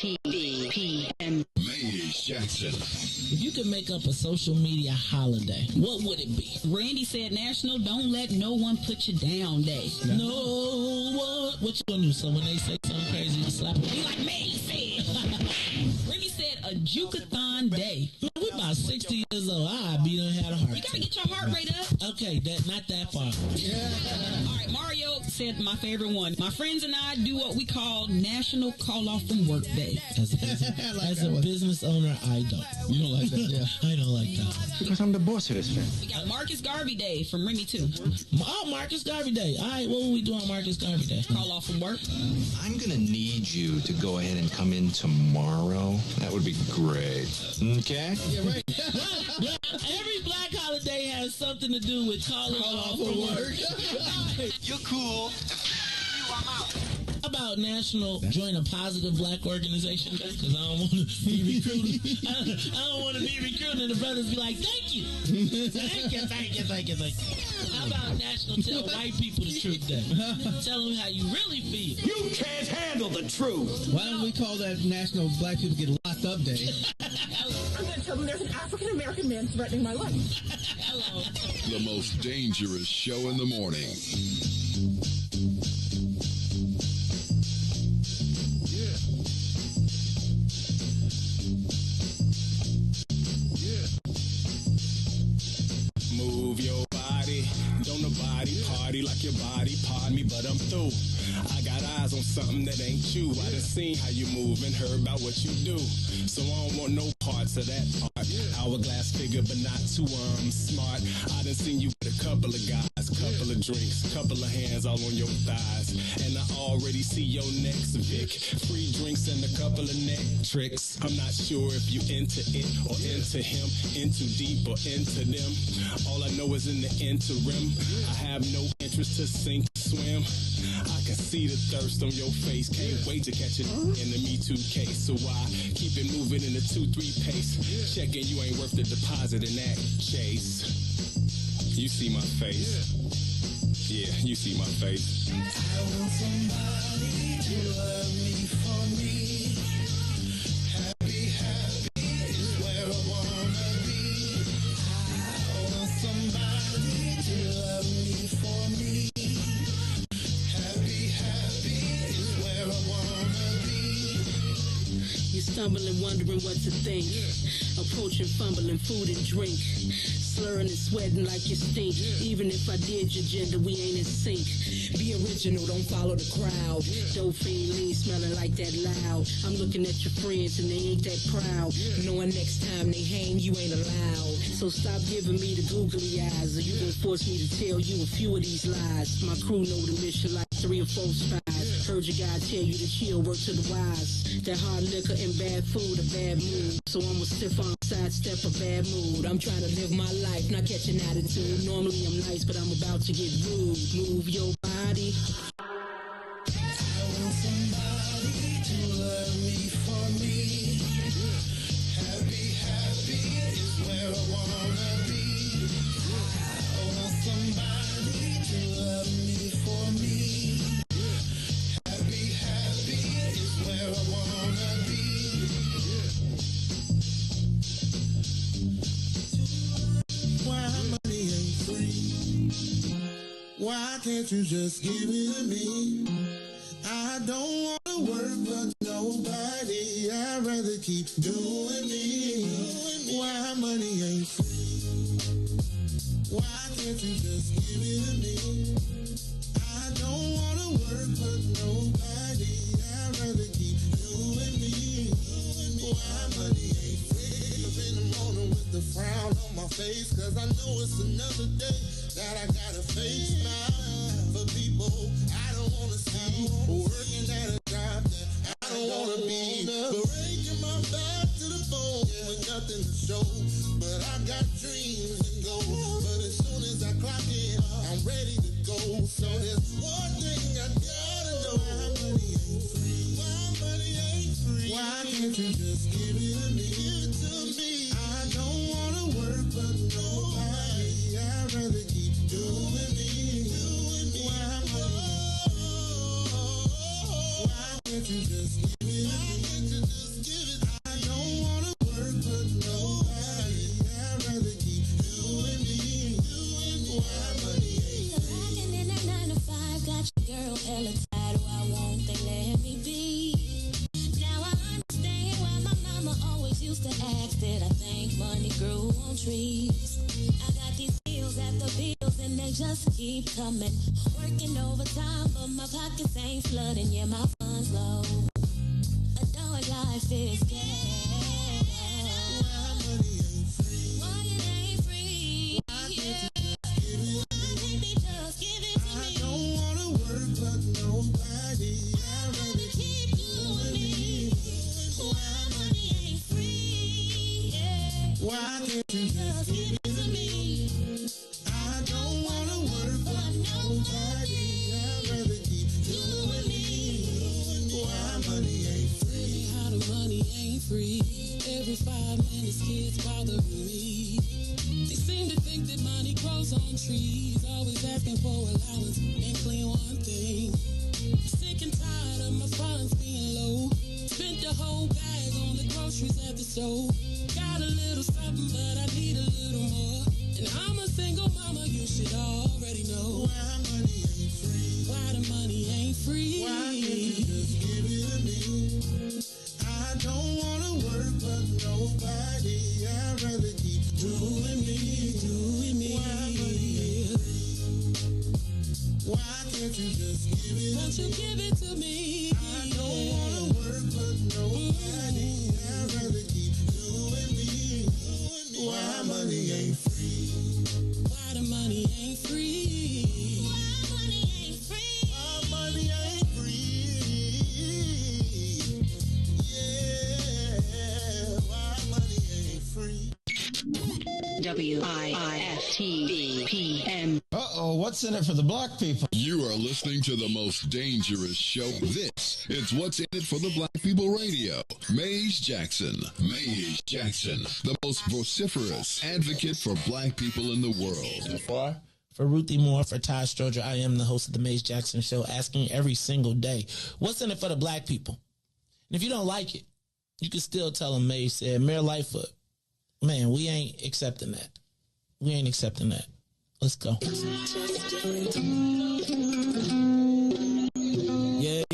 WIFTV-PM. Jackson. If you could make up a social media holiday, what would it be? Randy said National Don't Let No One Put You Down Day. No one. What you gonna do? So when they say something crazy, you slap them? Be like me said. Randy said a Jukathon Day. We're about 60 years old. I be done had a heart. You gotta get your heart rate up. Okay, not that far. All right, Mario said my favorite one. My friends and I do what we call National Call Off from Work Day. As a business owner, I don't. You don't like that? Yeah. I don't like that. Because I'm the boss of this thing. We got Marcus Garvey Day from Remy too. Oh, Marcus Garvey Day. All right, what will we do on Marcus Garvey Day? Call off from work. I'm going to need you to go ahead and come in tomorrow. That would be great. Okay? Yeah, right. Every black holiday has something to do with calling off from work. You're cool. I'm out. How about National Join a Positive Black Organization Day? Because I don't want to be recruiting. I don't want to be recruiting and the brothers be like, thank you. Thank you. How about National Tell White People the Truth Day? Tell them how you really feel. You can't handle the truth. Why don't we call that National Black People Get Locked Up Day? I'm going to tell them there's an African-American man threatening my life. Hello. The most dangerous show in the morning. Move your body, don't nobody party like your body, pardon me, but I'm through. I got eyes on something that ain't you. I done seen how you move and heard about what you do. So I don't want no parts of that part. Hourglass figure, but not too smart. I done seen you with a couple of guys, couple of drinks, couple of hands all on your thighs. And I already see your next Vic. Free drinks and a couple of neck tricks. I'm not sure if you into it or into him, into deep or into them. All I know is in the interim, I have no interest to sink or swim. I can see the thirst on your face. Can't wait to catch it in the Me Too case. So I keep it moving in a 2-3 pace. Checking you ain't worth the deposit in that chase. You see my face. Yeah, you see my face. I want somebody to love me for me. Happy, happy is where I wanna be. I want somebody to love me for me. Happy, happy is where I wanna be. You're stumbling, wondering what to think. Approaching, fumbling, food and drink. Slurring and sweating like you stink. Even if I did your gender, we ain't in sync. Be original, don't follow the crowd. Dope fiend, lean, smelling like that loud. I'm looking at your friends and they ain't that proud. Knowing next time they hang, you ain't allowed. So stop giving me the googly eyes, or you gon' force me to tell you a few of these lies. My crew know the mission like 3 or 4 spies. Heard your guy tell you to chill, work to the wise. That hard liquor and bad food, a bad mood. So I'm a stiff arm, sidestep a bad mood. I'm trying to live my life, not catch an attitude. Normally I'm nice, but I'm about to get rude. Move your body. I want somebody to love me for me. Happy, happy is where I wanna be. I want somebody to love me for me. Happy, happy is where I wanna be. Why money ain't free? Why can't you just give it to me? I don't wanna work but nobody. I'd rather keep doing me. Why money ain't free? Why can't you just give it to me? I don't wanna work but nobody. I'd rather keep doing me. Why money ain't free? Up in the morning with the frown on my face, cause I know it's another day that I gotta face now. For people I don't wanna see, working at a job that I don't wanna be, breaking my back to the bone with nothing to show. But I got dreams and goals, but as soon as I clock in, I'm ready to go. So there's one thing I gotta know: why money ain't free? Why money ain't free? Why can't you just give it to me? Give it to me. I don't wanna work but nobody. I'd rather keep doing me. Why money? Why can't you just give it? Why can't you just give it? I don't wanna work but nobody. I'd rather keep doing me. Why money ain't free? Working in a 9 to 5, got your girl hella tired. Why won't they let me be? Now I understand why my mama always used to ask that I think money grew on trees. I got these bills after bills and they just keep coming. Working overtime, but my pockets ain't flooding. Yeah, my funds low. A dog life is scared. Why money ain't free? Why it ain't free? Why can't you Yeah. Why can't they just give it to I me? don't wanna work but nobody. I'd rather keep doing me. Why money ain't free? Yeah. Why can't you just give it to me? I don't wanna work but nobody. I'd rather keep doing me. Why money ain't free? How the money ain't free. Every 5 minutes kids bothering me. They seem to think that money grows on trees. Always asking for allowance and clean one thing. Sick and tired of my funds being low. Spent the whole bag on the groceries at the store. Gotta little something, but I need a little more. And I'm a single mama, you should already know. Why money ain't free? Why the money ain't free? Why can't you just give it to me? I don't wanna work for nobody. I'd rather keep doing me. Why money ain't free? Why can't you just give it? Won't you give it to me? I don't wanna work for nobody. I'd rather keep doing me. Why money ain't free? Why the money ain't free? Why money ain't free? Why money ain't free? Yeah, why money ain't free? WIFTPM. Uh-oh, what's in it for the black people? You are listening to the most dangerous show. This is What's in It for the Black People Radio. Maze Jackson. Maze Jackson, the most vociferous advocate for black people in the world. For Ruthie Moore, for Ty Stroger, I am the host of the Maze Jackson Show, asking every single day, what's in it for the black people? And if you don't like it, you can still tell them Maze said, Mayor Lightfoot, man, we ain't accepting that. We ain't accepting that. Let's go. Yeah.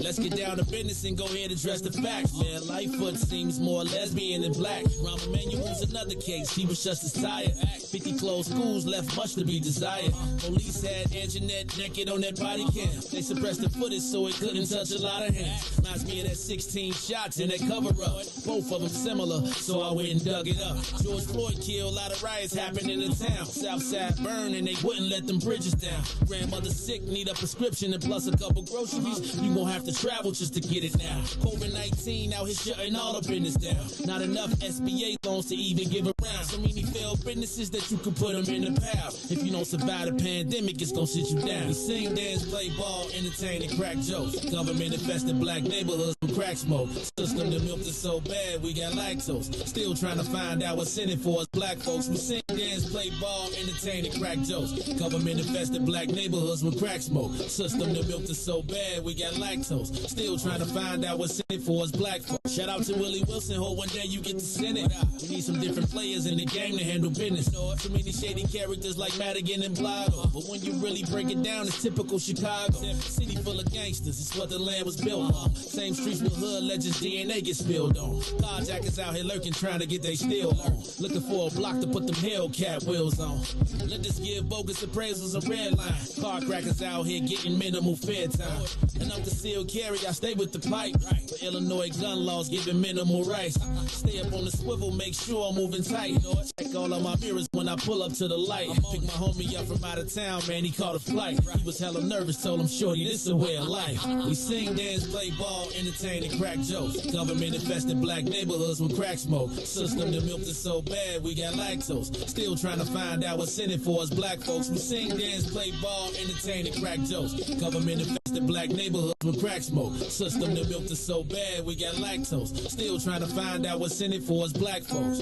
Let's get down to business and go ahead and address the facts, man. Lightfoot seems more lesbian than black. Rahm Emanuel's another case. He was just as tired. 50 closed schools left much to be desired. Police had Anjanette naked on that body cam. They suppressed the footage so it couldn't touch a lot of hands. Reminds me of that 16 shots in that cover-up. Both of them similar, so I went and dug it up. George Floyd killed, a lot of riots happened in the town. Southside burned and they wouldn't let them bridges down. Grandmother sick, need a prescription and plus a couple groceries. You gon' have to travel just to get it now. COVID-19 out here shutting all the business down. Not enough SBA loans to even give around. So many failed businesses that you could put them in the pile. If you don't survive the pandemic, it's gonna sit you down. We sing, dance, play ball, entertain, and crack jokes. Government infested black neighborhoods with crack smoke. System that milked us so bad, we got lactose. Still trying to find out what's in it for us black folks. We sing, dance, play ball, entertain, and crack jokes. Government infested black neighborhoods with crack smoke. System that milked us so bad, we got lactose. Still trying to find out what's in it for us black folks. Shout out to Willie Wilson, hope one day you get to Senate. We need some different players in the game to handle business. So many shady characters like Madigan and Blago. But when you really break it down, it's typical Chicago. City full of gangsters, it's what the land was built on. Same streets with hood legends, DNA get spilled on. Carjackers out here lurking, trying to get they steal on. Looking for a block to put them Hellcat wheels on. Let this give bogus appraisals a red line. Car crackers out here getting minimal fair time. And I'm concealed carry, I stay with the pipe. But Illinois gun laws giving minimal rights. Stay up on the swivel, make sure I'm moving tight. Check all of my mirrors when I pull up to the light. Pick my homie up from out of town, man, he caught a flight. He was hella nervous, told him, shorty, this a way of life. We sing, dance, play ball, entertain, and crack jokes. Government infested black neighborhoods with crack smoke. System that milked us so bad, we got lactose. Still trying to find out what's in it for us black folks. We sing, dance, play ball, entertain, and crack jokes. Government infested black neighborhoods with crack smoke. System that milked us so bad, we got lactose. Still trying to find out what's in it for us black folks.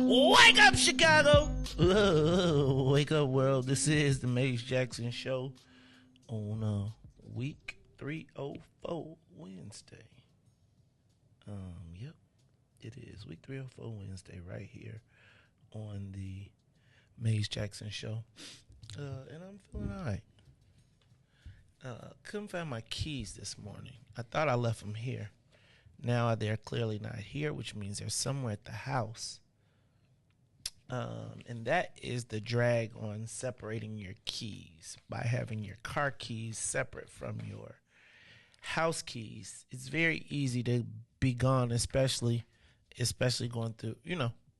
Wake up, Chicago! Wake up, world. This is the Maze Jackson Show on week 304 Wednesday. Yep, it is week 304 Wednesday right here on the Maze Jackson Show. And I'm feeling all right. Couldn't find my keys this morning. I thought I left them here. Now they're clearly not here, which means they're somewhere at the house. And that is the drag on separating your keys by having your car keys separate from your house keys. It's very easy to be gone, especially going through,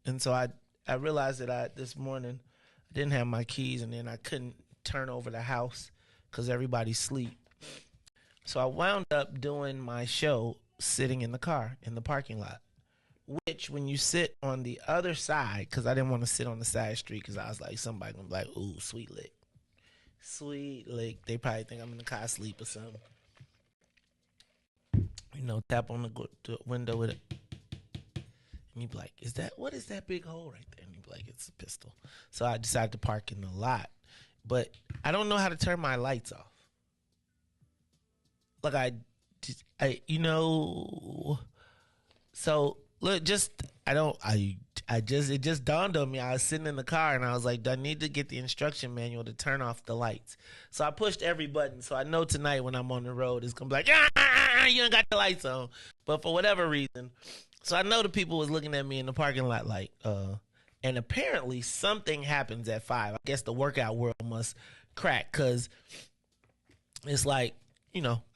And so I realized that this morning I didn't have my keys, and then I couldn't turn over the house because everybody's asleep. So I wound up doing my show sitting in the car in the parking lot. Which, when you sit on the other side, because I didn't want to sit on the side street, because I was like, somebody gonna be like, ooh, sweet lick. Sweet. Like, they probably think I'm in the car asleep or something. Tap on the window with it. And you be like, what is that big hole right there? And you be like, it's a pistol. So I decided to park in the lot. But I don't know how to turn my lights off. Like, so look, it just dawned on me. I was sitting in the car and I was like, I need to get the instruction manual to turn off the lights. So I pushed every button. So I know tonight when I'm on the road, it's going to be like, you ain't got the lights on. But for whatever reason, so I know the people was looking at me in the parking lot like, and apparently something happens at 5. I guess the workout world must crack because it's like,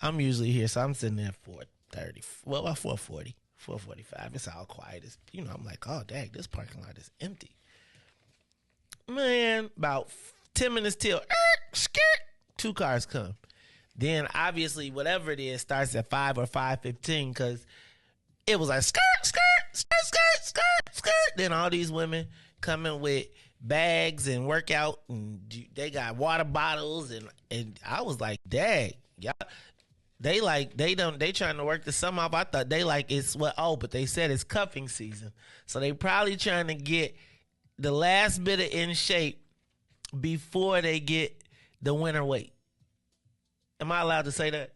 I'm usually here. So I'm sitting there at 4:30, well, about 4:40. 4:45. It's all quiet. I'm like, oh, dang, this parking lot is empty. Man, about 10 minutes till, 2 cars come. Then, obviously, whatever it is starts at 5 or 5:15 because it was like, skirt, skirt, skirt, skirt, skirt, skirt. Then all these women coming with bags and workout, and they got water bottles, and I was like, dang, y'all. They trying to work the summer off. I thought but they said it's cuffing season. So they probably trying to get the last bit of in shape before they get the winter weight. Am I allowed to say that?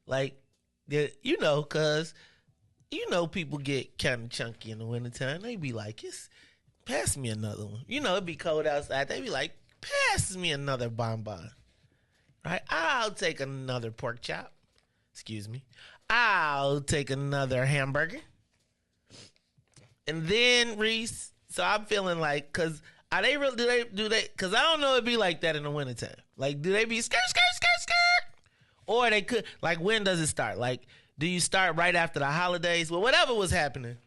Like, because, people get kind of chunky in the wintertime. They be like, pass me another one. It'd be cold outside. They be like, pass me another bonbon. Right? I'll take another pork chop. Excuse me. I'll take another hamburger. And then, Reese, so I'm feeling like, because are they real? Do they? Because I don't know it'd be like that in the wintertime. Like, do they be skirt, skirt, skirt, skirt? Or they could, like, when does it start? Like, do you start right after the holidays? Well, whatever was happening.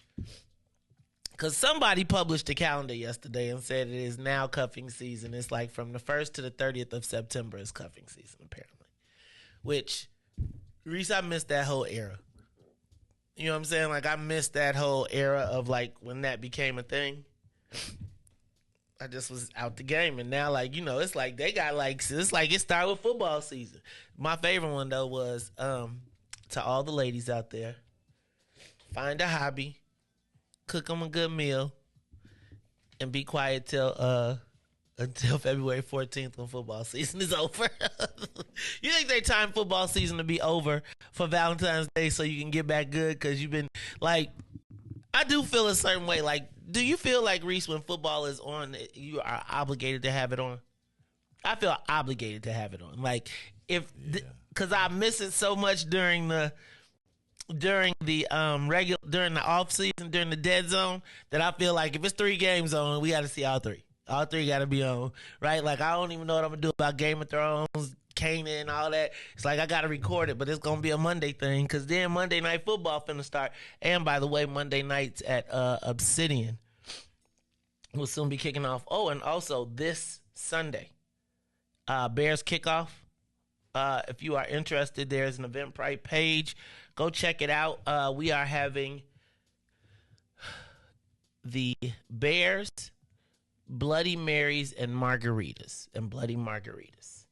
Because somebody published a calendar yesterday and said it is now cuffing season. It's like from the 1st to the 30th of September is cuffing season, apparently. Which, Reese, I missed that whole era. You know what I'm saying? Like, I missed that whole era of, like, when that became a thing. I just was out the game. And now, like, it's like they got, like, it's like it started with football season. My favorite one, though, was to all the ladies out there, find a hobby, cook them a good meal, and be quiet until February 14th when football season is over. You think they time football season to be over for Valentine's Day so you can get back good? Because you've been, like, I do feel a certain way. Like, do you feel like, Reese, when football is on, you are obligated to have it on? I feel obligated to have it on. Like, because I miss it so much during the off season, during the dead zone, that I feel like if it's 3 games on, we got to see all 3. All 3 got to be on, right? Like, I don't even know what I'm going to do about Game of Thrones, Kanan, all that. It's like I got to record it, but it's going to be a Monday thing because then Monday Night Football finna start. And, by the way, Monday nights at Obsidian will soon be kicking off. Oh, and also this Sunday, Bears kickoff. If you are interested, there's an Eventbrite page. Go check it out. We are having the Bears, Bloody Marys, and margaritas, Bloody Margaritas,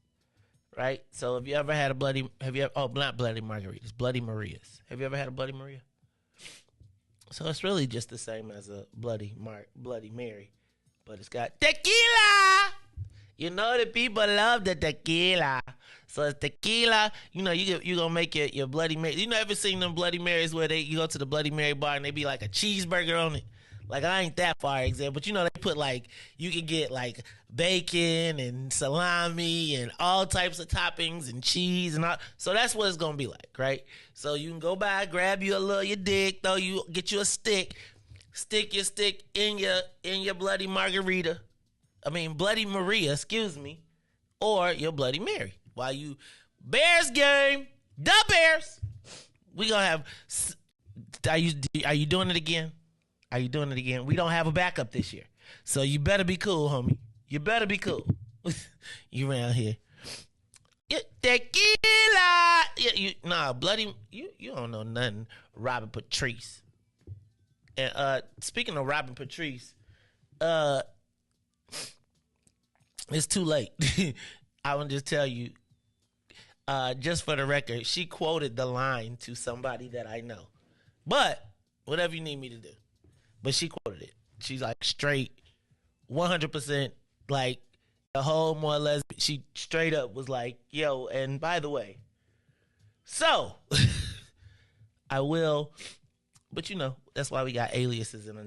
right? So if you ever had not Bloody Margaritas, Bloody Marias. Have you ever had a Bloody Maria? So it's really just the same as a Bloody Mary, but it's got tequila. The people love the tequila. So it's tequila. You gonna make your Bloody Mary. Ever seen them Bloody Marys where you go to the Bloody Mary bar and they be like a cheeseburger on it? Like, I ain't that far example, but they put, like, you can get, like, bacon and salami and all types of toppings and cheese and all. So that's what it's gonna be like, right? So you can go by, grab you your dick, get you a stick, stick your stick in your Bloody Margarita. Bloody Maria, excuse me, or your Bloody Mary. While you Bears game, the Bears. We gonna have. Are you doing it again? Are you doing it again? We don't have a backup this year, so you better be cool, homie. You better be cool. You around here. Tequila. Bloody. You don't know nothing. Robin Patrice. And speaking of Robin Patrice, it's too late. I want to just tell you, just for the record, she quoted the line to somebody that I know. But whatever you need me to do. But she quoted it. She's like straight, 100%, like the whole more or less. She straight up was like, yo, and by the way, so I will, but you know, that's why we got aliases and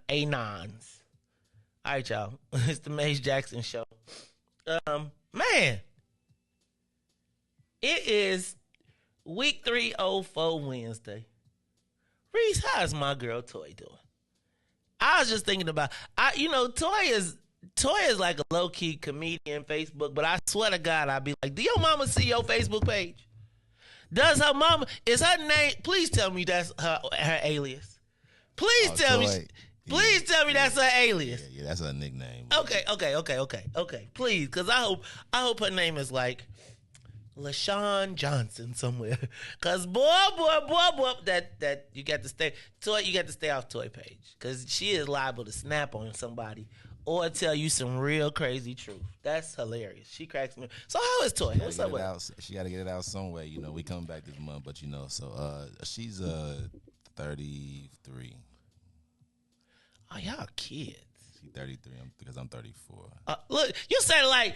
anons. All right, y'all. It's the Maze Jackson Show. Man, it is week 304 Wednesday. Reese, how's my girl Toy doing? I was just thinking about, Toy is like a low-key comedian Facebook, but I swear to God, I'd be like, do your mama see your Facebook page? Does her mama, is her name, please tell me that's her alias. Please tell me that's her alias. Yeah, that's her nickname. Okay. Please, because I hope her name is like LaShawn Johnson somewhere. Because boy, that you got to stay off Toy page. Because she is liable to snap on somebody or tell you some real crazy truth. That's hilarious. She cracks me. So how is Toy? What's up with her? She got to get it out some way. We coming back this month, but so she's 33. Oh, y'all kids. She's 33 because I'm 34. Look, you said like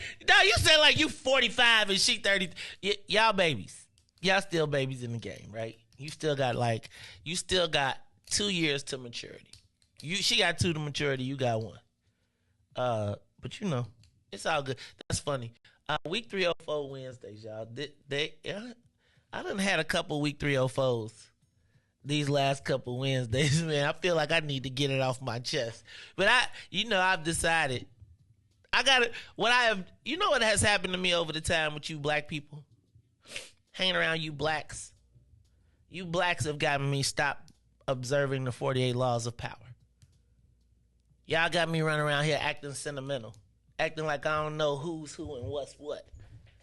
you 45 and she 30. Y'all babies. Y'all still babies in the game, right? You still got 2 years to maturity. She got 2 to maturity, you got 1. But it's all good. That's funny. Week 304 Wednesdays, y'all. I done had a couple week 304s these last couple Wednesdays, man. I feel like I need to get it off my chest. But I've decided what has happened to me over the time with you black people? Hanging around you blacks. You blacks have gotten me stop observing the 48 laws of power. Y'all got me running around here acting sentimental. Acting like I don't know who's who and what's what.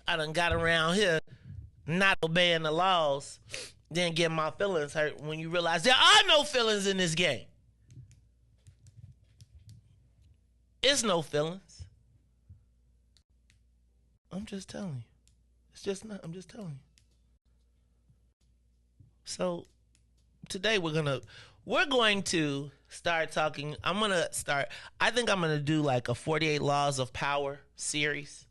I done got around here not obeying the laws, then get my feelings hurt when you realize there are no feelings in this game. It's no feelings. I'm just telling you. It's just not. I'm just telling you. So today we're going to start talking. I think I'm going to do like a 48 Laws of Power series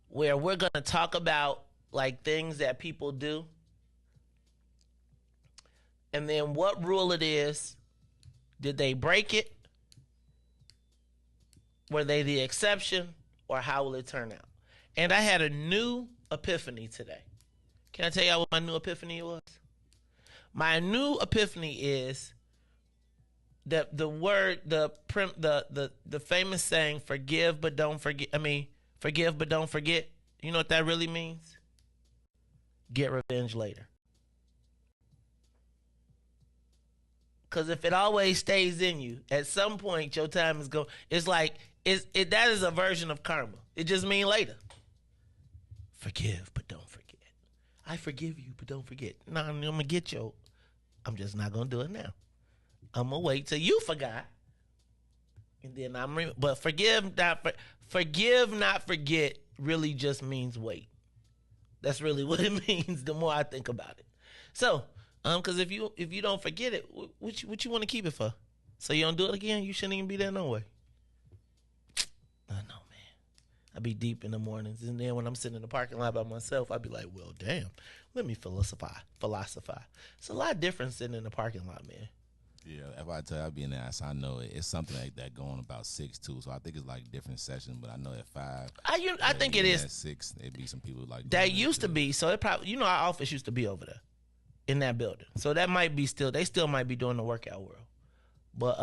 where we're going to talk about like things that people do and then what rule it is. Did they break it? Were they the exception? Or how will it turn out? And I had a new epiphany today. Can I tell y'all what my new epiphany was? My new epiphany is that the famous saying, forgive but don't forget. Forgive but don't forget. You know what that really means? Get revenge later. Because if it always stays in you, at some point your time is going. It's like that is a version of karma. It just means later. Forgive but don't forget. I forgive you but don't forget. No, I'm gonna get you. I'm just not gonna do it now. I'm gonna wait till you forgot, and then but forgive not forget really just means wait. That's really what it means. The more I think about it. So, because if you don't forget it, what you want to keep it for? So you don't do it again? You shouldn't even be there no way. I know, man. I be deep in the mornings, and then when I'm sitting in the parking lot by myself, I be like, well, damn. Let me philosophize. It's a lot different sitting in the parking lot, man. Yeah, if I tell you I'll be in there, so I know it's something like that going about 6 too. So I think it's like different sessions, but I know at 5. I think it is. At 6, there'd be some people like that used to be. So it probably, our office used to be over there in that building. So that might be they still might be doing the workout world. But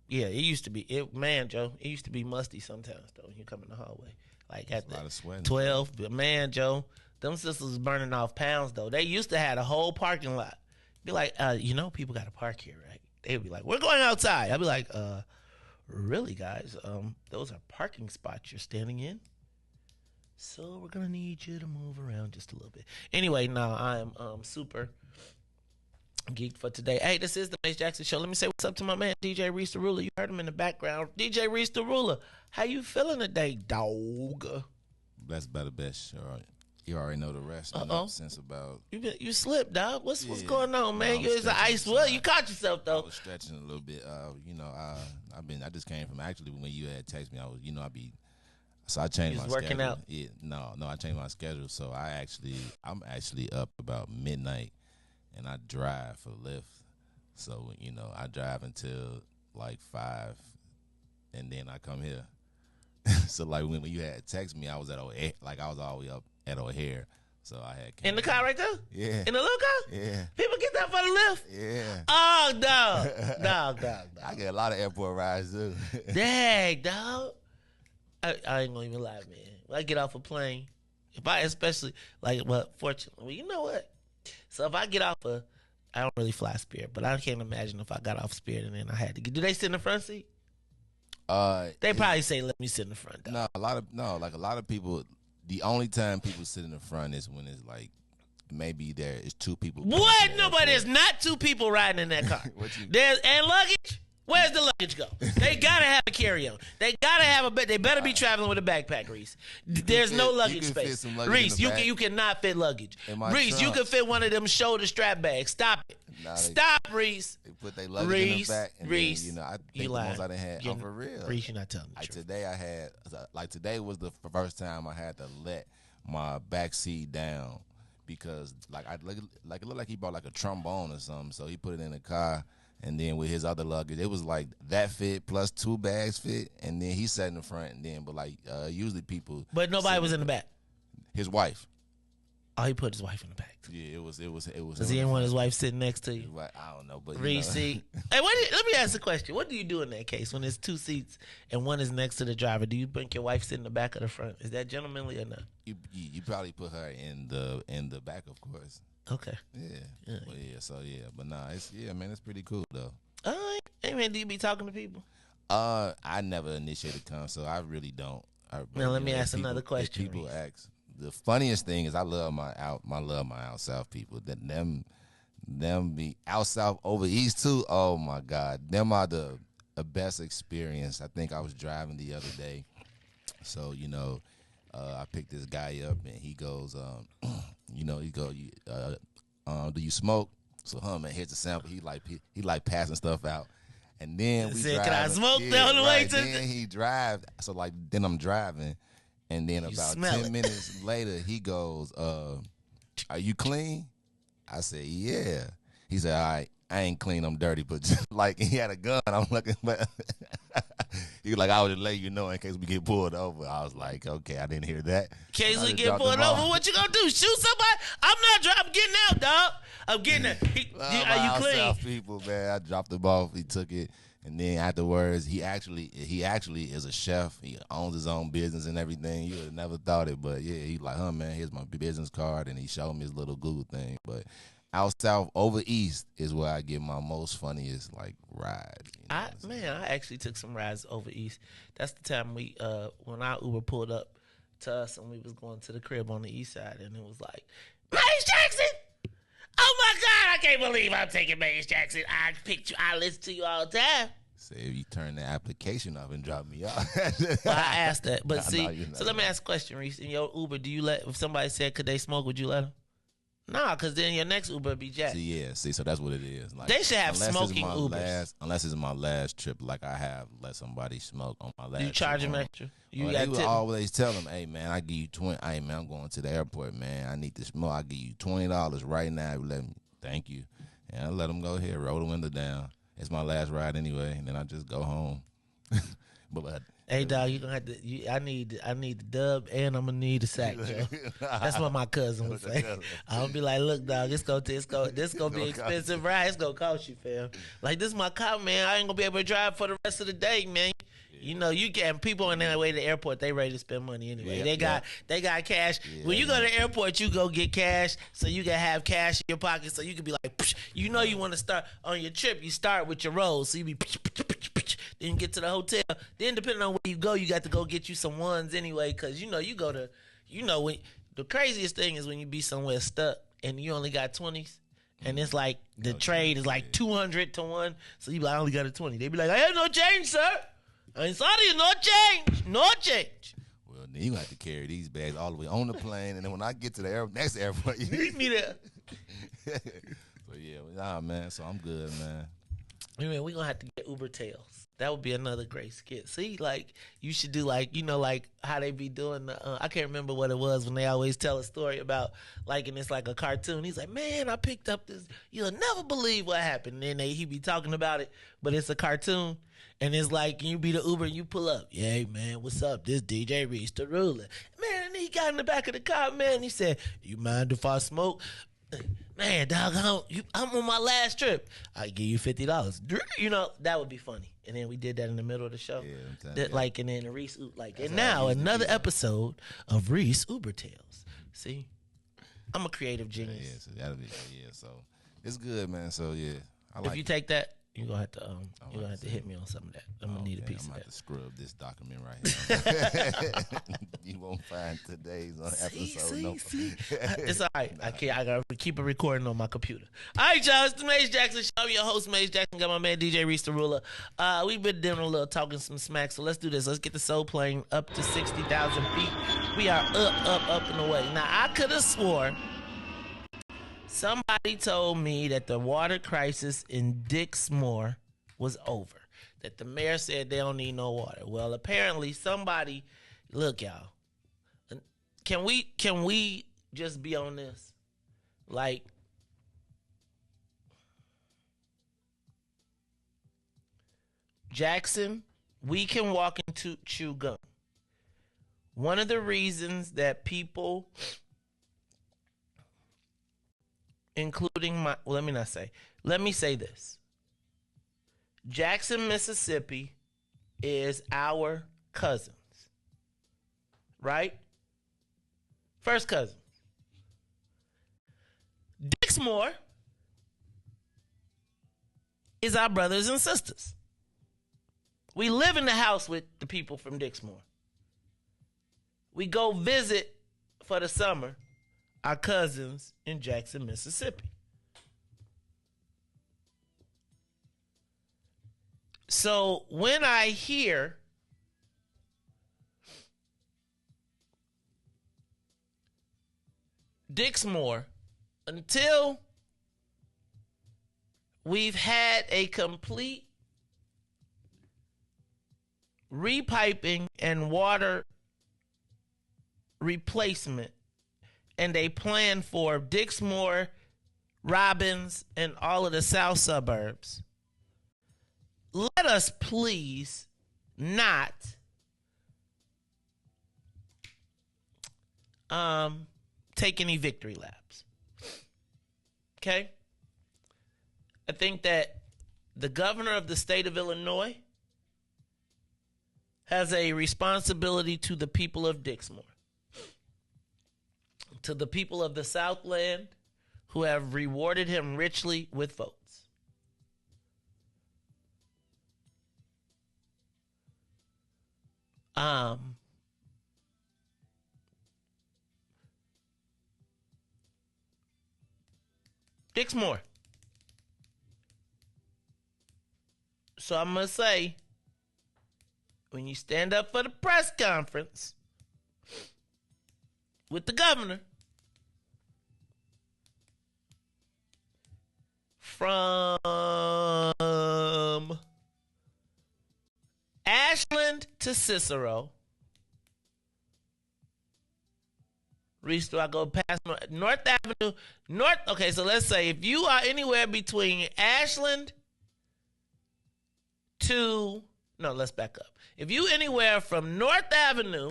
yeah, it used to be. Joe, it used to be musty sometimes though. When you come in the hallway, like at the 12. But man, Joe. Them sisters was burning off pounds, though. They used to have a whole parking lot. Be like, people got to park here, right? They'd be like, we're going outside. I'd be like, really, guys? Those are parking spots you're standing in. So we're going to need you to move around just a little bit. Anyway, now I am super Geek for today. Hey, this is the Mace Jackson Show. Let me say what's up to my man, DJ Reese the Ruler. You heard him in the background. DJ Reese the Ruler. How you feeling today, dog? Blessed by the best. All right. You already know the rest. You know, since about you slipped, dog. What's going on, man? No, You was an ice. Well, you caught yourself though. I was stretching a little bit. You know, I just came from actually when you had texted me. I was, you know, so I changed my schedule. Working out. Yeah, no, I changed my schedule. So I'm actually up about midnight, and I drive for Lyft. So you know, I drive until like 5, and then I come here. So like when you had text me, I was at O'Hare, like I was all the way up at O'Hare. So I had in the car right there. Yeah. In the little car. Yeah. People get that for the Lyft. Yeah. Oh, dog. I get a lot of airport rides too. Dang, dog. I ain't gonna even lie, man. When I get off a plane, especially fortunately, you know what? So if I get off I don't really fly Spirit, but I can't imagine if I got off Spirit and then I had to get. Do they sit in the front seat? They probably say, "Let me sit in the front." Dog. No, a lot of people. The only time people sit in the front is when it's like maybe there is 2 people. What? No, but there's not 2 people riding in that car. And luggage. Where's the luggage go? They gotta have a carry-on. They gotta have a bed. They better be traveling with a backpack, Reese. There's no luggage space. Reese, you cannot fit luggage. Reese, you can fit one of them shoulder strap bags. Stop it. Stop, Reese. They put their luggage in the back. And Reese, then, you know, I think the most I done had. I'm for real. Reese, you're not telling me. Like today was the first time I had to let my back seat down because it looked like he bought like a trombone or something. So he put it in the car. And then with his other luggage, it was like that fit plus 2 bags fit, and then he sat in the front. And then, but usually people. But nobody was in the back. His wife. Oh, he put his wife in the back. Yeah, it was. Does he didn't want his wife sitting next to you? I don't know, but Reese. Hey, let me ask a question. What do you do in that case when there's 2 seats and one is next to the driver? Do you make your wife sit in the back or the front? Is that gentlemanly or not? You probably put her in the back, of course. Okay. Yeah. But nah, it's pretty cool though. All right. Hey man, do you be talking to people? I never initiated so I really don't. Now let me ask another question. People ask. The funniest thing is I love my out south people. That them be out south over east too. Oh my God, them are the best experience. I think I was driving the other day, so you know, I picked this guy up and he goes, do you smoke? So man, here's the sample. He like passing stuff out, and then we drive. Can I smoke down the way to? Then he drives. So then I'm driving. And then about 10 minutes later, he goes, are you clean? I said, yeah. He said, all right, I ain't clean, I'm dirty. But like he had a gun, I'm looking, but he was like, I would just let you know in case we get pulled over. I was like, okay, I didn't hear that. In case we get pulled over, what you gonna do? Shoot somebody? I'm not driving. I'm getting out, dog. I'm getting out. Are you clean? South people, man. I dropped him off. He took it. And then afterwards, he actually is a chef. He owns his own business and everything. You would have never thought it, but yeah, he like, man, here's my business card, and he showed me his little Google thing. But out south, over east is where I get my most funniest rides. You know I actually took some rides over east. That's the time when our Uber pulled up to us and we was going to the crib on the east side, and it was like, Mace Jackson. Oh my God, I can't believe I'm taking Mace Jackson. I picked you. I listen to you all the time. Say if you turn the application off and drop me off. Well, I asked that. But so let me ask a question, Reese. In your Uber, do you if somebody said, could they smoke, would you let them? Nah, because then your next Uber would be Jack. So that's what it is. Like, they should have smoking Ubers. Unless it's my last trip, like I have let somebody smoke on my last trip. You charge them extra? They would always tell them, hey, man, I give you 20. Hey, man, I'm going to the airport, man. I need to smoke. I give you $20 right now. Thank you. And I let them go ahead, roll the window down. It's my last ride anyway, and then I just go home. but hey, dog, you gonna have to. I need the dub, and I'm gonna need a sack, Joe. That's what my cousin would say. I'm gonna be like, look, dog, this gonna be expensive ride. It's gonna cost you, fam. Like, this is my car, man. I ain't gonna be able to drive for the rest of the day, man. You know, you get people on their way to the airport. They ready to spend money anyway. They got cash. When you go to the airport, you go get cash, so you can have cash in your pocket, so you can be like, psh, you know, you want to start on your trip. You start with your rolls, so you be. Then you get to the hotel. Then depending on where you go, you got to go get you some ones anyway, because when the craziest thing is when you be somewhere stuck and you only got 20s And it's like the trade is like 200 to 1. So you be like, I only got a 20. They be like, I have no change, sir. I'm sorry, no change. No change. Well, then you have to carry these bags all the way on the plane. And then when I get to the next airport, you meet me there. But yeah, nah, man. So I'm good, man. Anyway, we're going to have to get Uber Tales. That would be another great skit. See, like, you should do, like, you know, like, how they be doing the, I can't remember what it was when they always tell a story about, like, and it's like a cartoon. He's like, man, I picked up this, you'll never believe what happened. And then he be talking about it, but it's a cartoon. And it's like, you be the Uber and you pull up. Yeah, hey, man, what's up? This DJ Reese, the ruler. Man, and he got in the back of the car, man. He said, you mind if I smoke? Man, dog, I'm on my last trip. I give you $50. You know, that would be funny. And then we did that in the middle of the show. Yeah, like, and then the Reese, like, and now another episode of Reese Uber Tales. See, I'm a creative genius. Yeah, so that'll be so it's good, man. So yeah, if you take that, you're gonna have to hit me on some of that. I'm gonna need a piece of that. I'm gonna have to scrub this document right here. You won't find today's episode. See. It's all right. I gotta keep a recording on my computer. All right, y'all. It's the Maze Jackson Show. I'm your host, Maze Jackson. Got my man DJ Reese the ruler. We've been doing a little talking some smack. So let's do this. Let's get the soul plane up to 60,000 feet. We are up and away. Now I could have swore somebody told me that the water crisis in Dixmore was over. That the mayor said they don't need no water. Well, apparently somebody, look, y'all. Can we just be on this? Like, Jackson, we can walk into chew gum. One of the reasons that people, including let me say this. Jackson, Mississippi is our cousins, right? First cousin. Dixmore is our brothers and sisters. We live in the house with the people from Dixmore. We go visit for the summer our cousins in Jackson, Mississippi. So when I hear Dixmore, until we've had a complete repiping and water replacement and a plan for Dixmore, Robbins, and all of the south suburbs, let us please not take any victory laps. Okay? I think that the governor of the state of Illinois has a responsibility to the people of Dixmore, to the people of the Southland who have rewarded him richly with votes. Dixmore. So I must say, when you stand up for the press conference with the governor from Ashland to Cicero, Reese, do I go past North Avenue? Okay, so let's say if you are anywhere between Ashland to, no, let's back up. If you anywhere from North Avenue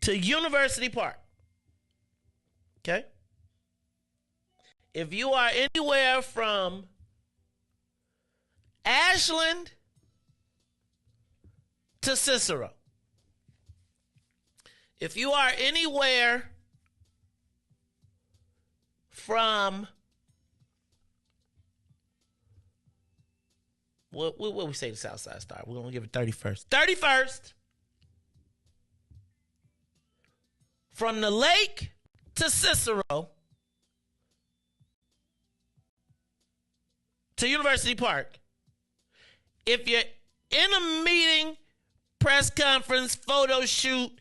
to University Park, okay? If you are anywhere from Ashland to Cicero, if you are anywhere from, what we say the South Side Star? We're going to give it 31st. 31st. From the lake to Cicero, to University Park. If you're in a meeting, press conference, photo shoot,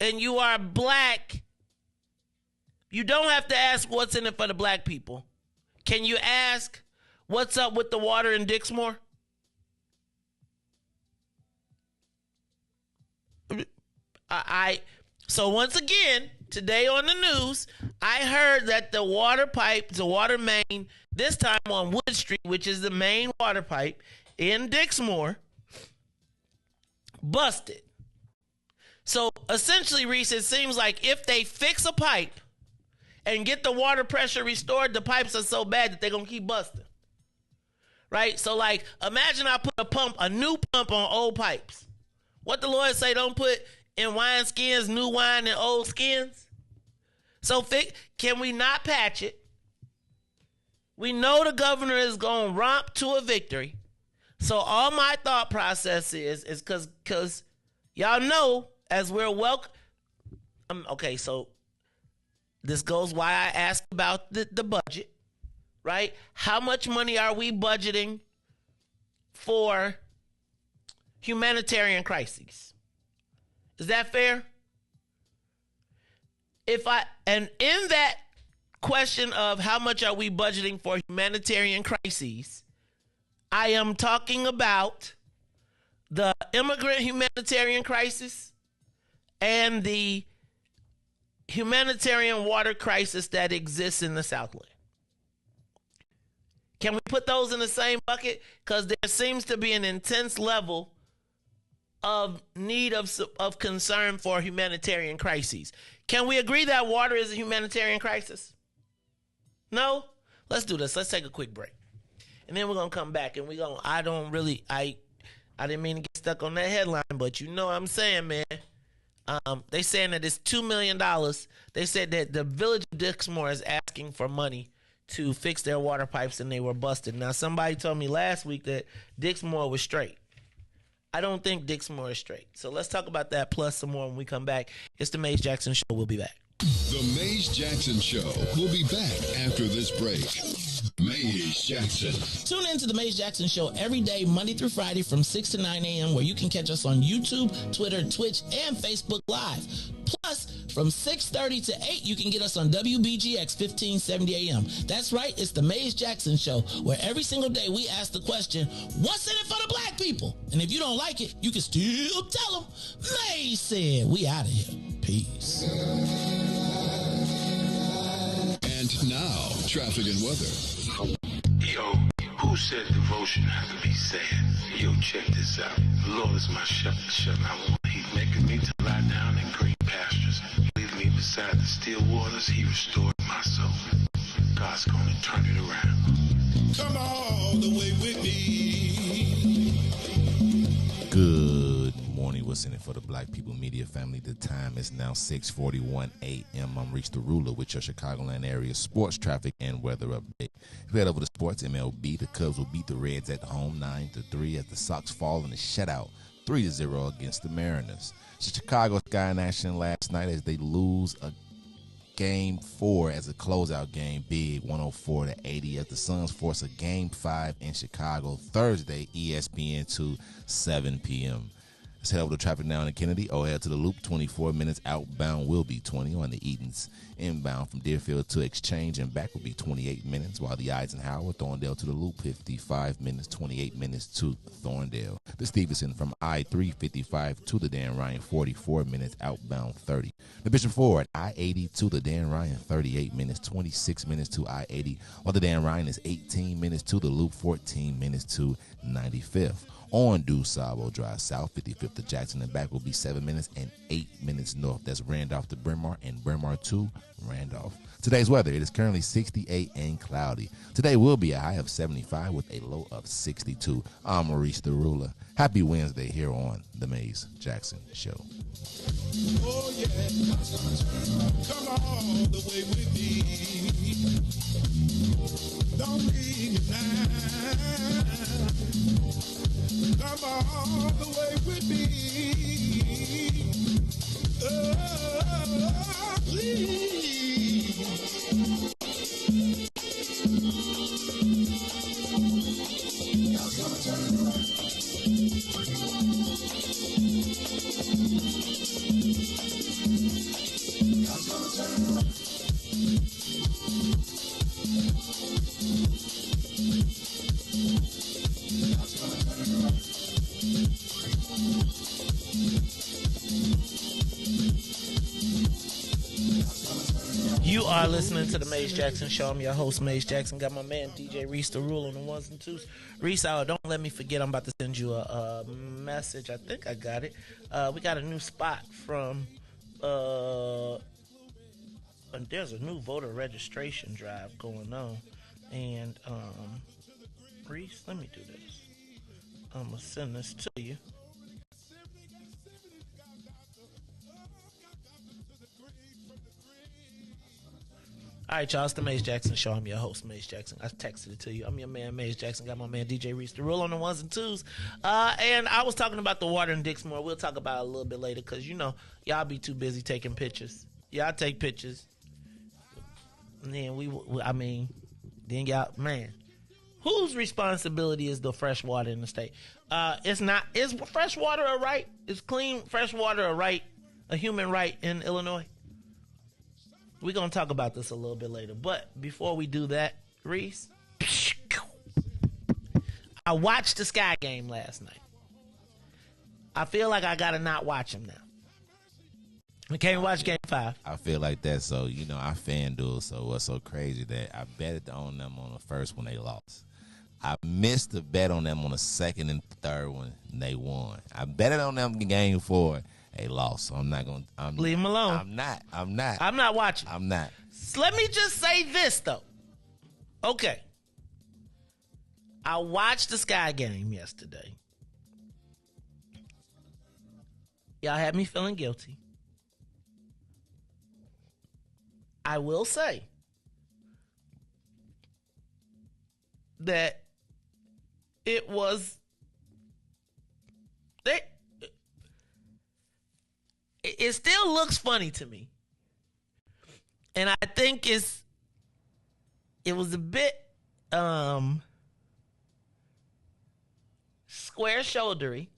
and you are black, you don't have to ask what's in it for the black people. Can you ask what's up with the water in Dixmore? So once again, today on the news, I heard that the water pipe, the water main, this time on Wood Street, which is the main water pipe in Dixmore, busted. So essentially, Reese, it seems like if they fix a pipe and get the water pressure restored, the pipes are so bad that they're going to keep busting. Right? So like, imagine I put a new pump on old pipes. What the Lord say, don't put in wine skins, new wine in old skins. So can we not patch it? We know the governor is going to romp to a victory. So all my thought process is because y'all know as we're welcome. Okay, so this goes why I asked about the budget, right? How much money are we budgeting for humanitarian crises? Is that fair? And in that question of how much are we budgeting for humanitarian crises, I am talking about the immigrant humanitarian crisis and the humanitarian water crisis that exists in the Southland. Can we put those in the same bucket? Because there seems to be an intense level of need of concern for humanitarian crises. Can we agree that water is a humanitarian crisis? No? Let's do this. Let's take a quick break. And then we're going to come back and I didn't mean to get stuck on that headline, but you know what I'm saying, man. They saying that it's $2 million. They said that the village of Dixmore is asking for money to fix their water pipes and they were busted. Now, somebody told me last week that Dixmore was straight. I don't think Dixmore is straight. So let's talk about that plus some more when we come back. It's the Maze Jackson Show. We'll be back. The Maze Jackson Show. We'll be back after this break. Maze Jackson. Tune in to the Maze Jackson Show every day, Monday through Friday from 6 to 9 a.m., where you can catch us on YouTube, Twitter, Twitch, and Facebook Live. Plus, from 6:30 to 8, you can get us on WBGX 1570 a.m. That's right, it's the Maze Jackson Show, where every single day we ask the question, what's in it for the black people? And if you don't like it, you can still tell them, Maze said. We out of here. Peace. And now, traffic and weather. Yo, who said devotion has to be sad? Yo, check this out. The Lord is my shepherd, I want. He's making me to lie down in green pastures. Leading me beside the still waters. He restored my soul. God's gonna turn it around. Come all the way with me. Good morning. What's in it for the Black People Media family? The time is now 6:41 a.m. I'm Reese the Ruler with your Chicagoland area sports, traffic, and weather update. If we head over to sports, MLB, the Cubs will beat the Reds at home 9-3 as the Sox fall in a shutout 3-0 against the Mariners. The Chicago Sky in action last night as they lose a Game 4 as a closeout game, big 104-80 as the Suns force a Game 5 in Chicago Thursday, ESPN 2, 7 p.m. Let's head over to traffic now in Kennedy. O'Hare to the Loop, 24 minutes. Outbound will be 20 on the Edens. Inbound from Deerfield to Exchange and back will be 28 minutes, while the Eisenhower, Thorndale to the Loop, 55 minutes, 28 minutes to Thorndale. The Stevenson from I-355 to the Dan Ryan, 44 minutes. Outbound 30. The Bishop Ford, I-80 to the Dan Ryan, 38 minutes, 26 minutes to I-80, while the Dan Ryan is 18 minutes to the Loop, 14 minutes to 95th. On DuSable Drive South, 55th to Jackson and back will be 7 minutes and 8 minutes north. That's Randolph to Bryn Mawr and Bryn Mawr to Randolph. Today's weather, it is currently 68 and cloudy. Today will be a high of 75 with a low of 62. I'm Maurice the Ruler. Happy Wednesday here on The Maze Jackson Show. Oh, yeah. Come all the way with me. Don't leave me now. Come all the way with me. Oh, please. are listening to the Maze Jackson Show. I'm your host, Maze Jackson. Got my man DJ Reese the rule on the ones and twos. Reese, don't let me forget. I'm about to send you a message. I think I got it. We got a new spot from. There's a new voter registration drive going on, and Reese, let me do this. I'm gonna send this to you. All right, y'all, it's the Maze Jackson Show. I'm your host, Maze Jackson. I texted it to you. I'm your man, Maze Jackson. Got my man, DJ Reese, the rule on the ones and twos. And I was talking about the water in Dixmore. We'll talk about it a little bit later because, y'all be too busy taking pictures. Y'all take pictures. And then then y'all, man, whose responsibility is the fresh water in the state? It's not. Is fresh water a right? Is clean fresh water a human right in Illinois? We're going to talk about this a little bit later. But before we do that, Reese, I watched the Sky game last night. I feel like I got to not watch him now. I can't watch Game 5. I feel like that. So, I FanDuel, so what's so crazy that I betted on them on the first one they lost. I missed the bet on them on the second and third one, and they won. I betted on them in Game 4. They lost, so I'm not going to... Leave them alone. I'm not. I'm not watching. I'm not. So let me just say this, though. Okay. I watched the Sky game yesterday. Y'all had me feeling guilty. I will say that it was... It still looks funny to me. And I think it was a bit square shouldery.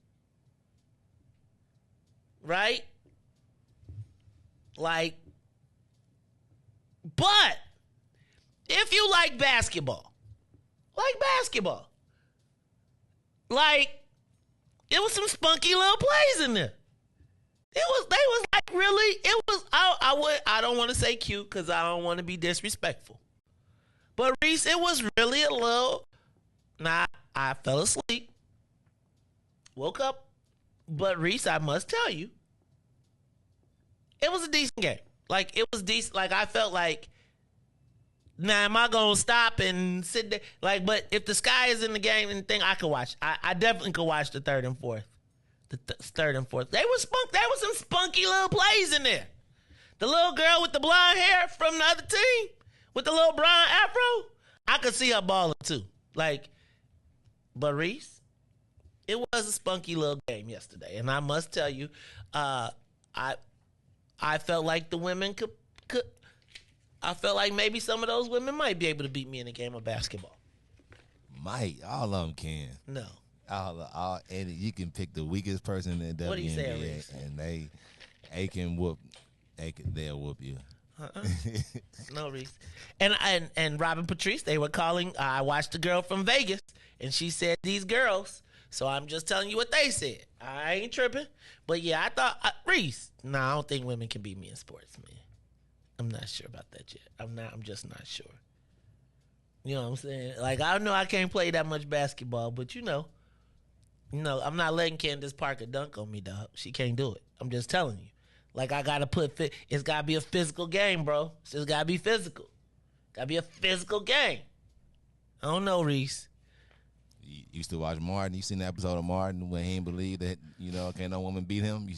Right? But if you like basketball, it was some spunky little plays in there. They was like really, I don't want to say cute because I don't want to be disrespectful. But Reese, it was really a little, I fell asleep, woke up, but Reese, I must tell you, it was a decent game. It was decent. I felt like, am I going to stop and sit there? But if the Sky is in the game and thing, I could watch. I definitely could watch the third and fourth. Third and fourth. There was some spunky little plays in there. The little girl with the blonde hair from the other team with the little brown afro, I could see her balling too. But Reese, it was a spunky little game yesterday, and I must tell you, I felt like the women could. I felt like maybe some of those women might be able to beat me in a game of basketball. All of them can. No. And you can pick the weakest person in the What do you say, WNBA, Reese? and they'll whoop you. No, Reese. And Robin Patrice, they were calling. I watched the girl from Vegas, and she said these girls. So I'm just telling you what they said. I ain't tripping, but yeah, I thought Reese. No, I don't think women can beat me in sports, man. I'm not sure about that yet. I'm just not sure. You know what I'm saying? I know I can't play that much basketball, but I'm not letting Candace Parker dunk on me, dog. She can't do it. I'm just telling you. I gotta it's gotta be a physical game, bro. It's just gotta be physical. Gotta be a physical game. I don't know, Reese. You used to watch Martin. You seen the episode of Martin when he didn't believe that, can't no woman beat him?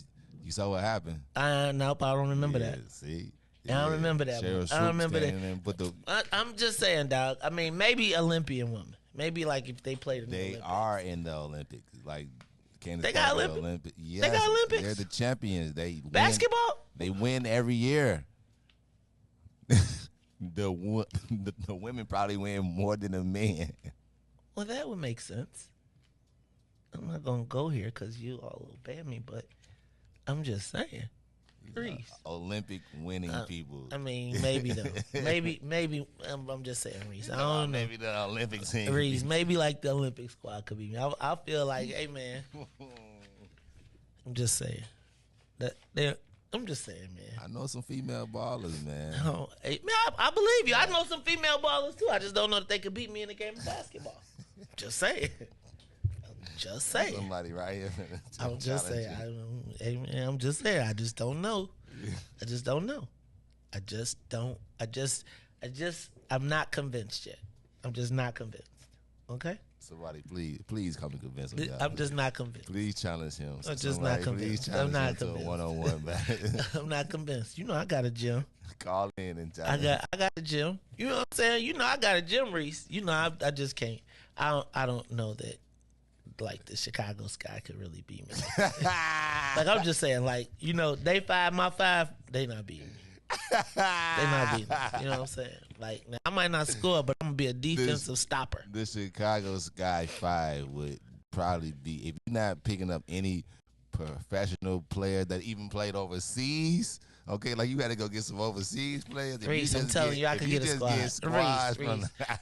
You saw what happened. Nope, I don't remember that. See? I don't remember that. I don't remember that. I'm just saying, dog. Maybe Olympian women. Maybe if they played in the Olympics. They are in the Olympics. They got Olympics? Yes, they got Olympics? They're the champions. Basketball? They win every year. The women probably win more than the men. Well, that would make sense. I'm not going to go here because you all will ban me, but I'm just saying. Reese. Olympic winning people. Maybe though. maybe. I'm just saying, Reese. I don't know. Maybe the Olympic team. Reese. Maybe the Olympic squad could be me. I feel like, hey man. I'm just saying that I'm just saying, man. I know some female ballers, man. Oh, hey, man, I believe you. I know some female ballers too. I just don't know that they could beat me in a game of basketball. Just saying. Just saying. Somebody right here. I'm just saying. I'm just saying. I just don't know. I just don't know. I'm not convinced yet. I'm just not convinced. Okay? Somebody, please come and convince him. I'm just not convinced. Please challenge him. I'm just not convinced. I'm not convinced. To a one-on-one battle. I'm not convinced. You know, I got a gym. Call in and challenge. I got a gym. You know what I'm saying? You know, I got a gym, Reese. You know, I just can't. I don't know that. Like the Chicago Sky could really beat me. Like I'm just saying, like, you know, they 5, my 5, they not beating me. They not beating me. You know what I'm saying? Like, now, I might not score, but I'm gonna be a defensive stopper. The Chicago Sky 5 would probably be, if you're not picking up any professional player that even played overseas. Okay, like you had to go get some overseas players. Reese, I'm telling you, I could get a squad.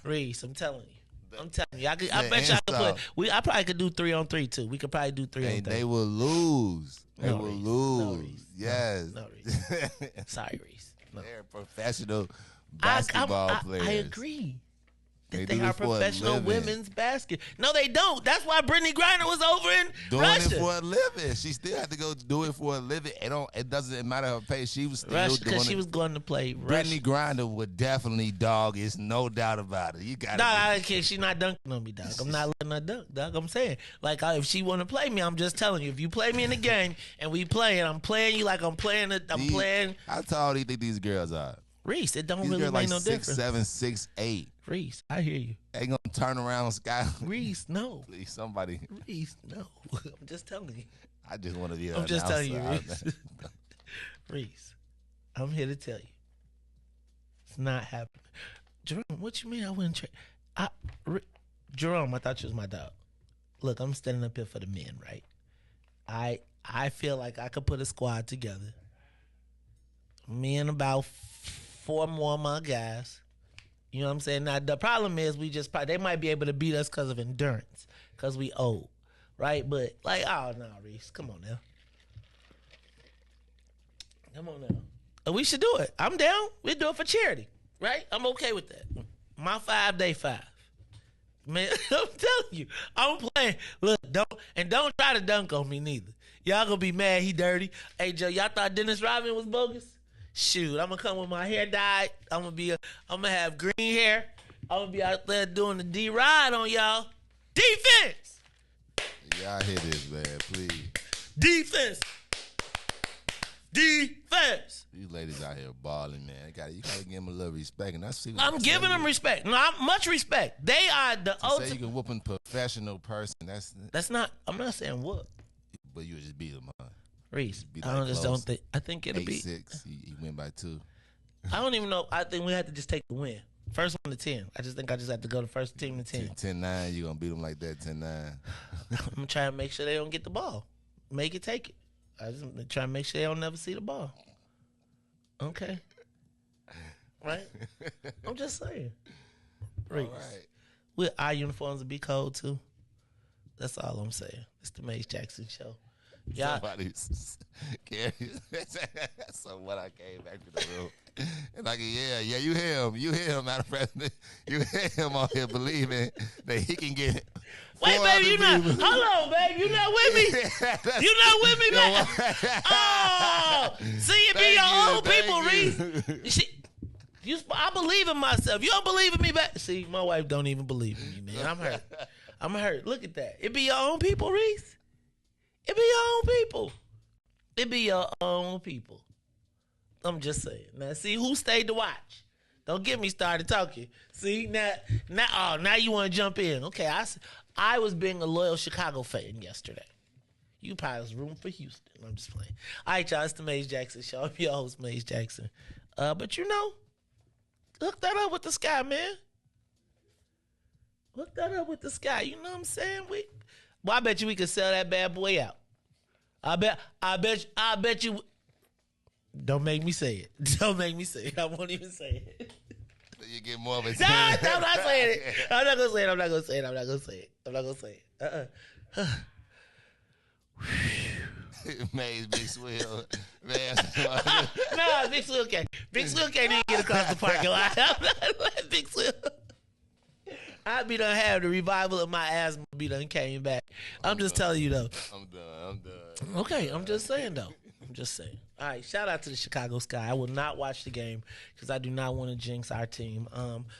Reese, I'm telling you. I bet you I could play. I probably could do 3-on-3 too. We could probably do 3-on-3. They will lose. They will lose. No, Reese. Yes. No, Reese. Sorry, Reese. No. They're professional basketball players. I agree. They are professional women's basket. No, they don't. That's why Brittany Griner was over in Russia. Doing it for a living. She still had to go do it for a living. It doesn't matter her pay. She was still Russia, doing it. Because she was going to play Brittany Griner would definitely dog. It's no doubt about it. You got to. I can't. She's not dunking on me, dog. I'm not letting her dunk, dog. I'm saying, like, if she want to play me, I'm just telling you. If you play me in the game and we playing, I'm playing you like I'm playing it. I'm playing. How tall do you think these girls are? Reese, it don't really make no difference. 6'7", 6'8". Reese, I hear you. Ain't gonna turn around, Sky. Reese, no. Please, somebody. Reese, no. I'm just telling you. I just want to be. I'm just telling you, Reese. Reese, I'm here to tell you, it's not happening. Jerome, what you mean I wouldn't trade? Jerome, I thought you was my dog. Look, I'm standing up here for the men, right? I feel like I could put a squad together. Me and about 4 more of my guys. You know what I'm saying? Now, the problem is they might be able to beat us because of endurance, because we old, right? But, like, oh, no, Reese, come on now. Come on now. We should do it. I'm down. We do it for charity, right? I'm okay with that. My 5, they 5. Man, I'm telling you, I'm playing. Look, don't try to dunk on me neither. Y'all gonna be mad he dirty. Hey, Joe, y'all thought Dennis Rodman was bogus? Shoot, I'm gonna come with my hair dyed. I'm gonna have green hair. I'm gonna be out there doing the D-Ride on y'all. Defense! Y'all hear this, man, please. Defense! Defense! These ladies out here balling, man. You gotta give them a little respect. And I'm giving them respect. No, much respect. They are the ultimate. Say you can whoop a professional person. That's not. I'm not saying whoop. But you would just beat them, huh? Reese, I think it'll be 8-6. He win by 2. I don't even know. I think we have to just take the win. First one to 10. I just have to go the first team to 10. 10-9. You gonna beat them like that? 10-9. I'm gonna try to make sure they don't get the ball. Make it, take it. I just try to make sure they don't never see the ball. Okay. Right? I'm just saying. Reese, our uniforms will be cold too. That's all I'm saying. It's the Maze Jackson show. Yeah. So when I came back to the room, and like, yeah, you hear him, Madam President. You hear him out here believing that he can get it. Wait, baby, hold on, baby. You not with me? You not with me, man? Oh, see, it be your own people, Reese. I believe in myself. You don't believe in me, back? See, my wife don't even believe in me, man. I'm hurt. Look at that. It be your own people, Reese. It be your own people. It be your own people. I'm just saying. Now, see, who stayed to watch? Don't get me started talking. See, now you want to jump in. Okay, I was being a loyal Chicago fan yesterday. You probably was rooting for Houston. I'm just playing. All right, y'all, it's the Maze Jackson show. I'm your host, Maze Jackson. But hook that up with the Sky, man. Hook that up with the Sky. You know what I'm saying? Well, I bet you we could sell that bad boy out. I bet you. Don't make me say it. Don't make me say it. I won't even say it. You get more of a. No, I'm not saying it. I'm not gonna say it. Maze Big Swill. Man. Nah, Big Swill can't. Big Swill can't even get across the parking lot. Big Swill. I be done have the revival of my asthma be done came back. I'm just telling you though. I'm done. Okay, I'm just saying though. I'm just saying. All right, shout out to the Chicago Sky. I will not watch the game because I do not want to jinx our team.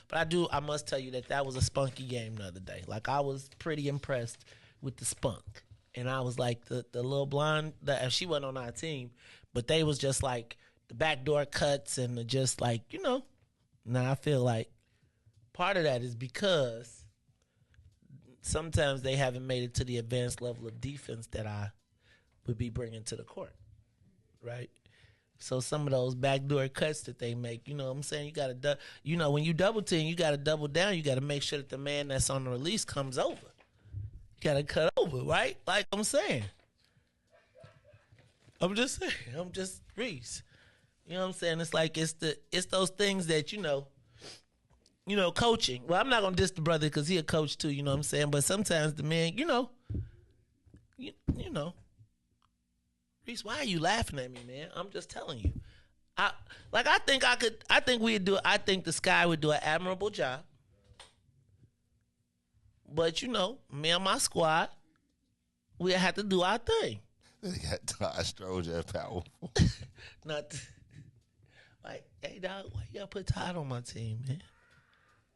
But I must tell you that was a spunky game the other day. Like, I was pretty impressed with the spunk. And I was like, the little blonde, she wasn't on our team, but they was just like the backdoor cuts and just like, Now I feel like part of that is because sometimes they haven't made it to the advanced level of defense that I would be bringing to the court. Right? So some of those backdoor cuts that they make, you know what I'm saying? You got to, when you double team, you got to double down. You got to make sure that the man that's on the release comes over. You got to cut over, right? Like I'm saying. I'm just saying. I'm just Reese. You know what I'm saying? It's like it's those things that, coaching. Well, I'm not going to diss the brother because he a coach too, you know what I'm saying? But sometimes the man, you know. Reese, why are you laughing at me, man? I'm just telling you. I think the Sky would do an admirable job. But, me and my squad, we have to do our thing. They got Todd Stroger powerful. Like, hey, dog, why you gotta put Todd on my team, man?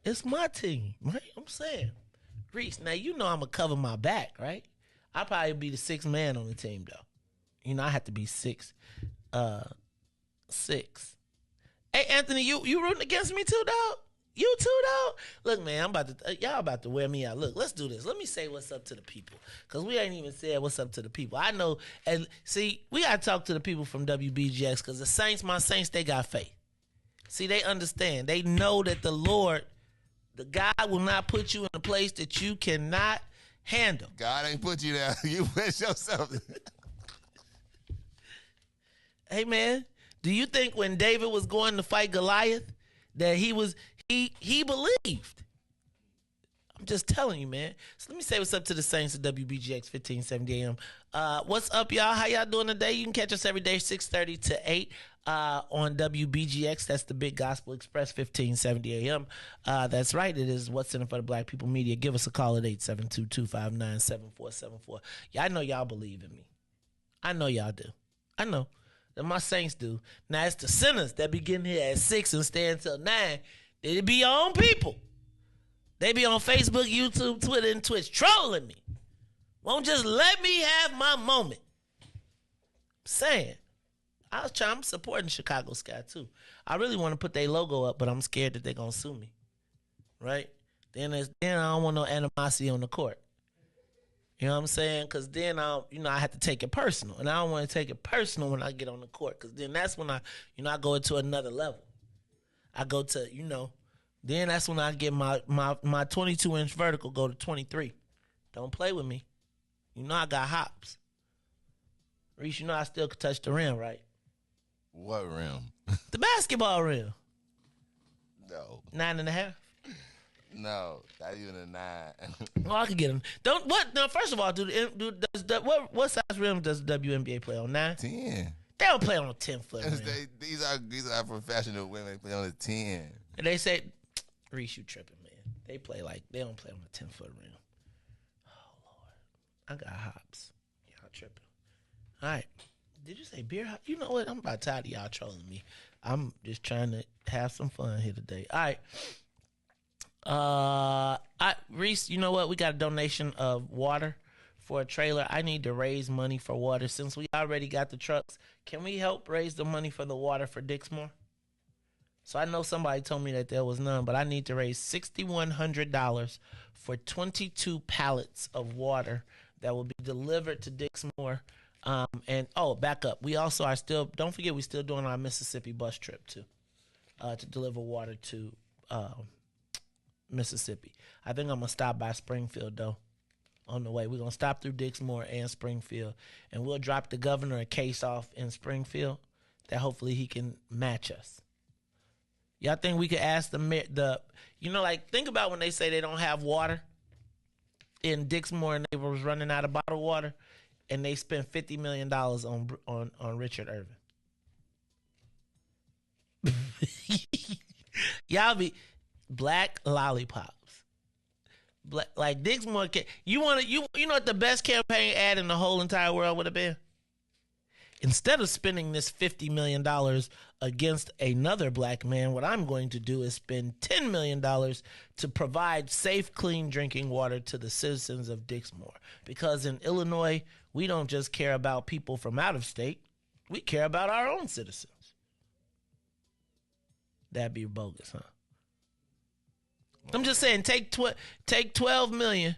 It's my team, right? I'm saying. Reese, now I'm going to cover my back, right? I'll probably be the sixth man on the team, though. I have to be 6'6". Hey, Anthony, you rooting against me too, dog? You too, dog? Look, man, y'all about to wear me out. Look, let's do this. Let me say what's up to the people, because we ain't even said what's up to the people. I know, and see, we got to talk to the people from WBGX, because the Saints, my Saints, they got faith. See, they understand. They know that the Lord, the God will not put you in a place that you cannot handle. God ain't put you there. You put yourself there. Hey, man, do you think when David was going to fight Goliath that he believed? I'm just telling you, man. So let me say what's up to the Saints at WBGX 1570 AM. What's up, y'all? How y'all doing today? You can catch us every day 6:30 to 8 on WBGX. That's the Big Gospel Express 1570 AM. That's right. It is What's in It for the Black People Media. Give us a call at 872-259-7474. Yeah, I know y'all believe in me. I know y'all do. I know. That my Saints do. Now, it's the sinners that be getting here at 6 and stay until 9. They be your own people. They be on Facebook, YouTube, Twitter, and Twitch trolling me. Won't just let me have my moment. Saying. I'm supporting Chicago Sky, too. I really want to put their logo up, but I'm scared that they're going to sue me. Right? Then I don't want no animosity on the court. You know what I'm saying? Because then I have to take it personal. And I don't want to take it personal when I get on the court. Because then that's when I go into another level. I go to, then that's when I get my 22-inch vertical go to 23. Don't play with me. I got hops. Reese, I still could touch the rim, right? What rim? The basketball rim. No. 9.5. No, not even a 9. Oh, I can get them. Now, first of all, what size rim does the WNBA play on? 9? 10. They don't play on a 10-foot rim. These are professional women play on a 10. And they say, Reese, you tripping, man. They don't play on a 10-foot rim. Oh, Lord. I got hops. Y'all tripping. All right. Did you say beer hop? You know what? I'm about tired of y'all trolling me. I'm just trying to have some fun here today. All right. Reese, you know what? We got a donation of water for a trailer. I need to raise money for water. Since we already got the trucks, can we help raise the money for the water for Dixmore? So I know somebody told me that there was none, but I need to raise $6,100 for 22 pallets of water that will be delivered to Dixmore. Back up. We also are still, don't forget, we're still doing our Mississippi bus trip too, to deliver water to Mississippi. I think I'm going to stop by Springfield, though, on the way. We're going to stop through Dixmore and Springfield, and we'll drop the governor a case off in Springfield that hopefully he can match us. Y'all think we could ask think about when they say they don't have water in Dixmore and they was running out of bottled water. and they spent $50 million on Richard Irvin. Y'all be black lollipops. Like Dixmore, you know what the best campaign ad in the whole entire world would have been? Instead of spending this $50 million against another black man, what I'm going to do is spend $10 million to provide safe, clean drinking water to the citizens of Dixmore. Because in Illinois, we don't just care about people from out of state. We care about our own citizens. That'd be bogus, huh? I'm just saying, take 12 million.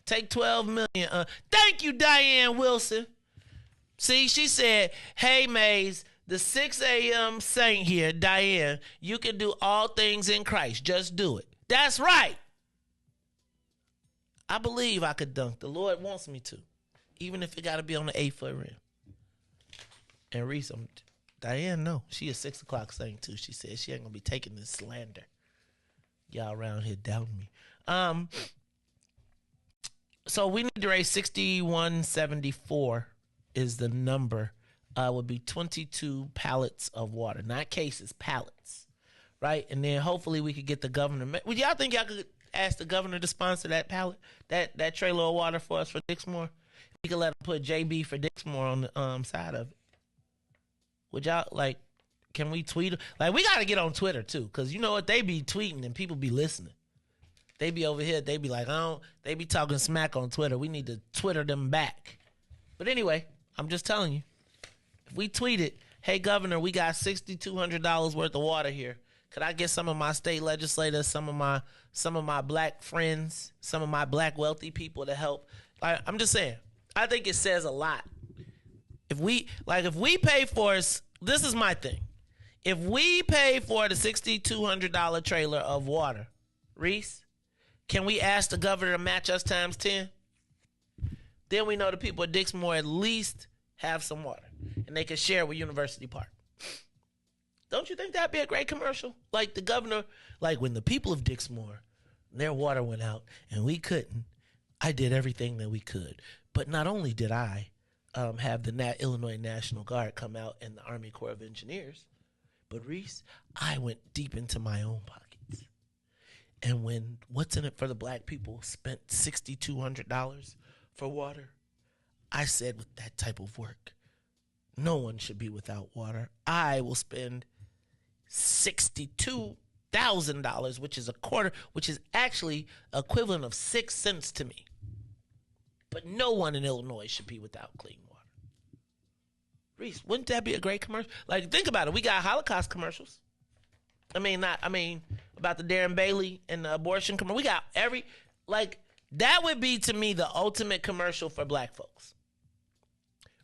Take 12 million. Thank you, Diane Wilson. See, she said, hey, Maze, the 6 a.m. saint here, Diane, you can do all things in Christ. Just do it. That's right. I believe I could dunk. The Lord wants me to, even if it got to be on the 8-foot rim. And Reese, Diane, no, she a 6 o'clock saint too. She said she ain't going to be taking this slander. Y'all around here doubting me. So we need to raise 6174 is the number. Would be 22 pallets of water, not cases, pallets, right? And then hopefully we could get the governor. Would y'all think y'all could ask the governor to sponsor that pallet, that trailer of water for us for Dixmore? We could let him put JB for Dixmore on the side of it. Would y'all like? Can we tweet? Like, we got to get on Twitter, too, because you know what? They be tweeting and people be listening. They be over here. They be like, they be talking smack on Twitter. We need to Twitter them back. But anyway, I'm just telling you. If we tweet it, hey, Governor, we got $6,200 worth of water here. Could I get some of my state legislators, some of my black friends, some of my black wealthy people to help? I'm just saying. I think it says a lot. If we pay for it, this is my thing. If we pay for the $6,200 trailer of water, Reese, can we ask the governor to match us times 10? Then we know the people at Dixmore at least have some water, and they can share with University Park. Don't you think that'd be a great commercial? Like the governor, like when the people of Dixmore, their water went out and we couldn't, I did everything that we could. But not only did I have the Illinois National Guard come out and the Army Corps of Engineers, but Reese, I went deep into my own pockets. And when What's in It for the Black People spent $6,200 for water, I said with that type of work, no one should be without water. I will spend $62,000, which is a quarter, which is actually equivalent of 6 cents to me. But no one in Illinois should be without clean water. Reese, wouldn't that be a great commercial? Like, think about it. We got Holocaust commercials. About the Darren Bailey and the abortion commercial. We got that would be, to me, the ultimate commercial for black folks.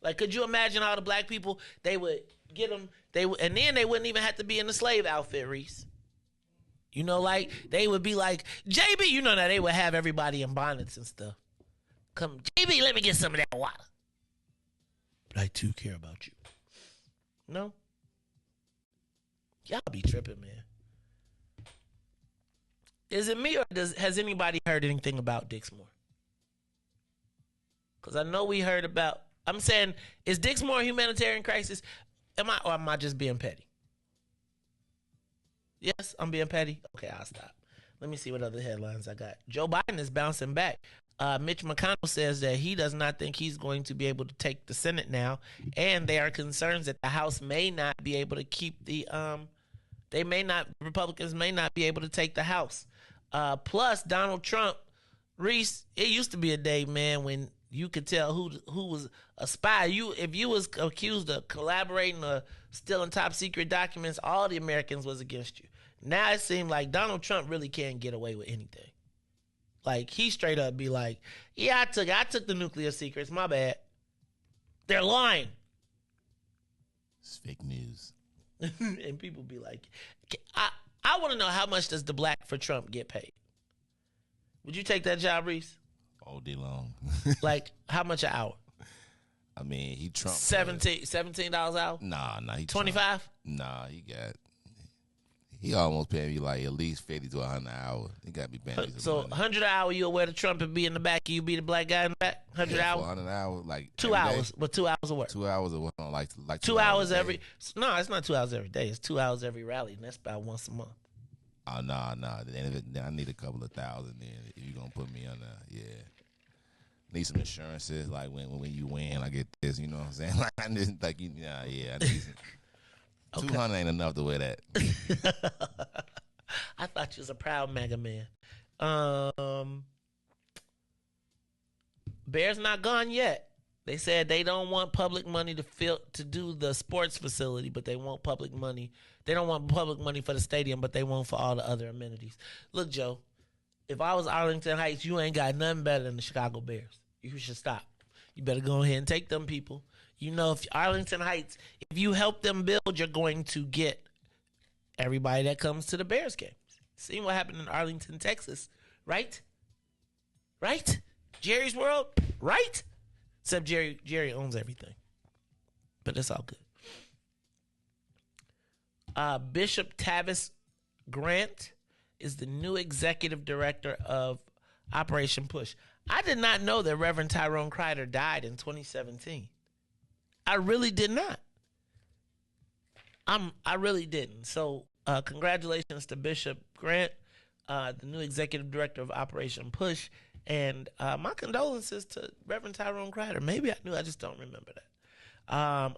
Like, could you imagine all the black people, they would get them, and then they wouldn't even have to be in the slave outfit, Reese. You know, like, they would be like, JB, you know that they would have everybody in bonnets and stuff. Come, JB, let me get some of that water. But I too care about you. No? Y'all be tripping, man. Is it me or has anybody heard anything about Dixmore? Because I know we heard about, I'm saying, is Dixmore a humanitarian crisis? Am I just being petty? Yes, I'm being petty? Okay, I'll stop. Let me see what other headlines I got. Joe Biden is bouncing back. Mitch McConnell says that he does not think he's going to be able to take the Senate now, and they are concerned that the House may not be able to keep Republicans may not be able to take the House. Plus, Donald Trump, Reese, it used to be a day, man, when you could tell who was a spy. If you was accused of collaborating or stealing top secret documents, all the Americans was against you. Now it seems like Donald Trump really can't get away with anything. Like, he straight up be like, yeah, I took the nuclear secrets, my bad. They're lying. It's fake news. And people be like, I want to know, how much does the black for Trump get paid? Would you take that job, Reese? All day long. Like, how much an hour? I mean, he Trump. $17 an hour? Nah, he 25? Nah, He almost paid me like at least 50 to 100 an hour. He got me paying me some So money. 100 an hour, you'll wear the trumpet, be in the back, you be the black guy in the back. 100 Yeah, hours. 100 an hour, like 2 hours, but 2 hours of work. 2 hours of work, like 2 hours every. No, it's not 2 hours every day. It's 2 hours every rally, and that's about once a month. Oh no. Then I need a couple of thousand. Then if you gonna put me on yeah. Need some insurances, like when you win, I get this. You know what I'm saying? Like I just like I need some. Okay. 200 ain't enough to wear that. I thought you was a proud mega man. Bears not gone yet. They said they don't want public money to do the sports facility, but they want public money. They don't want public money for the stadium, but they want for all the other amenities. Look, Joe, if I was Arlington Heights, you ain't got nothing better than the Chicago Bears. You should stop. You better go ahead and take them people. You know, if Arlington Heights, if you help them build, you're going to get everybody that comes to the Bears games. See what happened in Arlington, Texas, right? Right? Jerry's World, right? Except Jerry owns everything. But it's all good. Bishop Tavis Grant is the new executive director of Operation Push. I did not know that Reverend Tyrone Crider died in 2017. I really did not. I really didn't. So congratulations to Bishop Grant, the new executive director of Operation Push, and my condolences to Reverend Tyrone Crider. Maybe I knew, I just don't remember that.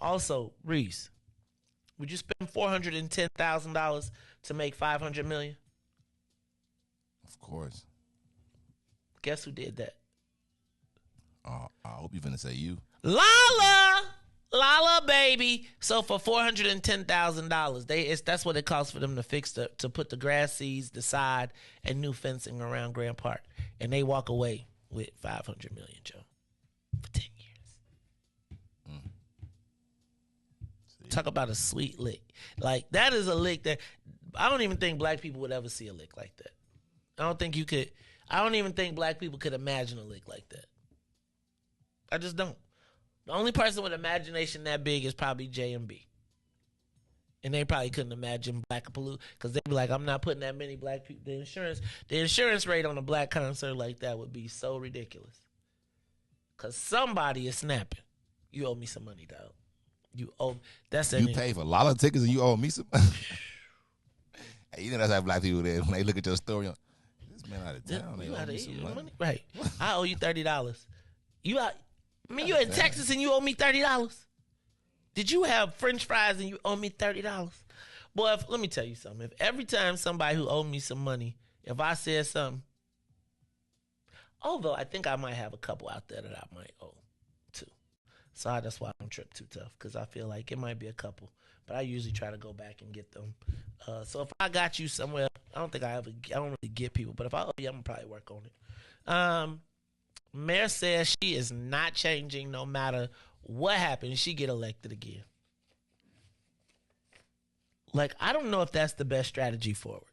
Also, Reese, would you spend $410,000 to make $500 million? Of course. Guess who did that? I hope you're gonna say you. Lala, baby. So for $410,000, that's what it costs for them to to put the grass seeds, the side, and new fencing around Grant Park, and they walk away with $500 million, Joe, for 10 years. Talk about a sweet lick. Like that is a lick that I don't even think black people would ever see a lick like that. I don't even think black people could imagine a lick like that. I just don't. The only person with imagination that big is probably J&B. And they probably couldn't imagine Blackapaloo because they'd be like, I'm not putting that many black people. The insurance rate on a black concert like that would be so ridiculous. Because somebody is snapping. You owe me some money, dog. You pay for Lala tickets and you owe me some. Hey, you know that's how black people there when they look at your story. This man out of town. They owe me some money. Right. I owe you $30. You're in Texas and you owe me $30. Did you have French fries and you owe me $30? Boy, let me tell you something. If every time somebody who owed me some money, if I said something, although I think I might have a couple out there that I might owe too. So that's why I don't trip too tough, because I feel like it might be a couple. But I usually try to go back and get them. So if I got you somewhere, I don't really get people, but if I owe you, I'm going to probably work on it. Mayor says she is not changing no matter what happens. She get elected again. Like, I don't know if that's the best strategy forward.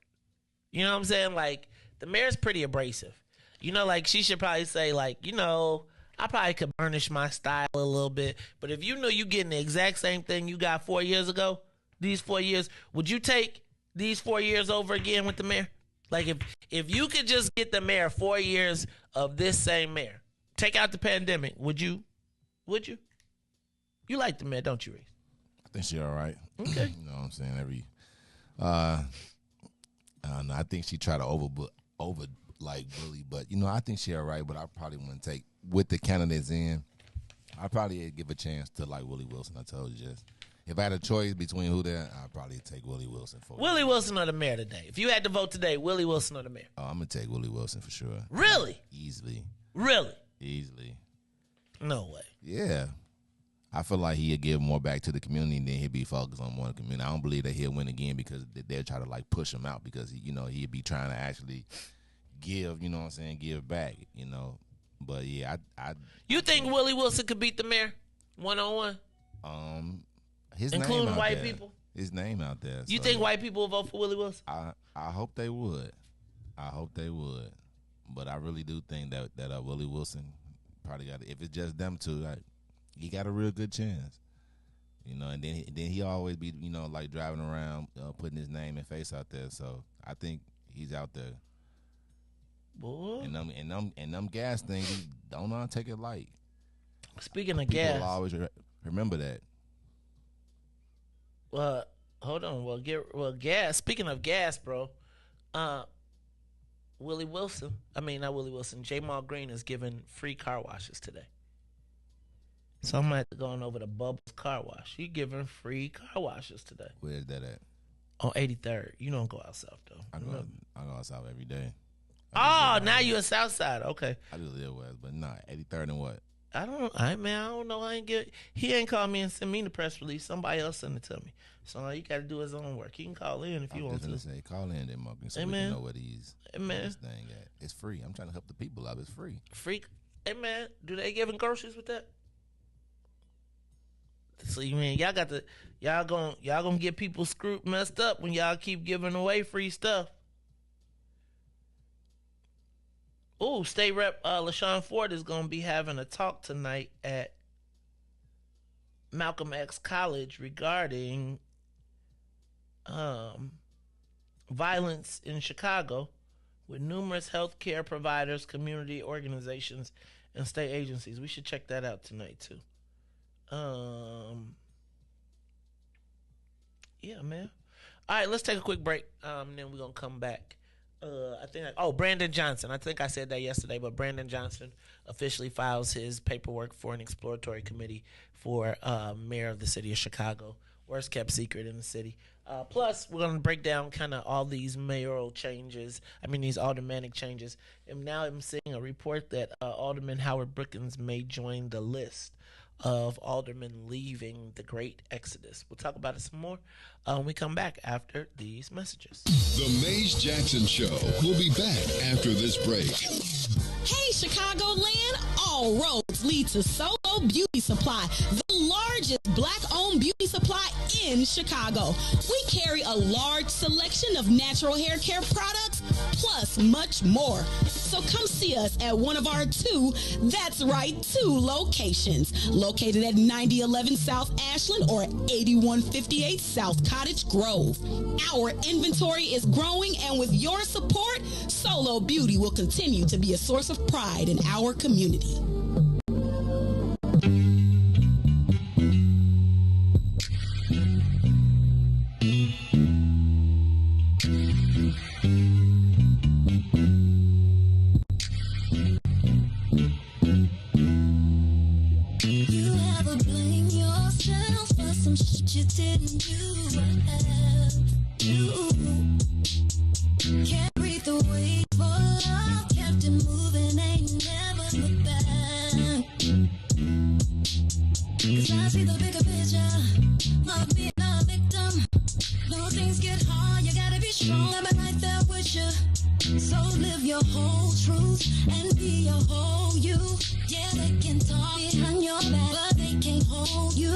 You know what I'm saying? Like, the mayor's pretty abrasive. You know, like, she should probably say, like, you know, I probably could burnish my style a little bit. But if you know you getting the exact same thing you got 4 years ago, these 4 years, would you take these 4 years over again with the mayor? Like, if you could just get the mayor 4 years of this same mayor, take out the pandemic, would you? You like the mayor, don't you, Reese? I think she all right. Okay. You know what I'm saying? I don't know. I think she tried to over bully, but you know, I think she all right. But I probably wouldn't take with the candidates in. I probably give a chance to like Willie Wilson. I told you just. If I had a choice between who there, I'd probably take Willie Wilson for Willie Wilson or the mayor today. If you had to vote today, Willie Wilson or the mayor? Oh, I'm gonna take Willie Wilson for sure. Really? Easily. Really? Easily. No way. Yeah. I feel like he'll give more back to the community and then he'll be focused on more of the community. I don't believe that he'll win again because they'll try to like push him out because he'd be trying to actually give, you know what I'm saying, give back, you know. But yeah, You think Willie Wilson could beat the mayor 1-on-1? His including name out white there. people? His name out there. You think white people will vote for Willie Wilson? I hope they would. But I really do think that Willie Wilson probably got, if it's just them two, he got a real good chance. You know, and then he always be, you know, like driving around, putting his name and face out there. So I think he's out there. Boy. And them gas things, he don't know how to take it light. Speaking of People gas, will always remember that. Well, hold on. Gas. Speaking of gas, bro. Willie Wilson. I mean, not Willie Wilson. Jamal Green is giving free car washes today. So I'm going to go over to Bubba's Car Wash. He giving free car washes today. Where's that at? On 83rd. You don't go out south, though. I go out south every day. Now you a south side. Okay. I just live west, but nah, 83rd and what? I don't know. He ain't called me and sent me the press release. Somebody else sent it to me. So all you got to do his own work. He can call in if you want to. Say, call in, then, Mark, so we can know what he's this thing at. It's free. I'm trying to help the people out. It's free. Free. Hey, man, do they giving groceries with that? So you mean y'all gonna get people screwed messed up when y'all keep giving away free stuff? Ooh, State Rep LaShawn Ford is gonna be having a talk tonight at Malcolm X College regarding violence in Chicago with numerous healthcare providers, community organizations, and state agencies. We should check that out tonight too. Yeah, man. All right, let's take a quick break. And then we're gonna come back. Brandon Johnson. I think I said that yesterday, but Brandon Johnson officially files his paperwork for an exploratory committee for mayor of the city of Chicago. Worst kept secret in the city. Plus, we're gonna break down kind of all these mayoral changes. These aldermanic changes. And now I'm seeing a report that Alderman Howard Brookins may join the list of aldermen leaving the great exodus. We'll talk about it some more when we come back after these messages. The Maze Jackson Show will be back after this break. Hey, Chicagoland, all roads lead to Solo Beauty Supply, the largest black-owned beauty supply in Chicago. We carry a large selection of natural hair care products, plus much more. So come see us at one of our two locations, located at 9011 South Ashland or 8158 South Cottage Grove. Our inventory is growing, and with your support, Solo Beauty will continue to be a source of pride in our community. You ever blame yourself for some shit you didn't do? Carry the weight for love, kept it moving, ain't never looked back. 'Cause I see the bigger picture of being a victim. No, things get hard, you gotta be strong, I'm right there with you. So live your whole truth and be your whole you. Yeah, they can talk behind your back, but they can't hold you.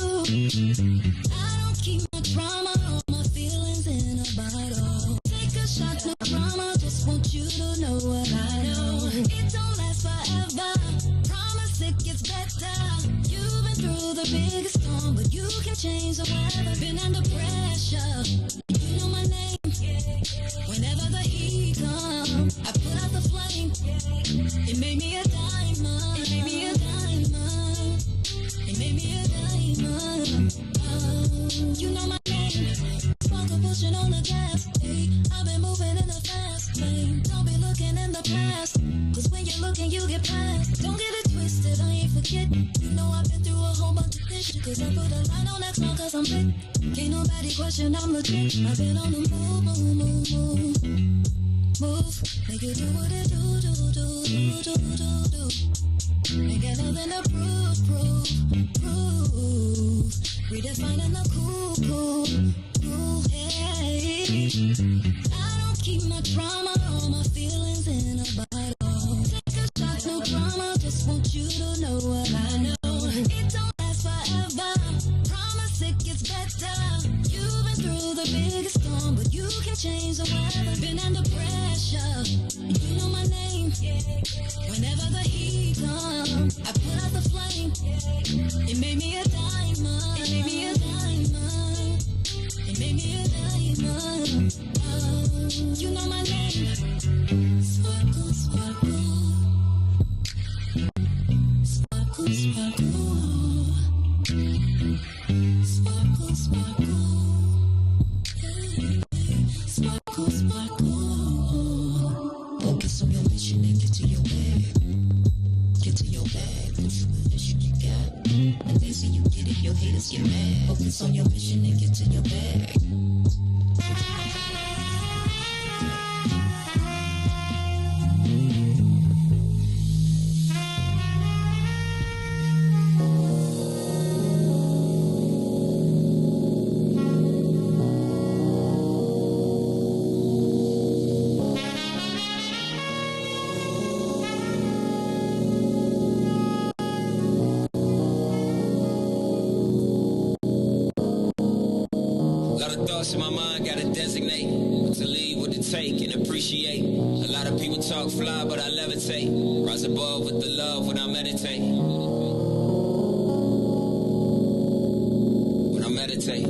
I don't keep my drama or my feelings in a bottle. Take a shot, no drama, just want you to know what I know. It don't last forever, promise it gets better. You've been through the biggest storm, but you can change the weather. Been under pressure, you know my name. Whenever the heat comes, I put out the flame. It made me a diamond. It made me a diamond. It made me a diamond. You know my name. Sparkle pushing on the gas. Hey, I've been moving in the fast lane. Don't be looking in the past, 'cause when you're looking, you get past. Don't get it twisted, I ain't forget. You know I've been through a whole bunch of this shit, 'cause I put a line on that song 'cause I'm big. Can't nobody question I'm legit. I've been on the move. Make it do what it do. Ain't got nothing to prove. Redefining the cool, hey. I don't keep my drama or my feelings in a bottle. Take a shot, no drama, just want you to know what I know. It don't last forever, promise it gets better. You've been through the biggest storm, but you can change the weather. Been under pressure, you know my name. Whenever the heat comes, I put out the flame. It made me a diamond. It made me a diamond. Focus on your mission and get to your bag. Get to your bag. Put you in mission you got. And they see you get it, your haters get mad. Focus on your mission and get to your bag. In my mind, gotta designate what to leave, what to take, and appreciate. A lot of people talk fly, but I levitate. Rise above with the love when I meditate. When I meditate.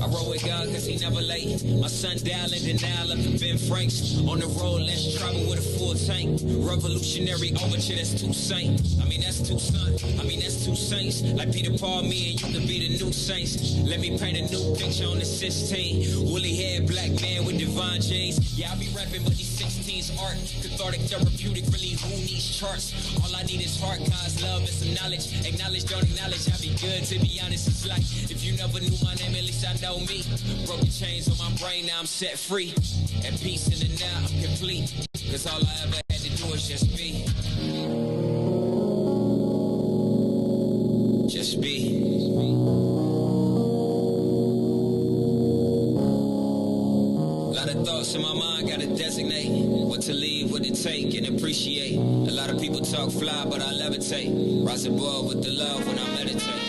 I roll with God cause he never late. My son dial in denial of the Ben Franks. On the road, let's travel with a full tank. Revolutionary overture, that's too saint. I mean, that's too son. I mean, that's two saints. Like Peter Paul, me and you could be the new saints. Let me paint a new picture on the 16. Woolly haired black man with divine genes. Yeah, I be rapping, but these 16's art. Cathartic, therapeutic, really who needs charts? All I need is heart, God's love, and some knowledge. Acknowledge, don't acknowledge, I be good, to be honest. It's like, if you never knew my name, at least I know me. Broken chains on my brain, now I'm set free. At peace in the now, I'm complete. Cause all I ever had to do is just be. Just be. Lot of thoughts in my mind, gotta designate what to leave, what to take, and appreciate. A lot of people talk fly, but I levitate. Rise above with the love when I meditate.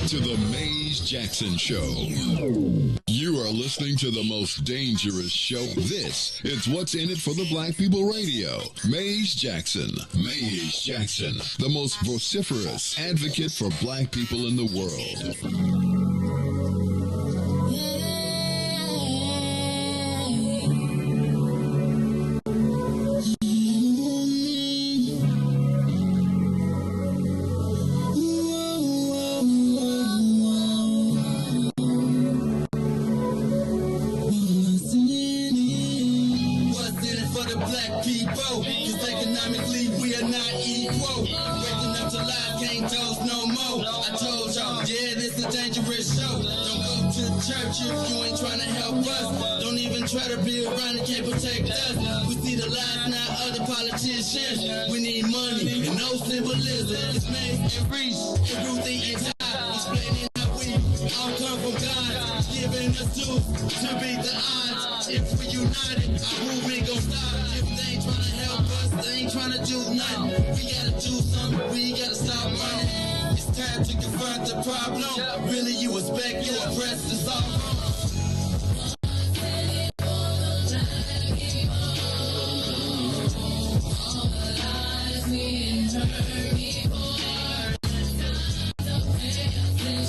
To the Maze Jackson Show. You are listening to the most dangerous show. This is What's in It for the Black People Radio. Maze Jackson. Maze Jackson, the most vociferous advocate for black people in the world. We need money and no symbolism. It's Mace and Reese and Ruthie and Ty, explaining how we all come from God, giving us to beat the odds. If we united, our movement gon' stop. If they ain't trying to help us, they ain't trying to do nothing. We gotta do something, we gotta stop running. It's time to confront the problem. Really, you expect your oppressed to solve wrong.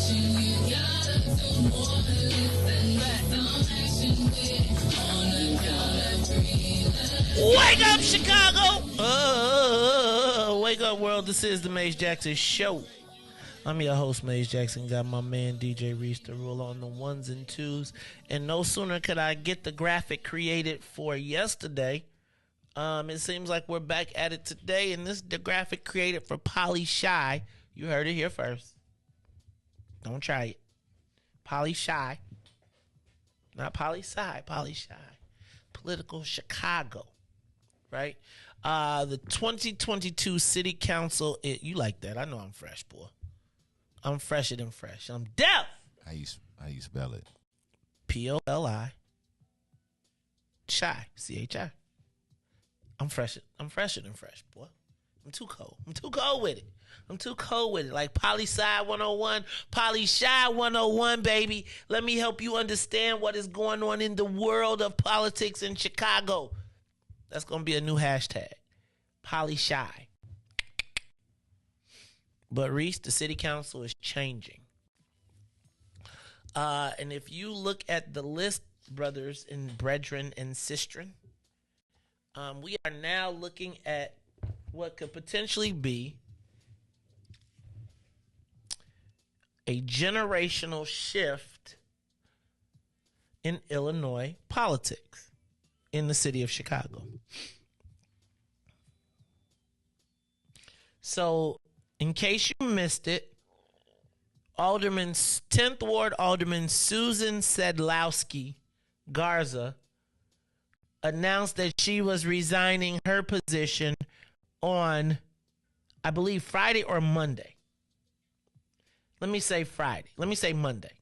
You gotta do more than listen. Some action with Wake up, Chicago! Wake up, world. This is the Maze Jackson Show. I'm your host, Maze Jackson. Got my man, DJ Reese, to rule on the ones and twos. And no sooner could I get the graphic created for yesterday. It seems like we're back at it today. And this is the graphic created for Polly Shy. You heard it here first. Don't try it. Polly Shy. Not Polly Sci, Polly Shy. Political Chicago. Right? The 2022 City Council. You like that. I know I'm fresh, boy. I'm fresher than fresh. I'm deaf. How you spell it? P-O-L-I. Shy. C-H-I. I'm fresher than fresh, boy. I'm too cold. I'm too cold with it. Like Poli Sci 101, Poli Shy 101, baby. Let me help you understand what is going on in the world of politics in Chicago. That's going to be a new hashtag. Poli Shy. But Reese, the city council is changing. And if you look at the list, brothers and brethren and sistren, we are now looking at what could potentially be a generational shift in Illinois politics in the city of Chicago. So, in case you missed it, 10th Ward Alderman Susan Sedlowski Garza announced that she was resigning her position on, I believe, Friday or Monday. Let me say Friday. Let me say Monday.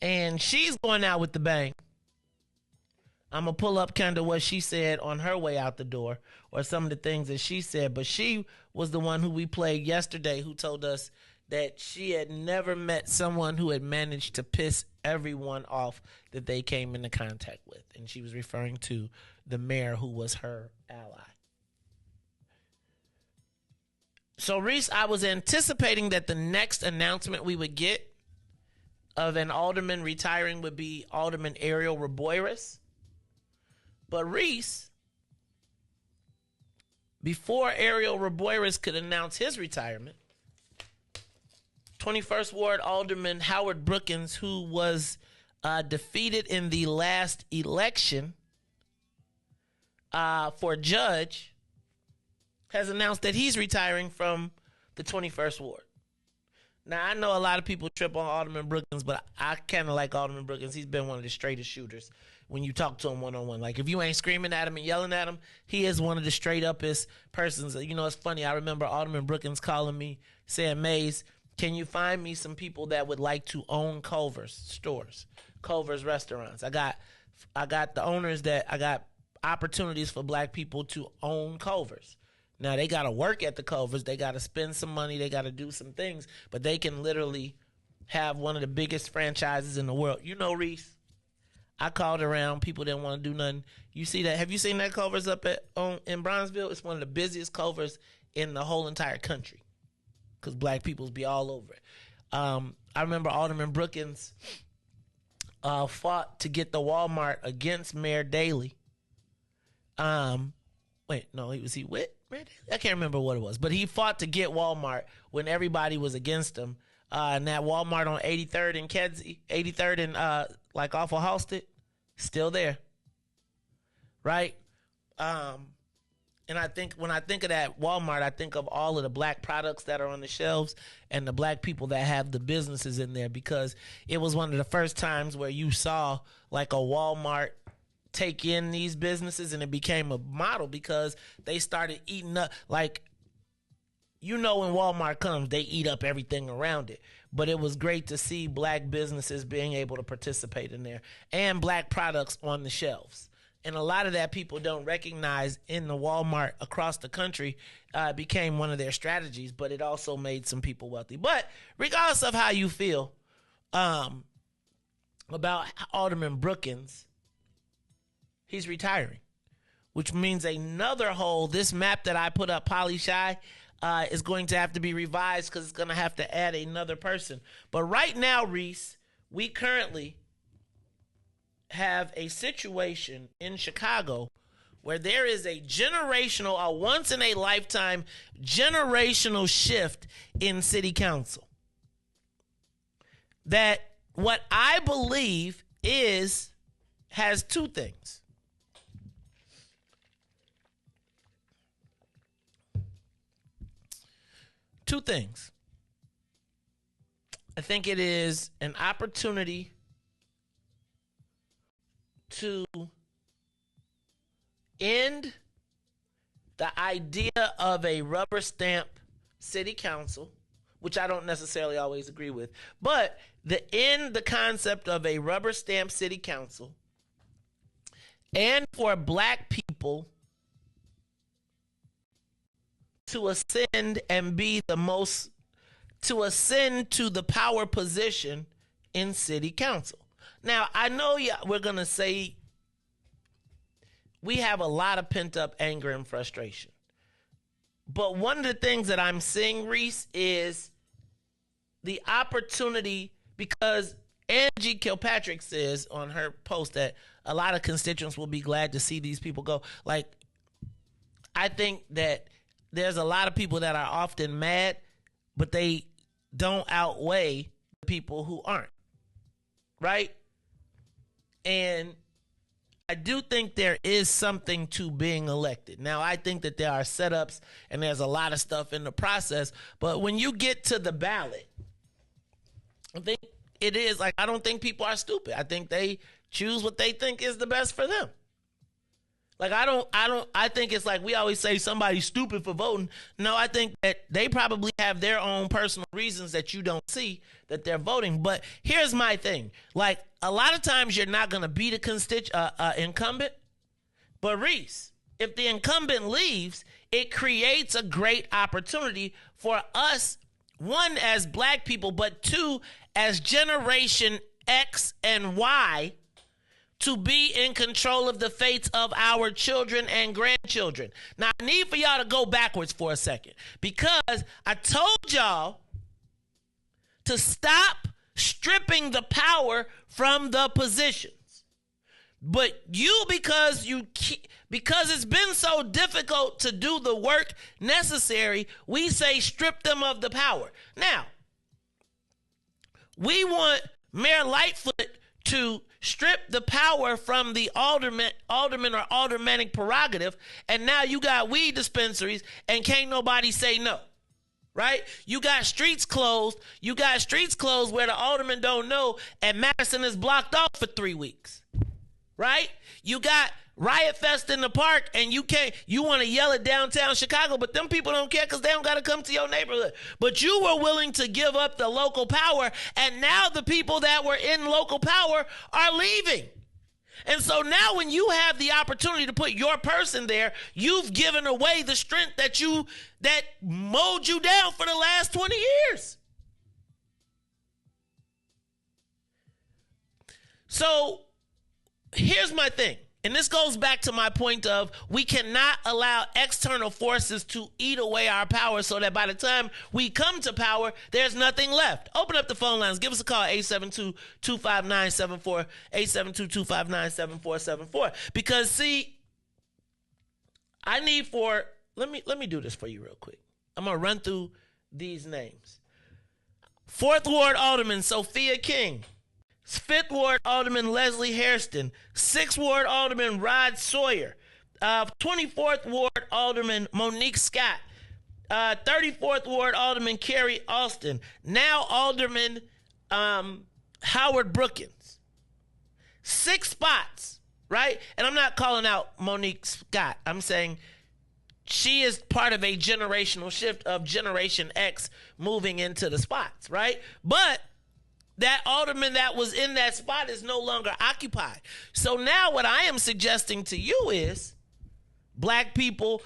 And she's going out with the bang. I'm going to pull up kind of what she said on her way out the door, or some of the things that she said. But she was the one who we played yesterday who told us that she had never met someone who had managed to piss everyone off that they came into contact with. And she was referring to the mayor who was her ally. So, Reese, I was anticipating that the next announcement we would get of an alderman retiring would be Alderman Ariel Reboyras. But Reese, before Ariel Reboyras could announce his retirement, 21st Ward Alderman Howard Brookins, who was defeated in the last election for judge, has announced that he's retiring from the 21st Ward. Now, I know a lot of people trip on Alderman Brookins, but I kind of like Alderman Brookins. He's been one of the straightest shooters when you talk to him one-on-one. Like, if you ain't screaming at him and yelling at him, he is one of the straight-uppest persons. You know, it's funny. I remember Alderman Brookins calling me, saying, Maze, can you find me some people that would like to own Culver's stores, Culver's restaurants? I got the owners I got opportunities for black people to own Culver's. Now, they got to work at the Culver's. They got to spend some money. They got to do some things. But they can literally have one of the biggest franchises in the world. You know, Reese, I called around. People didn't want to do nothing. You see that? Have you seen that Culver's up in Bronzeville? It's one of the busiest Culver's in the whole entire country because black people's be all over it. I remember Alderman Brookins fought to get the Walmart against Mayor Daley. Wait, no, was he with Mayor Daley? I can't remember what it was, but he fought to get Walmart when everybody was against him. And that Walmart on 83rd and Kedzie, 83rd and like off of Halsted, still there, right? And I think when I think of that Walmart, I think of all of the black products that are on the shelves and the black people that have the businesses in there, because it was one of the first times where you saw like a Walmart take in these businesses, and it became a model because they started eating up, like, you know, when Walmart comes, they eat up everything around it. But it was great to see black businesses being able to participate in there and black products on the shelves. And a lot of that people don't recognize in the Walmart across the country became one of their strategies, but it also made some people wealthy. But regardless of how you feel about Alderman Brookins, he's retiring, which means another hole. This map that I put up, Poli Shy, is going to have to be revised because it's going to have to add another person. But right now, Reese, we currently have a situation in Chicago where there is a once in a lifetime generational shift in city council. That what I believe has two things. Two things. I think it is an opportunity to end the idea of a rubber stamp city council, which I don't necessarily always agree with, but the concept of a rubber stamp city council, and for black people to ascend and ascend to the power position in city council. Now, I know we're going to say we have a lot of pent-up anger and frustration. But one of the things that I'm seeing, Reese, is the opportunity, because Angie Kilpatrick says on her post that a lot of constituents will be glad to see these people go. Like, I think that there's a lot of people that are often mad, but they don't outweigh the people who aren't. Right? And I do think there is something to being elected. Now, I think that there are setups and there's a lot of stuff in the process. But when you get to the ballot, I think it is like, I don't think people are stupid. I think they choose what they think is the best for them. Like, I think it's like we always say somebody's stupid for voting. No, I think that they probably have their own personal reasons that you don't see that they're voting. But here's my thing. Like, a lot of times you're not going to beat a incumbent. But Reese, if the incumbent leaves, it creates a great opportunity for us, one, as black people, but two, as Generation X and Y, to be in control of the fates of our children and grandchildren. Now, I need for y'all to go backwards for a second, because I told y'all to stop stripping the power from the positions. But because it's been so difficult to do the work necessary, we say strip them of the power. Now, we want Mayor Lightfoot to strip the power from the alderman or aldermanic prerogative, and now you got weed dispensaries and can't nobody say no, right? You got streets closed. You got streets closed where the alderman don't know, and Madison is blocked off for 3 weeks, right? You got Riot Fest in the park, and you want to yell at downtown Chicago, but them people don't care because they don't got to come to your neighborhood. But you were willing to give up the local power, and now the people that were in local power are leaving. And so now when you have the opportunity to put your person there, you've given away the strength that mowed you down for the last 20 years. So here's my thing. And this goes back to my point of we cannot allow external forces to eat away our power so that by the time we come to power, there's nothing left. Open up the phone lines. Give us a call, 872-259-74, 872-259-7474. Because, see, let me do this for you real quick. I'm going to run through these names. 4th Ward Alderman Sophia King. 5th Ward Alderman Leslie Hairston, 6th Ward Alderman Rod Sawyer, 24th Ward Alderman Monique Scott, 34th Ward Alderman Carrie Austin, now Alderman Howard Brookins. 6 spots, right? And I'm not calling out Monique Scott. I'm saying she is part of a generational shift of Generation X moving into the spots, right? But that alderman that was in that spot is no longer occupied. So now what I am suggesting to you is black people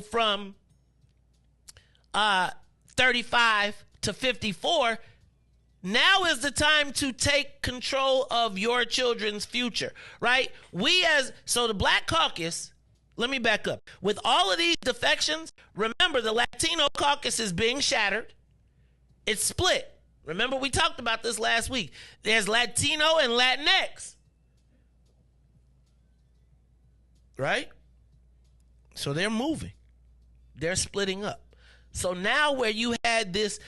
from 35 to 54, now is the time to take control of your children's future, right? So the Black Caucus, let me back up. With all of these defections, remember the Latino caucus is being shattered. It's split. Remember, we talked about this last week. There's Latino and Latinx, right? So they're moving. They're splitting up. So now where you had these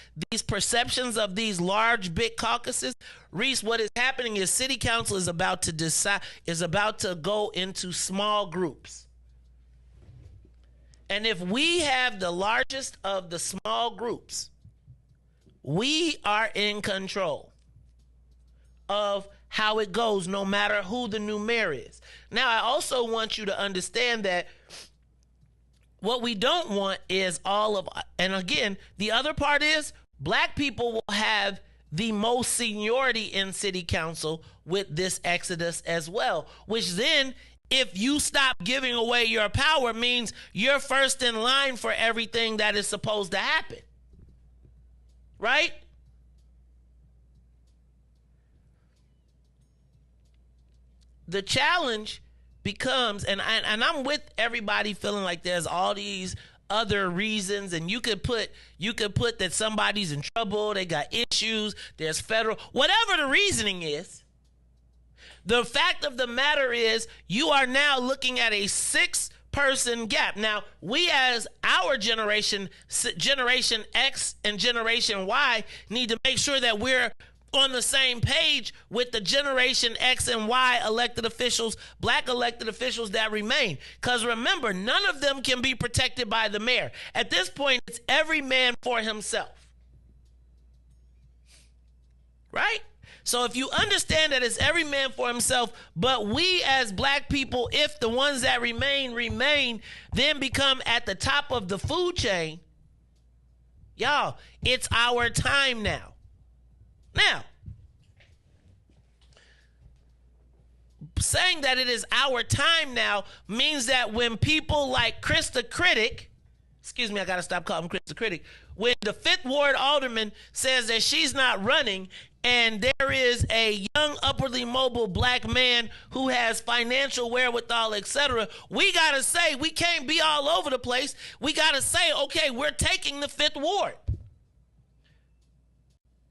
perceptions of these large, big caucuses, Reese, what is happening is city council is about to go into small groups. And if we have the largest of the small groups, we are in control of how it goes, no matter who the new mayor is. Now, I also want you to understand that what we don't want is and again, the other part is black people will have the most seniority in city council with this exodus as well, which then, if you stop giving away your power, means you're first in line for everything that is supposed to happen. Right? The challenge becomes, and I'm with everybody feeling like there's all these other reasons, and you could put that somebody's in trouble, they got issues, there's federal, whatever the reasoning is. The fact of the matter is you are now looking at a 6-person gap. Now, we as our generation, Generation X and Generation Y, need to make sure that we're on the same page with the Generation X and Y elected officials, black elected officials that remain. Because remember, none of them can be protected by the mayor. At this point, it's every man for himself. Right? So if you understand that it's every man for himself, but we as black people, if the ones that remain, then become at the top of the food chain, y'all, it's our time now. Now, saying that it is our time now means that when people like Chris the Critic, excuse me, I got to stop calling him Chris the Critic, when the 5th Ward alderman says that she's not running and there is a young, upwardly mobile black man who has financial wherewithal, etc., we got to say, we can't be all over the place. We got to say, okay, we're taking the 5th Ward.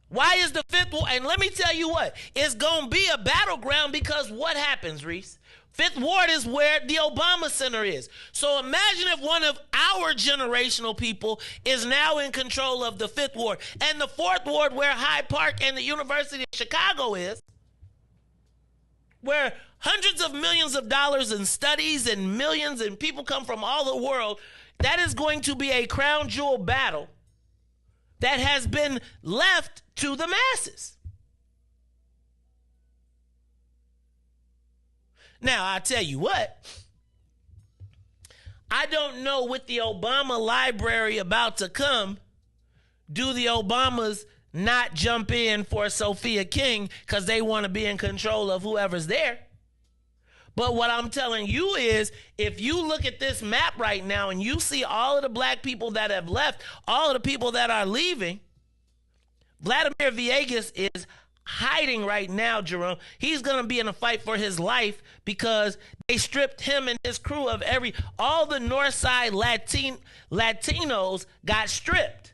Why is the 5th Ward? And let me tell you what, it's going to be a battleground because what happens, Reese? 5th Ward is where the Obama Center is. So imagine if one of our generational people is now in control of the 5th Ward. And the 4th Ward, where Hyde Park and the University of Chicago is, where hundreds of millions of dollars in studies and millions and people come from all the world, that is going to be a crown jewel battle that has been left to the masses. Now, I tell you what, I don't know with the Obama library about to come, do the Obamas not jump in for Sophia King because they want to be in control of whoever's there? But what I'm telling you is, if you look at this map right now and you see all of the black people that have left, all of the people that are leaving, Vladimir Villegas is hiding right now, Jerome. He's going to be in a fight for his life because they stripped him and his crew of all the Northside Latinos got stripped.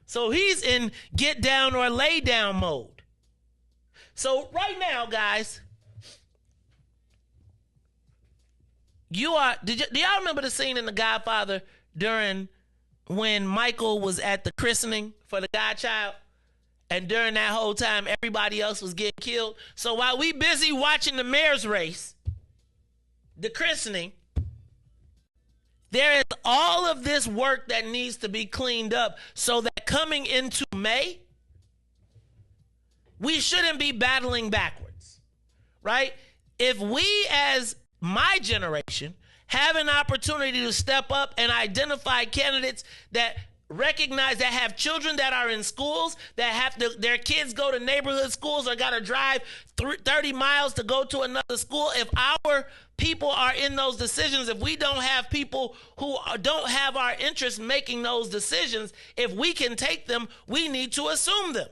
So he's in get down or lay down mode. So right now, guys, do y'all remember the scene in The Godfather during when Michael was at the christening for the godchild? And during that whole time, everybody else was getting killed. So while we busy watching the mayor's race, the christening, there is all of this work that needs to be cleaned up so that coming into May, we shouldn't be battling backwards, right? If we as my generation have an opportunity to step up and identify candidates that recognize, that have children that are in schools, that have their kids go to neighborhood schools or got to drive 30 miles to go to another school, if our people are in those decisions, if we don't have people who don't have our interests making those decisions, if we can take them, we need to assume them.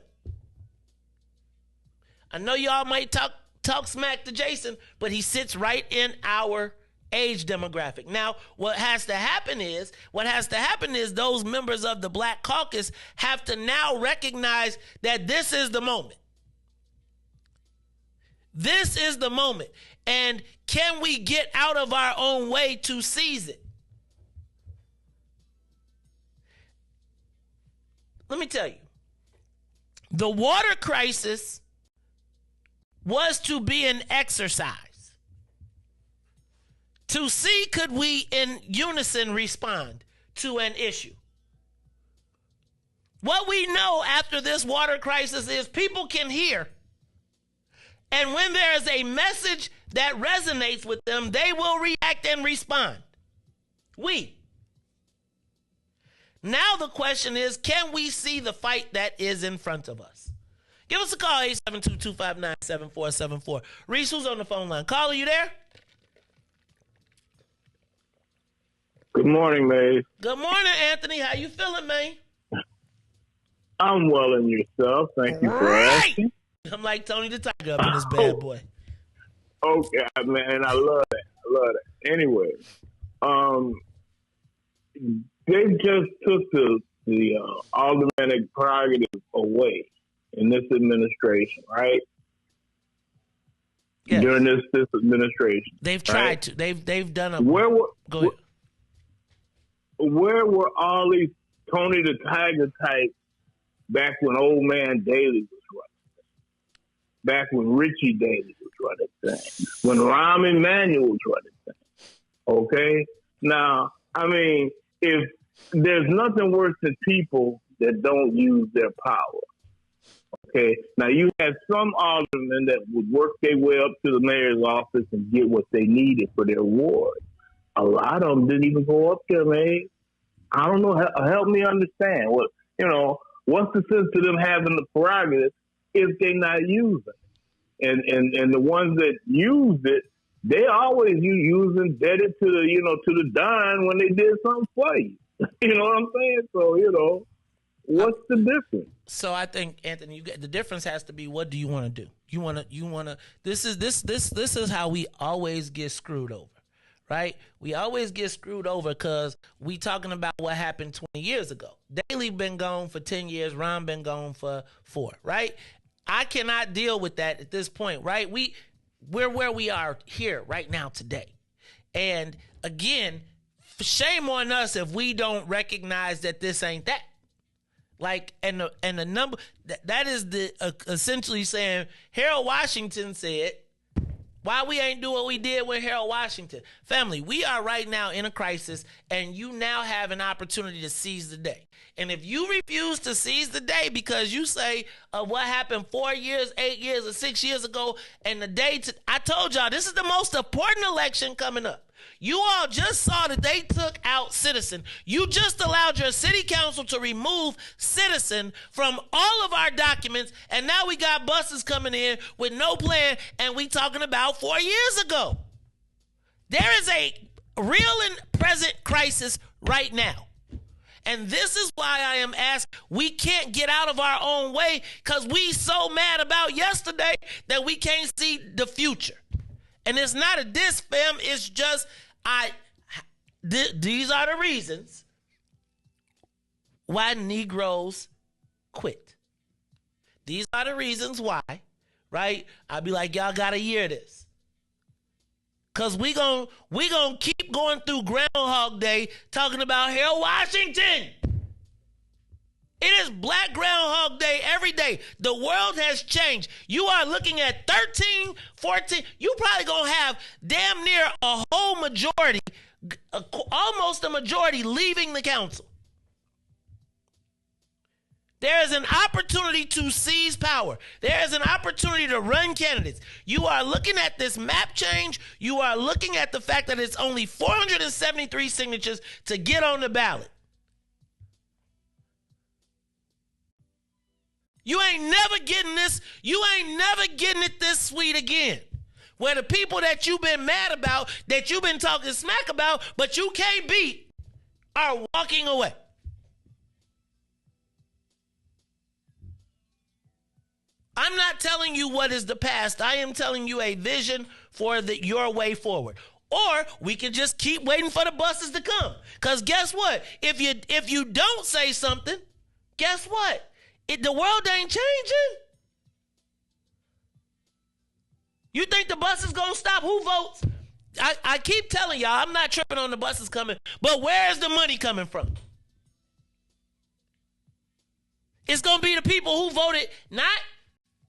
I know y'all might talk smack to Jason, but he sits right in our age demographic. Now, what has to happen is those members of the Black Caucus have to now recognize that this is the moment. This is the moment. And can we get out of our own way to seize it? Let me tell you, the water crisis was to be an exercise to see could we in unison respond to an issue. What we know after this water crisis is people can hear, and when there is a message that resonates with them, they will react and respond. Now the question is, can we see the fight that is in front of us? Give us a call, 872-259-7474. Reese, who's on the phone line? Caller, you there? Good morning, Maze. Good morning, Anthony. How you feeling, man? I'm well, and yourself. Thank you for asking. I'm like Tony the Tiger up in this bad boy. Okay, man. I love that. Anyway, they just took the aldermanic prerogative away in this administration, right? Yes. During this administration, they've tried to. They've done a. Where were all these Tony the Tiger types back when Old Man Daley was running? Back when Richie Daley was running things? When Rahm Emanuel was running things? Okay? Now, I mean, if there's nothing worse than people that don't use their power. Okay? Now, you had some aldermen that would work their way up to the mayor's office and get what they needed for their ward. A lot of them didn't even go up there, man. I don't know. Help me understand. What's the sense of them having the prerogative if they're not using it? And the ones that use it, they always using debit to the dime when they did something for you. You know what I'm saying? So, what's the difference? So I think, Anthony, the difference has to be, what do you want to do? You want to. This is how we always get screwed over. Right? We always get screwed over because we talking about what happened 20 years ago. Daley been gone for 10 years. Ron been gone for 4, right? I cannot deal with that at this point, right? We're where we are here right now today. And again, shame on us if we don't recognize that this ain't that. Like, and the number, that is essentially saying, Harold Washington said, why we ain't do what we did with Harold Washington? Family, we are right now in a crisis, and you now have an opportunity to seize the day. And if you refuse to seize the day because you say what happened 4 years, 8 years, or 6 years ago, and the day I told y'all, this is the most important election coming up. You all just saw that they took out Citizen. You just allowed your city council to remove Citizen from all of our documents, and now we got buses coming in with no plan, and we talking about 4 years ago. There is a real and present crisis right now. And this is why I am asked, we can't get out of our own way because we so mad about yesterday that we can't see the future. And it's not a diss, fam. It's just, these are the reasons why Negroes quit. These are the reasons why, right? I'll be like, y'all got to hear this. Because we gonna keep going through Groundhog Day talking about Harold Washington. It is Black Groundhog Day every day. The world has changed. You are looking at 13, 14. You probably going to have damn near a whole majority, almost a majority leaving the council. There is an opportunity to seize power. There is an opportunity to run candidates. You are looking at this map change. You are looking at the fact that it's only 473 signatures to get on the ballot. You ain't never getting this. You ain't never getting it this sweet again. Where the people that you've been mad about, that you've been talking smack about, but you can't beat, are walking away. I'm not telling you what is the past. I am telling you a vision for your way forward. Or we can just keep waiting for the buses to come. Because guess what? If you don't say something, guess what? The world ain't changing. You think the bus is going to stop? Who votes? I keep telling y'all, I'm not tripping on the buses coming, but where is the money coming from? It's going to be the people who voted not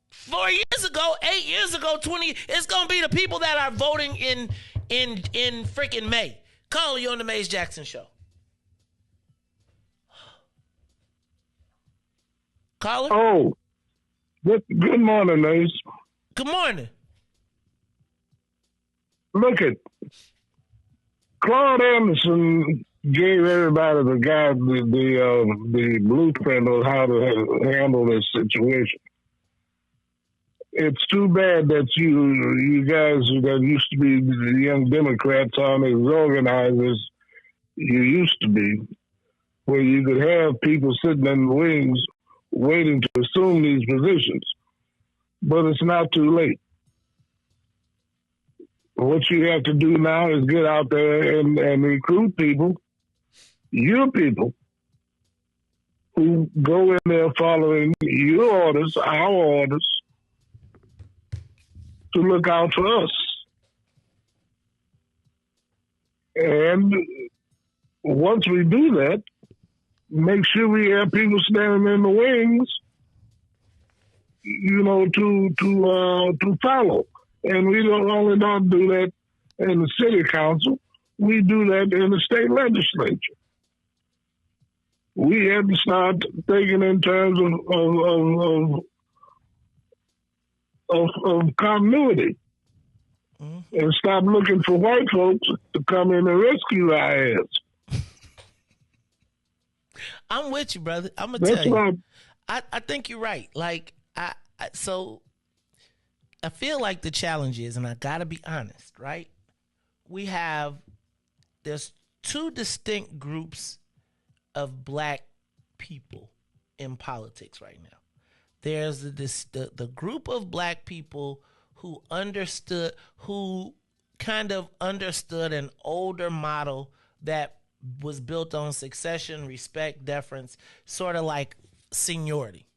4 years ago, 8 years ago, 20. It's going to be the people that are voting in freaking May. Caller, you on the Maze Jackson Show. Caller? Oh, good morning, Maze. Good morning. Look at Claude Anderson gave everybody the blueprint of how to handle this situation. It's too bad that you guys that used to be the young Democrats aren't as organized as you used to be, where you could have people sitting in the wings waiting to assume these positions. But it's not too late. What you have to do now is get out there and recruit people, your people, who go in there following your orders, our orders, to look out for us. And once we do that, make sure we have people standing in the wings, to follow. And we don't only not do that in the city council, we do that in the state legislature. We have to start thinking in terms of continuity, and stop looking for white folks to come in and rescue our ass. I'm with you, brother. I'm gonna tell you. I think you're right. Like so I feel like the challenge is, and I gotta be honest, right? There's two distinct groups of black people in politics right now. There's the group of black people who kind of understood an older model that was built on succession, respect, deference, sort of like seniority.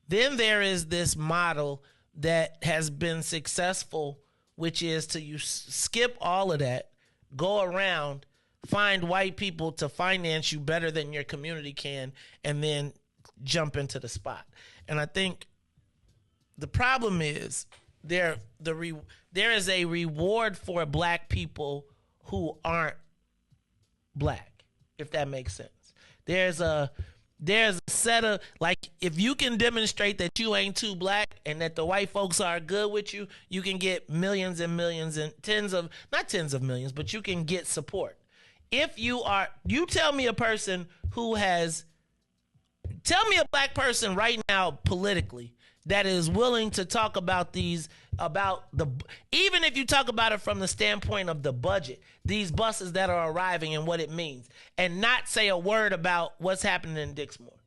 Then there is this model that has been successful, which is to skip all of that, go around, find white people to finance you better than your community can, and then jump into the spot. And I think the problem is there is a reward for black people who aren't black, if that makes sense. There's a set of, like, if you can demonstrate that you ain't too black and that the white folks are good with you, you can get millions and millions and not tens of millions, but you can get support. If you tell me a person tell me a black person right now politically that is willing to talk about even if you talk about it from the standpoint of the budget, these buses that are arriving and what it means, and not say a word about what's happening in Dixmore.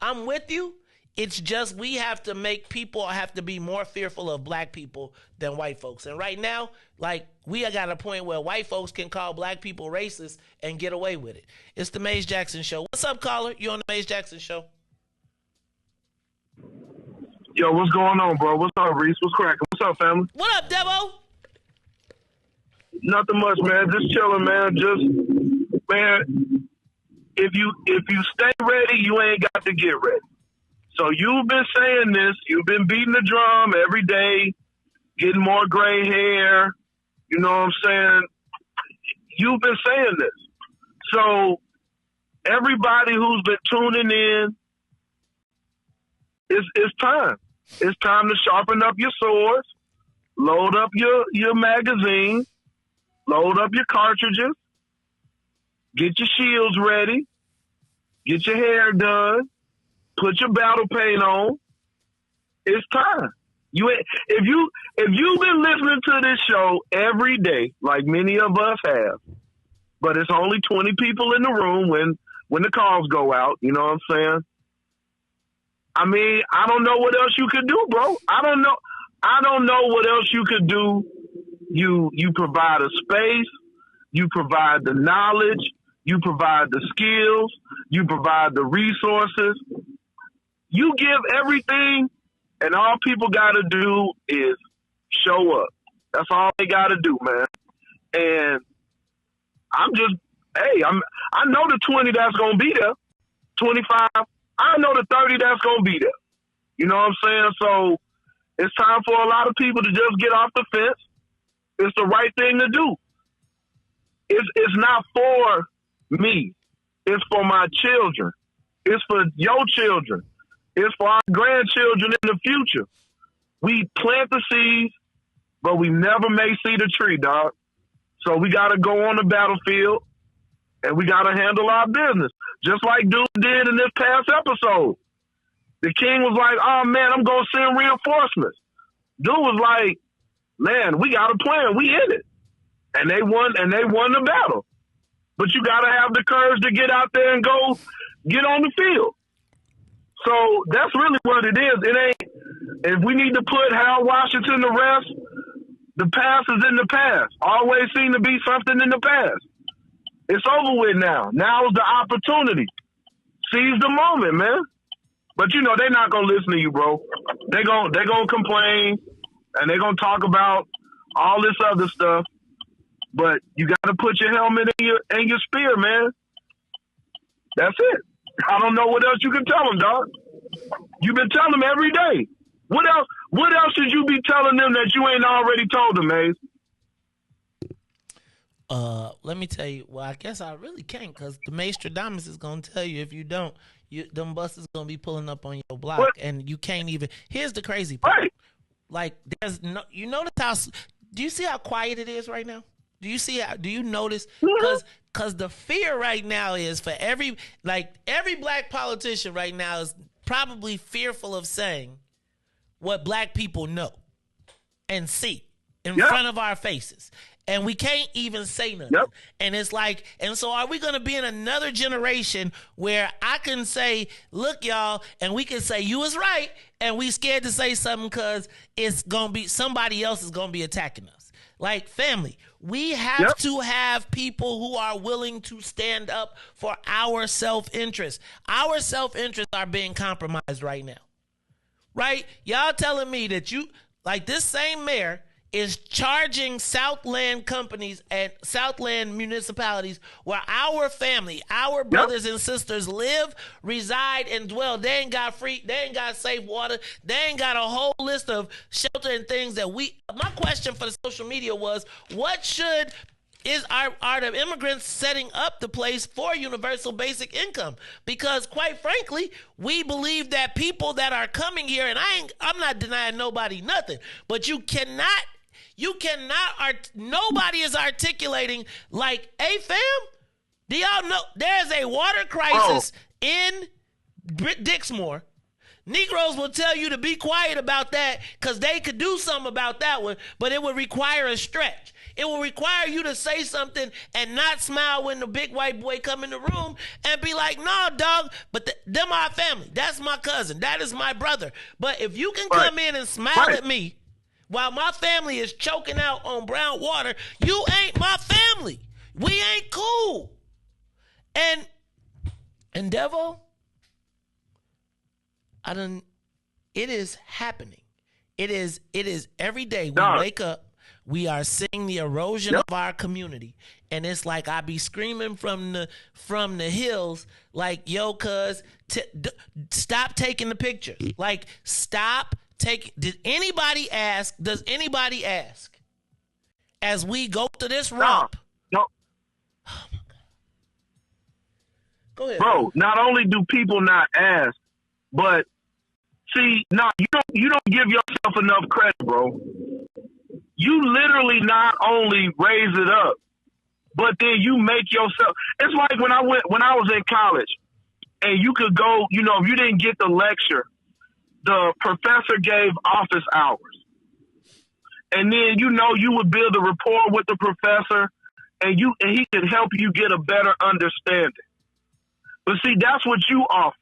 I'm with you. It's just we have to make people have to be more fearful of black people than white folks. And right now, like, we got a point where white folks can call black people racist and get away with it. It's the Maze Jackson Show. What's up, caller? You on the Maze Jackson Show? Yo, what's going on, bro? What's up, Reese? What's cracking? What's up, family? What up, Devo? Nothing much, man. Just chilling, man. Man, if you stay ready, you ain't got to get ready. So you've been saying this. You've been beating the drum every day, getting more gray hair. You know what I'm saying? You've been saying this. So everybody who's been tuning in, it's time. It's time to sharpen up your swords, load up your magazine, load up your cartridges, get your shields ready, get your hair done, put your battle paint on. It's time. If you've been listening to this show every day, like many of us have, but it's only 20 people in the room when the calls go out, you know what I'm saying? I mean, I don't know what else you could do, bro. I don't know what else you could do. You provide a space, you provide the knowledge, you provide the skills, you provide the resources. You give everything, and all people got to do is show up. That's all they got to do, man. And I know the 20 that's going to be there, 25. I know the 30 that's going to be there. You know what I'm saying? So it's time for a lot of people to just get off the fence. It's the right thing to do. It's not for me. It's for my children. It's for your children. It's for our grandchildren in the future. We plant the seeds, but we never may see the tree, dog. So we got to go on the battlefield, and we got to handle our business. Just like dude did in this past episode. The king was like, oh, man, I'm going to send reinforcements. Dude was like, man, we got a plan. We in it. And they won the battle. But you got to have the courage to get out there and go get on the field. So that's really what it is. It ain't, if we need to put Hal Washington to rest, the past is in the past. Always seem to be something in the past. It's over with now. Now is the opportunity. Seize the moment, man. But you know, they're not gonna listen to you, bro. They're gonna complain and they're gonna talk about all this other stuff. But you gotta put your helmet in your spear, man. That's it. I don't know what else you can tell them, dog. You've been telling them every day. What else should you be telling them that you ain't already told them, Maze? Let me tell you. Well, I guess I really can't, because the Maestradamus is gonna tell you if you don't, them buses gonna be pulling up on your block, and you can't even. Here's the crazy part. Right. Like, there's no. You notice how? Do you see how quiet it is right now? Do you see how? Do you notice? Because the fear right now is for every black politician right now is probably fearful of saying what black people know and see in front of our faces. And we can't even say nothing. Yep. And it's like, and so are we going to be in another generation where I can say, look, y'all, and we can say, you was right, and we scared to say something because it's going to be, somebody else is going to be attacking us. Like, family, we have to have people who are willing to stand up for our self-interest. Our self-interests are being compromised right now. Right? Y'all telling me that you, like this same mayor, is charging Southland companies and Southland municipalities where our family, our brothers and sisters live, reside, and dwell. They ain't got safe water. They ain't got a whole list of shelter and things that my question for the social media was, are the immigrants setting up the place for universal basic income? Because quite frankly, we believe that people that are coming here, and I'm not denying nobody nothing, but nobody is articulating like, hey fam, do y'all know there's a water crisis in Dixmore? Negroes will tell you to be quiet about that because they could do something about that one, but it would require a stretch. It will require you to say something and not smile when the big white boy come in the room and be like, no, dog, but them our family. That's my cousin. That is my brother. But if you can come in and smile at me while my family is choking out on brown water, you ain't my family. We ain't cool. And Devo, it is happening. It is every day we wake up, we are seeing the erosion of our community. And it's like I be screaming from the hills like, yo, cuz, stop taking the picture. Like, stop taking. Does anybody ask as we go to this romp? No. Oh my God. Go ahead. Bro, not only do people not ask, but see, you don't give yourself enough credit, bro. You literally not only raise it up, but then you make yourself. It's like when I was in college, and you could go, if you didn't get the lecture, the professor gave office hours. And then, you would build a rapport with the professor, and he could help you get a better understanding. But see, that's what you offer.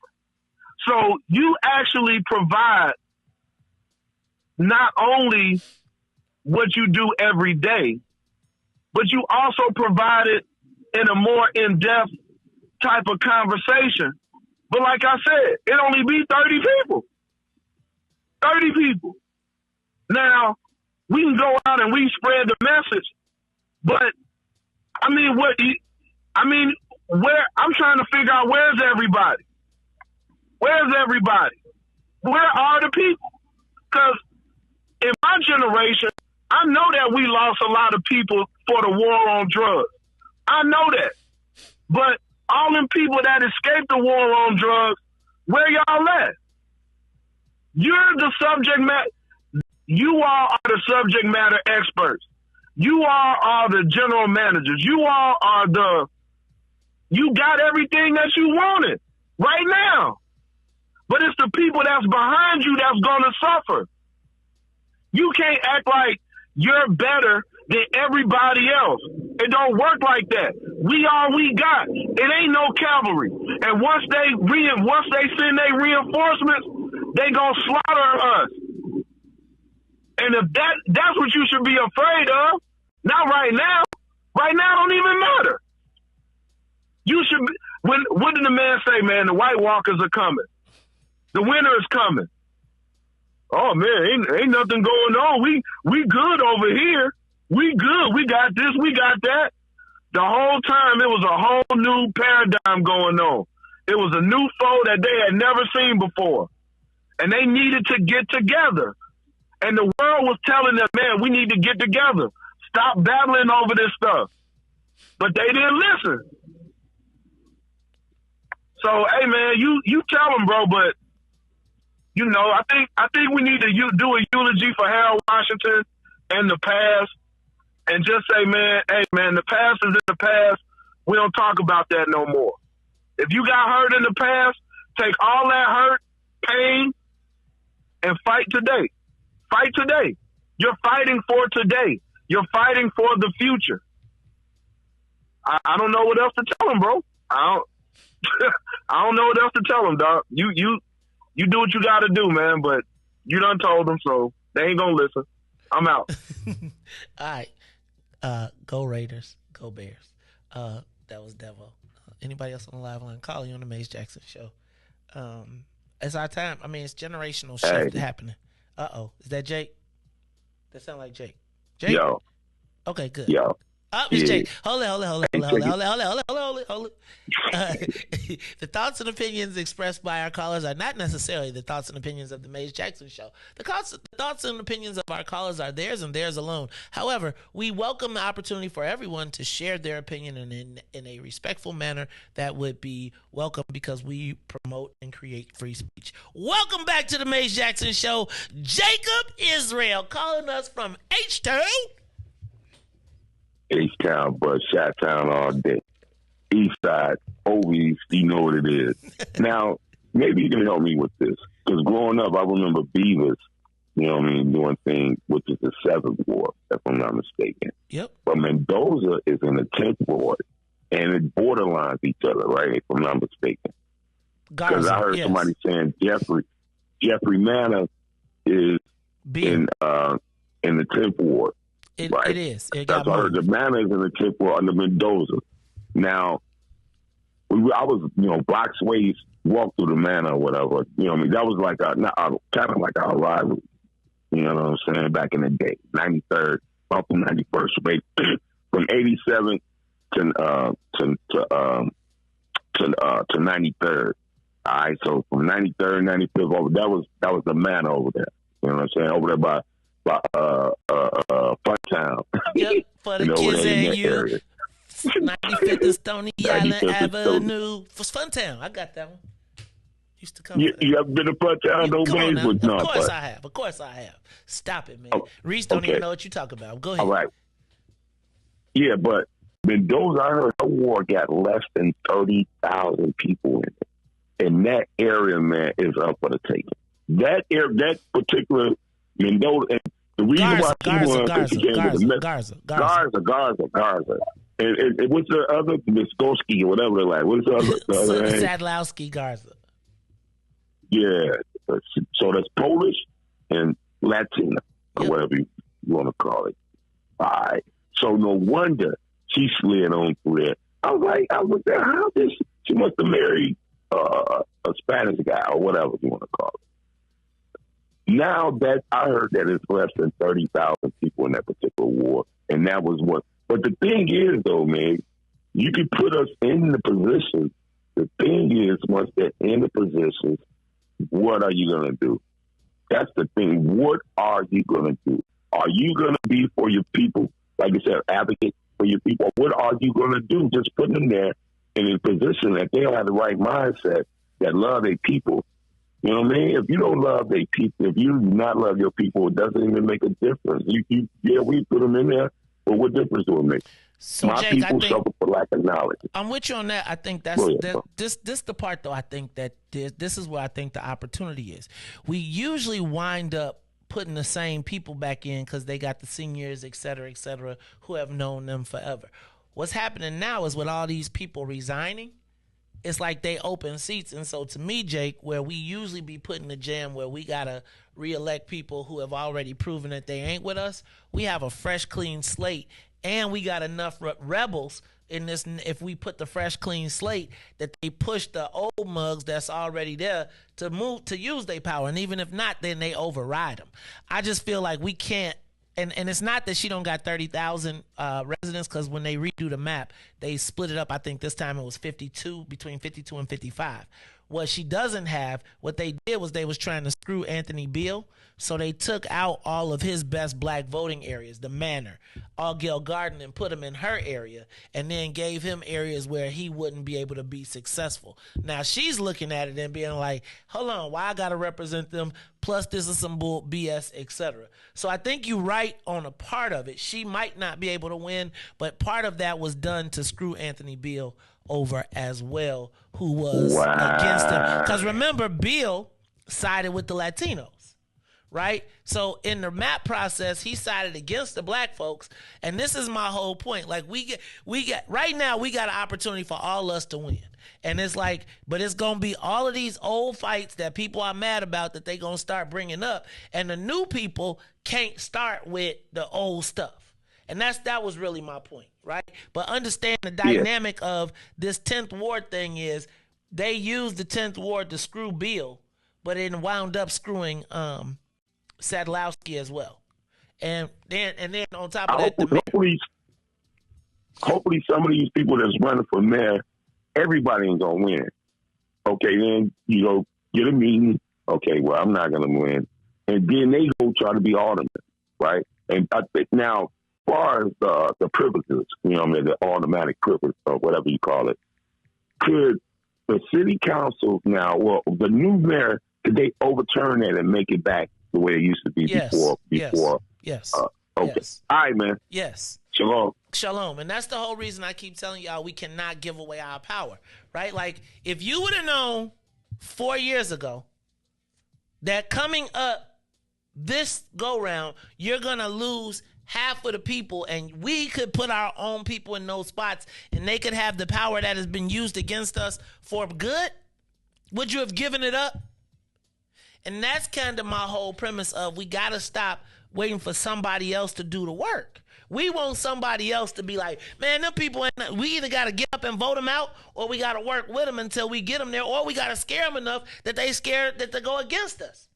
So you actually provide not only what you do every day, but you also provide it in a more in-depth type of conversation. But like I said, it only be 30 people. 30 people. Now, we can go out and we spread the message, But I mean, where I'm trying to figure out where's everybody? Where's everybody? Where are the people? Because in my generation, I know that we lost a lot of people for the war on drugs. I know that. But all them people that escaped the war on drugs, where y'all at? You're the subject matter. You all are the subject matter experts. You all are the general managers. You all are you got everything that you wanted right now. But it's the people that's behind you that's going to suffer. You can't act like you're better than everybody else. It don't work like that. We all we got. It ain't no cavalry. And once they send their reinforcements, they gonna slaughter us. And if that's what you should be afraid of, not right now. Right now don't even matter. You should be, what did the man say, man? The White Walkers are coming. The winter is coming. Oh man, ain't nothing going on. We good over here. We good. We got this. We got that. The whole time it was a whole new paradigm going on. It was a new foe that they had never seen before. And they needed to get together. And the world was telling them, man, we need to get together. Stop battling over this stuff. But they didn't listen. So, hey man, you tell them, bro, but you know, I think we need to do a eulogy for Harold Washington and the past, and just say, man, hey, man, the past is in the past. We don't talk about that no more. If you got hurt in the past, take all that hurt, pain, and fight today. Fight today. You're fighting for today. You're fighting for the future. I don't know what else to tell them, bro. I don't know what else to tell them, dog. You do what you got to do, man, but you done told them, so they ain't going to listen. I'm out. All right. Go Raiders. Go Bears. That was Devo. Anybody else on the live line? Call you on the Maze Jackson show. It's our time. I mean, it's generational shift happening. Uh-oh. Is that Jake? That sound like Jake. Jake? Yo. Okay, good. Yo. Oh, it's Jake. Hold it. The thoughts and opinions expressed by our callers are not necessarily the thoughts and opinions of the Maze Jackson show. The thoughts and opinions of our callers are theirs and theirs alone. However, we welcome the opportunity for everyone to share their opinion in a respectful manner that would be welcome, because we promote and create free speech. Welcome back to the Maze Jackson show. Jacob Israel calling us from H-Town. H-Town, but Chi-Town all day. East side, over east, you know what it is. Now, maybe you can help me with this. Because growing up, I remember Beavers, you know what I mean, doing things, which is the 7th ward, if I'm not mistaken. Yep. But Mendoza is in the 10th ward, and it borderlines each other, right, if I'm not mistaken. Because I heard somebody saying Jeffrey Manor is in the 10th ward. Right. It is. That's why I heard the Manor is in the 10th ward under Mendoza. Now, I was, blocks ways walk through the Manor or whatever. You know what I mean? That was like kind of like our rivalry. You know what I'm saying? Back in the day, 93rd, up to 91st, right? From 87 to 93rd. All right, so from 93rd, 95th over, that was the Manor over there. You know what I'm saying? Over there by Funtown. Yep, for the kids and you. 95th and Stony Island Avenue. For Funtown. I got that one. Used to come. You ever been to Funtown? Those days? Of course I have. Stop it, man. Reese don't even know what you talk about. Go ahead. All right. Yeah, but Mendoza, I heard her war got less than 30,000 people in it. And that area, man, is up for the taking. That particular Mendoza, and the reason why Garza. And what's the other, Muskowski or whatever they're like? What's the other name? Sadlowski Garza. Yeah. So that's Polish and Latina, or whatever you want to call it. All right. So no wonder she slid on through there. I was there, how did she must have married a Spanish guy or whatever you want to call it. Now that I heard that it's less than 30,000 people in that particular war, and that was what But the thing is, though, man, you can put us in the position. The thing is, once they're in the positions, what are you going to do? That's the thing. What are you going to do? Are you going to be for your people? Like you said, advocate for your people. What are you going to do? Just put them there in a position that they have the right mindset, that love their people. You know what I mean? If you don't love their people, if you do not love your people, it doesn't even make a difference. Yeah, we put them in there, but what difference do it make? So, My Jake, people suffer for lack of knowledge. I'm with you on that. I think this the part, though. I think that this is where I think the opportunity is. We usually wind up putting the same people back in because they got the seniors, et cetera, who have known them forever. What's happening now is with all these people resigning, it's like they open seats. And so to me, Jake, where we usually be putting the jam where we got to reelect people who have already proven that they ain't with us, we have a fresh, clean slate. And we got enough rebels in this, if we put the fresh, clean slate, that they push the old mugs that's already there to use their power. And even if not, then they override them. I just feel like we can't, and it's not that she don't got 30,000 residents, because when they redo the map, they split it up. I think this time it was 52, between 52 and 55. What she doesn't have, what they did was they was trying to screw Anthony Beale. So they took out all of his best black voting areas, the Manor, Argyle Garden, and put him in her area, and then gave him areas where he wouldn't be able to be successful. Now she's looking at it and being like, hold on, why I got to represent them? Plus this is some bull BS, etc. So I think you're right on a part of it. She might not be able to win, but part of that was done to screw Anthony Beale over as well, who was against him. Because remember, Beale sided with the Latinos. Right? So in the map process, he sided against the black folks. And this is my whole point. Like we get right now, we got an opportunity for all us to win. And it's like, but it's going to be all of these old fights that people are mad about that they going to start bringing up. And the new people can't start with the old stuff. And that was really my point, right? But understand the dynamic of this 10th Ward thing is they used the 10th Ward to screw Beale, but it wound up screwing Sadlowski as well, and then on top of that, hopefully some of these people that's running for mayor, everybody ain't gonna win. Okay, then you go get a meeting. Okay, well I'm not gonna win, and then they go try to be alderman, right? And I think now, as far as the privileges, you know, what I mean, the automatic privilege or whatever you call it, could the city council now, well, the new mayor, could they overturn that and make it back the way it used to be before? Yes. Okay. Yes. All right, man. Yes. Shalom. And that's the whole reason I keep telling y'all we cannot give away our power, right? Like, if you would have known 4 years ago that coming up this go-round, you're going to lose half of the people, and we could put our own people in those spots, and they could have the power that has been used against us for good, would you have given it up? And that's kind of my whole premise of we got to stop waiting for somebody else to do the work. We want somebody else to be like, man, them people, we either got to get up and vote them out, or we got to work with them until we get them there, or we got to scare them enough that they scared that they go against us.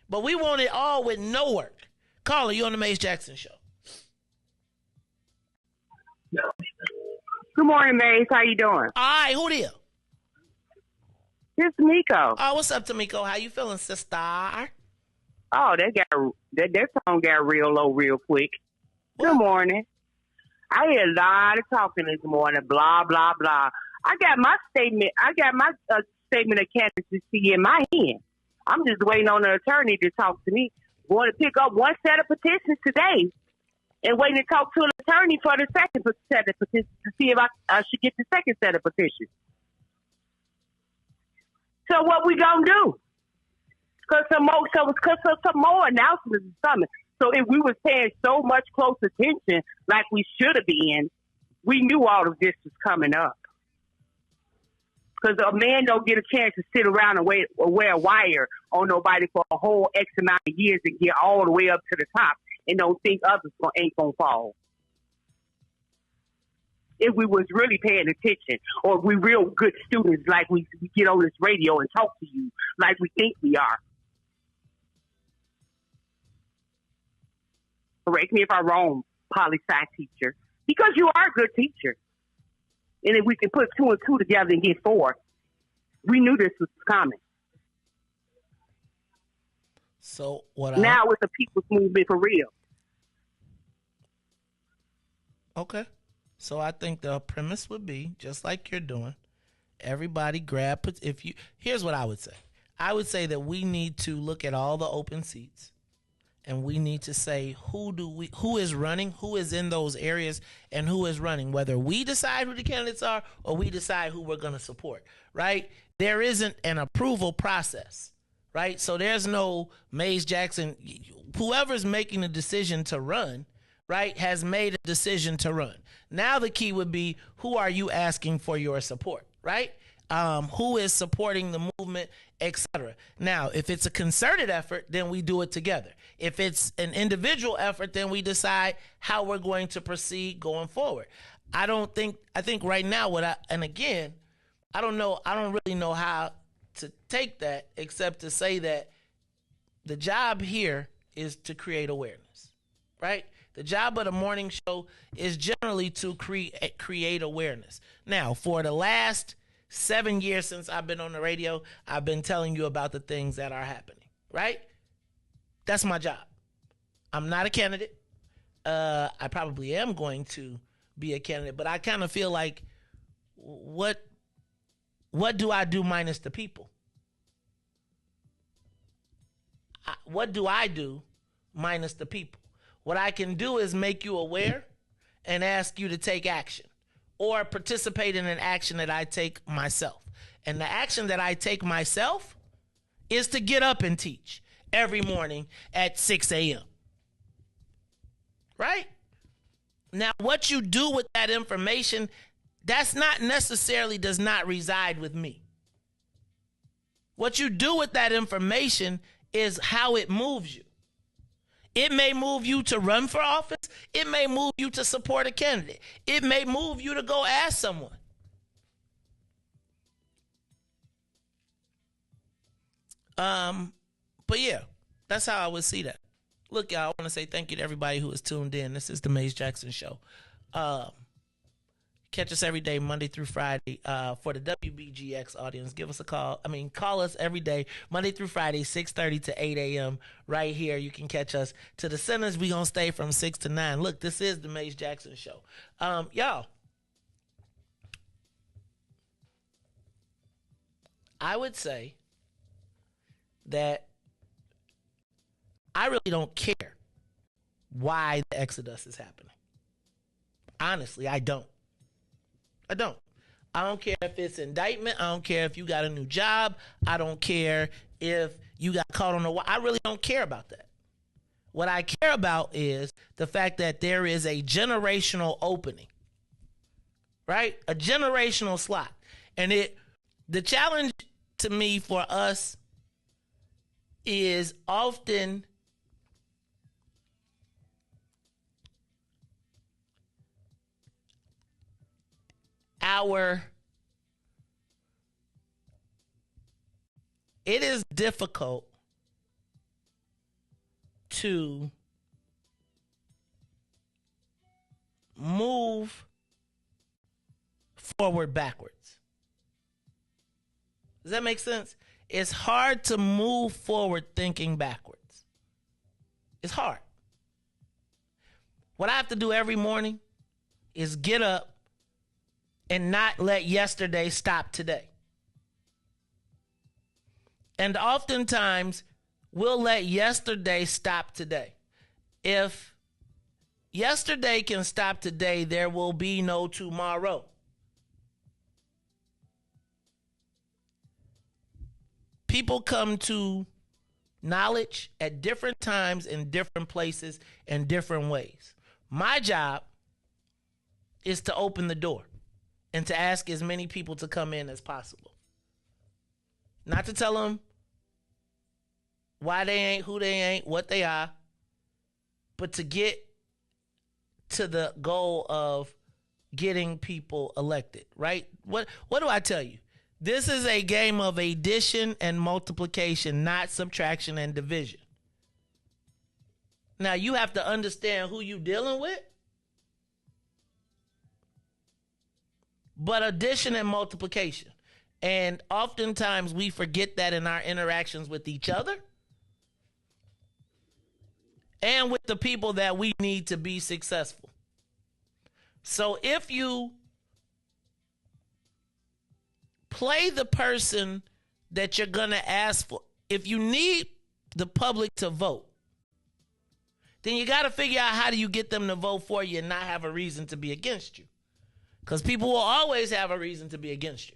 But we want it all with no work. Caller, you on the Mace Jackson Show. Good morning, Mace. How you doing? All right, who there? It's Miko. Oh, what's up, Tamiko? How you feeling, sister? Oh, that song got real low real quick. What? Good morning. I hear a lot of talking this morning, blah, blah, blah. I got my statement of candidacy in my hand. I'm just waiting on an attorney to talk to me. Going to pick up one set of petitions today and waiting to talk to an attorney for the second set of petitions to see if I should get the second set of petitions. So what we gonna do? Because some more announcements is coming. So if we was paying so much close attention like we should have been, we knew all of this was coming up. Because a man don't get a chance to sit around and wear a wire on nobody for a whole X amount of years and get all the way up to the top and don't think others ain't gonna fall. If we was really paying attention, or if we real good students like we get on this radio and talk to you like we think we are. Correct me if I'm wrong, poli-sci teacher. Because you are a good teacher. And if we can put 2 and 2 together and get 4, we knew this was coming. So what? Now it's the people's movement for real. Okay. So I think the premise would be just like you're doing. Everybody grab. Here's what I would say. I would say that we need to look at all the open seats, and we need to say who is running, who is in those areas, and who is running. Whether we decide who the candidates are or we decide who we're going to support. Right? There isn't an approval process. Right? So there's no Mays Jackson. Whoever's making the decision to run, right, has made a decision to run. Now the key would be, who are you asking for your support, right? Who is supporting the movement, etc. Now, if it's a concerted effort, then we do it together. If it's an individual effort, then we decide how we're going to proceed going forward. I think right now and again, I don't really know how to take that except to say that the job here is to create awareness, right? The job of the morning show is generally to create awareness. Now, for the last 7 years since I've been on the radio, I've been telling you about the things that are happening, right? That's my job. I'm not a candidate. I probably am going to be a candidate, but I kind of feel like, what do I do minus the people? What do I do minus the people? What I can do is make you aware and ask you to take action or participate in an action that I take myself. And the action that I take myself is to get up and teach every morning at 6 a.m. Right? Now, what you do with that information, that's not necessarily does not reside with me. What you do with that information is how it moves you. It may move you to run for office. It may move you to support a candidate. It may move you to go ask someone. But yeah, that's how I would see that. Look, y'all, I want to say thank you to everybody who is tuned in. This is the Mays Jackson Show. Catch us every day, Monday through Friday. For the WBGX audience, give us a call. Call us every day, Monday through Friday, 6:30 to 8 a.m. right here. You can catch us. To the centers, we going to stay from 6 to 9. Look, this is the Mays Jackson Show. Y'all, I would say that I really don't care why the exodus is happening. Honestly, I don't. I don't care if it's indictment. I don't care if you got a new job. I don't care if you got caught on the wire. I really don't care about that. What I care about is the fact that there is a generational opening, right? A generational slot. And the challenge to me for us is often it is difficult to move forward backwards. Does that make sense? It's hard to move forward thinking backwards. It's hard. What I have to do every morning is get up and not let yesterday stop today. And oftentimes, we'll let yesterday stop today. If yesterday can stop today, there will be no tomorrow. People come to knowledge at different times in different places and different ways. My job is to open the door and to ask as many people to come in as possible. Not to tell them why they ain't, who they ain't, what they are, but to get to the goal of getting people elected, right? What do I tell you? This is a game of addition and multiplication, not subtraction and division. Now, you have to understand who you're dealing with. but addition and multiplication. And oftentimes we forget that in our interactions with each other and with the people that we need to be successful. So if you play the person that you're going to ask for, if you need the public to vote, then you got to figure out how do you get them to vote for you and not have a reason to be against you. Because people will always have a reason to be against you.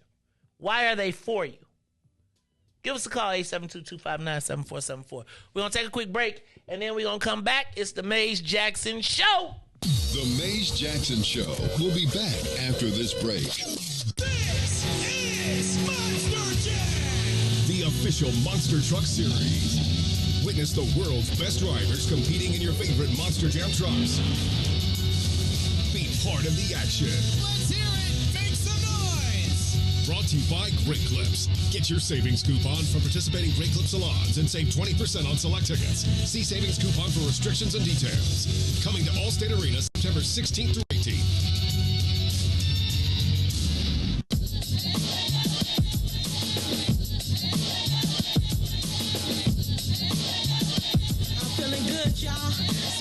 Why are they for you? Give us a call, 872-259-7474. We're going to take a quick break, and then we're going to come back. It's the Maze Jackson Show. The Maze Jackson Show will be back after this break. This is Monster Jam, the official Monster Truck Series. Witness the world's best drivers competing in your favorite Monster Jam trucks. Be part of the action. Let's hear it. Make some noise. Brought to you by Great Clips. Get your savings coupon from participating Great Clip salons and save 20% on select tickets. See savings coupon for restrictions and details. Coming to Allstate Arena September 16th through 18th.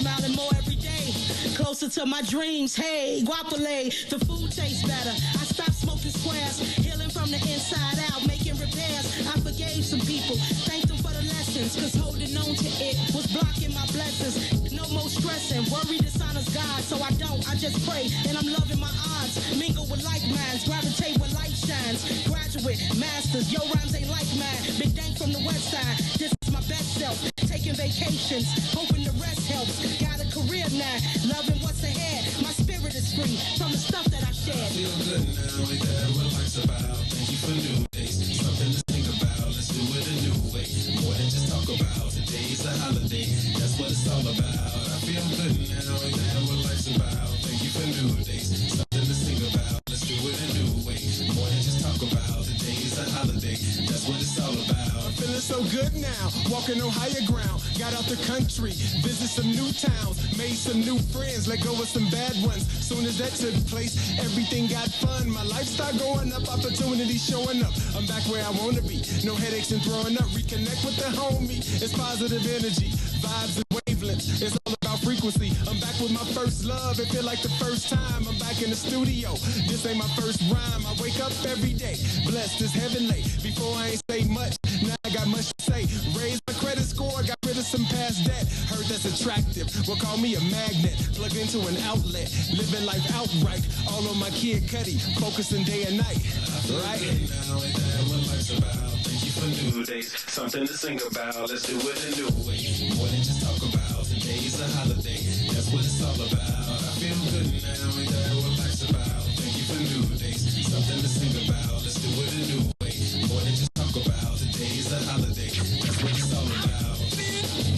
Smiling more every day, closer to my dreams. Hey, guapole, the food tastes better. I stopped smoking squares, healing from the inside out, making repairs. I forgave some people, thanked them for the lessons, cause holding on to it was blocking my blessings. No more stressing, worry dishonors God, so I just pray, and I'm loving my odds. Mingle with like minds, gravitate where light shines. Graduate, masters, your rhymes ain't like mine. Big Dank from the west side, this is my best self. Taking vacations, hoping the rest helps. Got a career now, loving what's ahead. My spirit is free from the stuff that I shared. I feel good now, ain't that what life's about? Thank you for new days, something to think about. Let's do it a new way, more than just talk about. Today's a holiday, that's what it's all about. I feel good now, ain't that what life's about? Thank you for new days, something to sing about. Let's do it a new way, more than just talk about. Today's a holiday, that's what it's all about. I'm feeling so good now, walking on higher ground. Got out the country, visit some new towns, made some new friends, let go of some bad ones. Soon as that took place, everything got fun. My life started going up, opportunities showing up. I'm back where I want to be, no headaches and throwing up. Reconnect with the homie, it's positive energy, vibes and wavelengths. It's all about frequency. I'm back with my first love, it feel like the first time. I'm back in the studio, this ain't my first rhyme. I wake up every day, blessed as heavenly. Before I ain't say much, now I got much to say. Raise my credit score, got rid of some past debt. Heard that's attractive, well call me a magnet. Plug into an outlet, living life outright. All on my Kid Cudi, focusing day and night. Right? Now ain't that what life's about? Thank you for new days, something to sing about. Let's do it a new way, more than just talk about. Today's a holiday, that's what it's all about. I feel good now, ain't that what life's about? Thank you for new days, something to sing about. Let's do it a new way, more than just talk about. Today's a holiday, that's what it's all about. Feel good.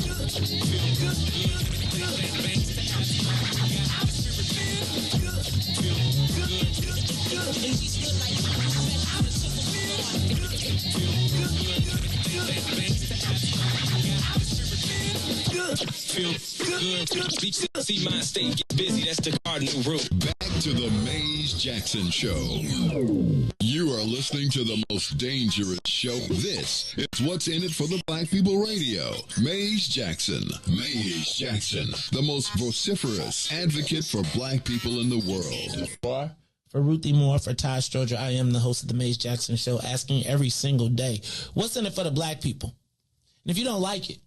See my state get busy. That's the cardinal rule. Back to the Maze Jackson Show. You are listening to the most dangerous show. This is What's in It for the Black People Radio. Maze Jackson. Maze Jackson, the most vociferous advocate for black people in the world. For Ruthie Moore, for Todd Stroger, I am the host of the Maze Jackson Show, asking every single day, what's in it for the black people? And if you don't like it,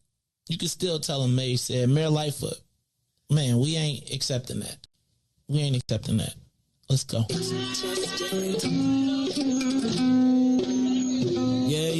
you can still tell them Maze said, Mayor Lightfoot, man, we ain't accepting that. We ain't accepting that. Let's go. Yeah.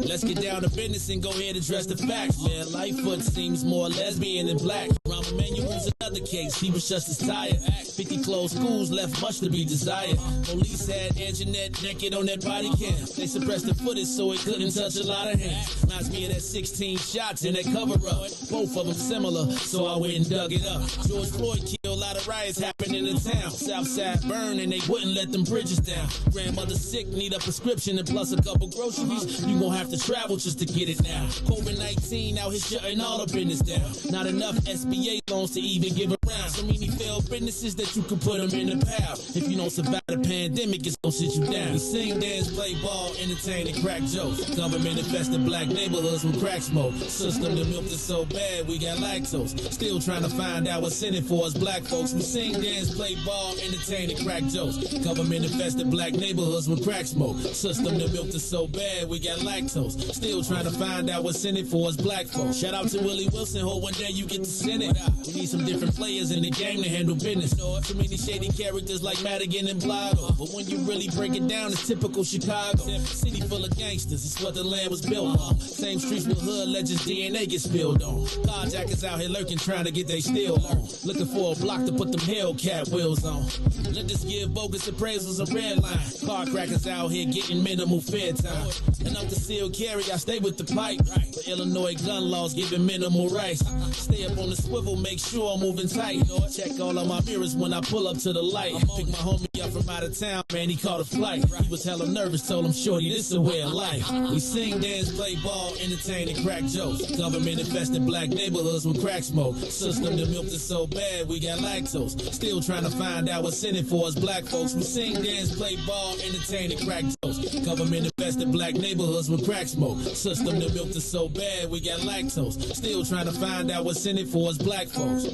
Let's get down to business and go ahead and address the facts, man. Lightfoot seems more lesbian than black. Rahm Emanuel's another case. He was just as tired. 50 closed schools left much to be desired. Police had Anjanette naked on that body cam. They suppressed the footage so it couldn't touch a lot of hands. Reminds me of that 16 shots in that cover-up. Both of them similar, so I went and dug it up. George Floyd killed A lot of riots happening in town. Southside burn and they wouldn't let them bridges down. Grandmother sick, need a prescription and plus a couple groceries. You gon' have to travel just to get it now. COVID-19 out here shutting all the business down. Not enough SBA loans to even give around. So many failed businesses that you could put them in the pile. If you don't survive the pandemic, it's gonna sit you down. We sing, dance, play ball, entertain, and crack jokes. Government infested black neighborhoods with crack smoke. System that milked us so bad, we got lactose. Still trying to find out what's in it for us black folks. We sing, dance, play ball, entertain, and crack jokes. Government infested black neighborhoods with crack smoke. System that milked us so bad, we got lactose. Still trying to find out what's in it for us black folks. Shout out to Willie Wilson, hope one day you get to send it. We need some different players in the game to handle business. So many shady characters like Madigan and Blotto. But when you really break it down, it's typical Chicago. City full of gangsters, it's what the land was built on. Same streets with hood legends, DNA get spilled on. Carjackers out here lurking, trying to get they steal on. Looking for a block to put them Hellcat wheels on. Let us give bogus appraisals a red line. Car crackers out here getting minimal fair time. And I'm the seal carry, I stay with the pipe. But Illinois gun laws giving minimal rights. Stay up on the swivel, make sure I'm moving tight. Check all of my mirrors when I pull up to the light. Pick my homie up from out of town, man, he caught a flight. He was hella nervous, told him, shorty, this is a way of life. We sing, dance, play ball, entertain, and crack jokes. Government infested black neighborhoods with crack smoke. System that milked us so bad, we got lactose. Still trying to find out what's in it for us black folks. We sing, dance, play ball, entertain, and crack jokes. Government infested black neighborhoods with crack smoke. System that milked us so bad, we got lactose. Still trying to find out what's in it for us black folks.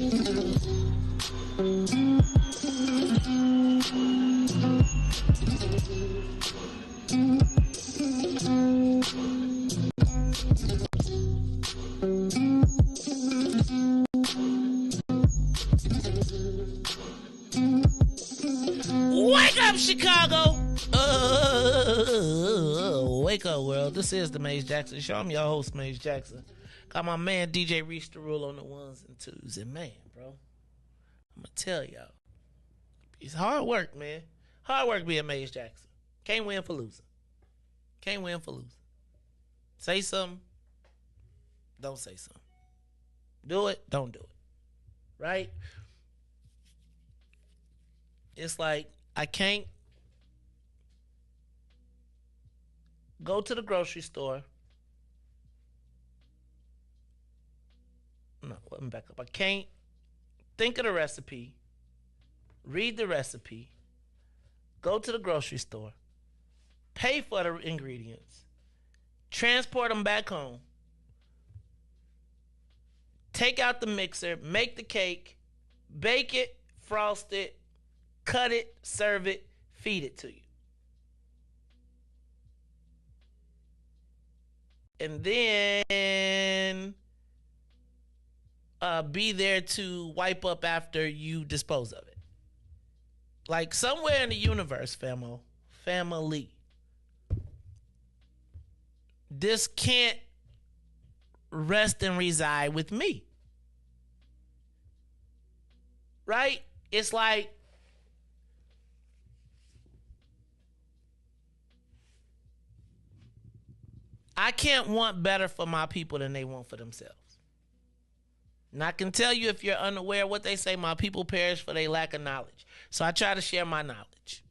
Wake up, Chicago! Wake up, world. This is the Maze Jackson Show. I'm your host, Maze Jackson. Got my man, DJ Reese, to rule on the ones and twos. And man, bro, I'm going to tell y'all, it's hard work, man. Hard work being Maze Jackson. Can't win for losing. Can't win for losing. Say something. Don't say something. Do it. Don't do it. Right? It's like I can't go to the grocery store. No, let me back up. I can't think of the recipe, read the recipe, go to the grocery store, pay for the ingredients, transport them back home, take out the mixer, make the cake, bake it, frost it, cut it, serve it, feed it to you. And then be there to wipe up after you dispose of it. Like somewhere in the universe, family, this can't rest and reside with me. Right? It's like I can't want better for my people than they want for themselves. And I can tell you, if you're unaware, what they say, my people perish for their lack of knowledge. So I try to share my knowledge.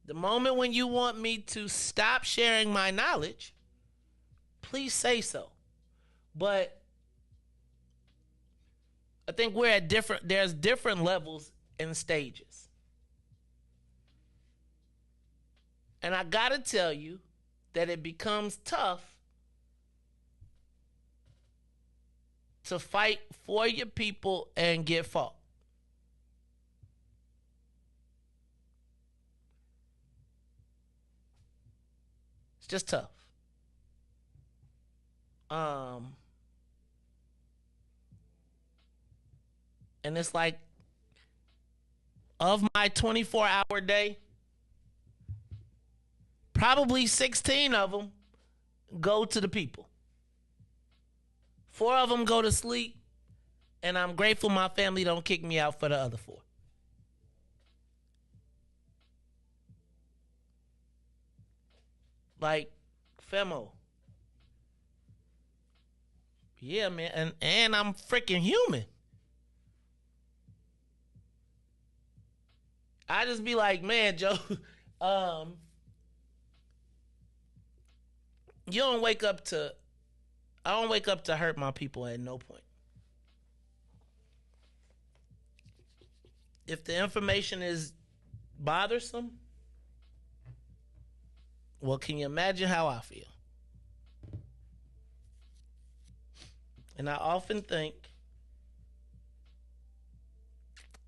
The moment when you want me to stop sharing my knowledge, please say so. But I think we're at there's different levels and stages. And I gotta tell you that it becomes tough to fight for your people and get fought. It's just tough. And it's like, of my 24-hour day, probably 16 of them go to the people. 4 of them go to sleep, and I'm grateful my family don't kick me out for the other 4. Like, Femo. Yeah, man, and I'm freaking human. I just be like, man, Joe, I don't wake up to hurt my people at no point. If the information is bothersome, well, can you imagine how I feel? And I often think,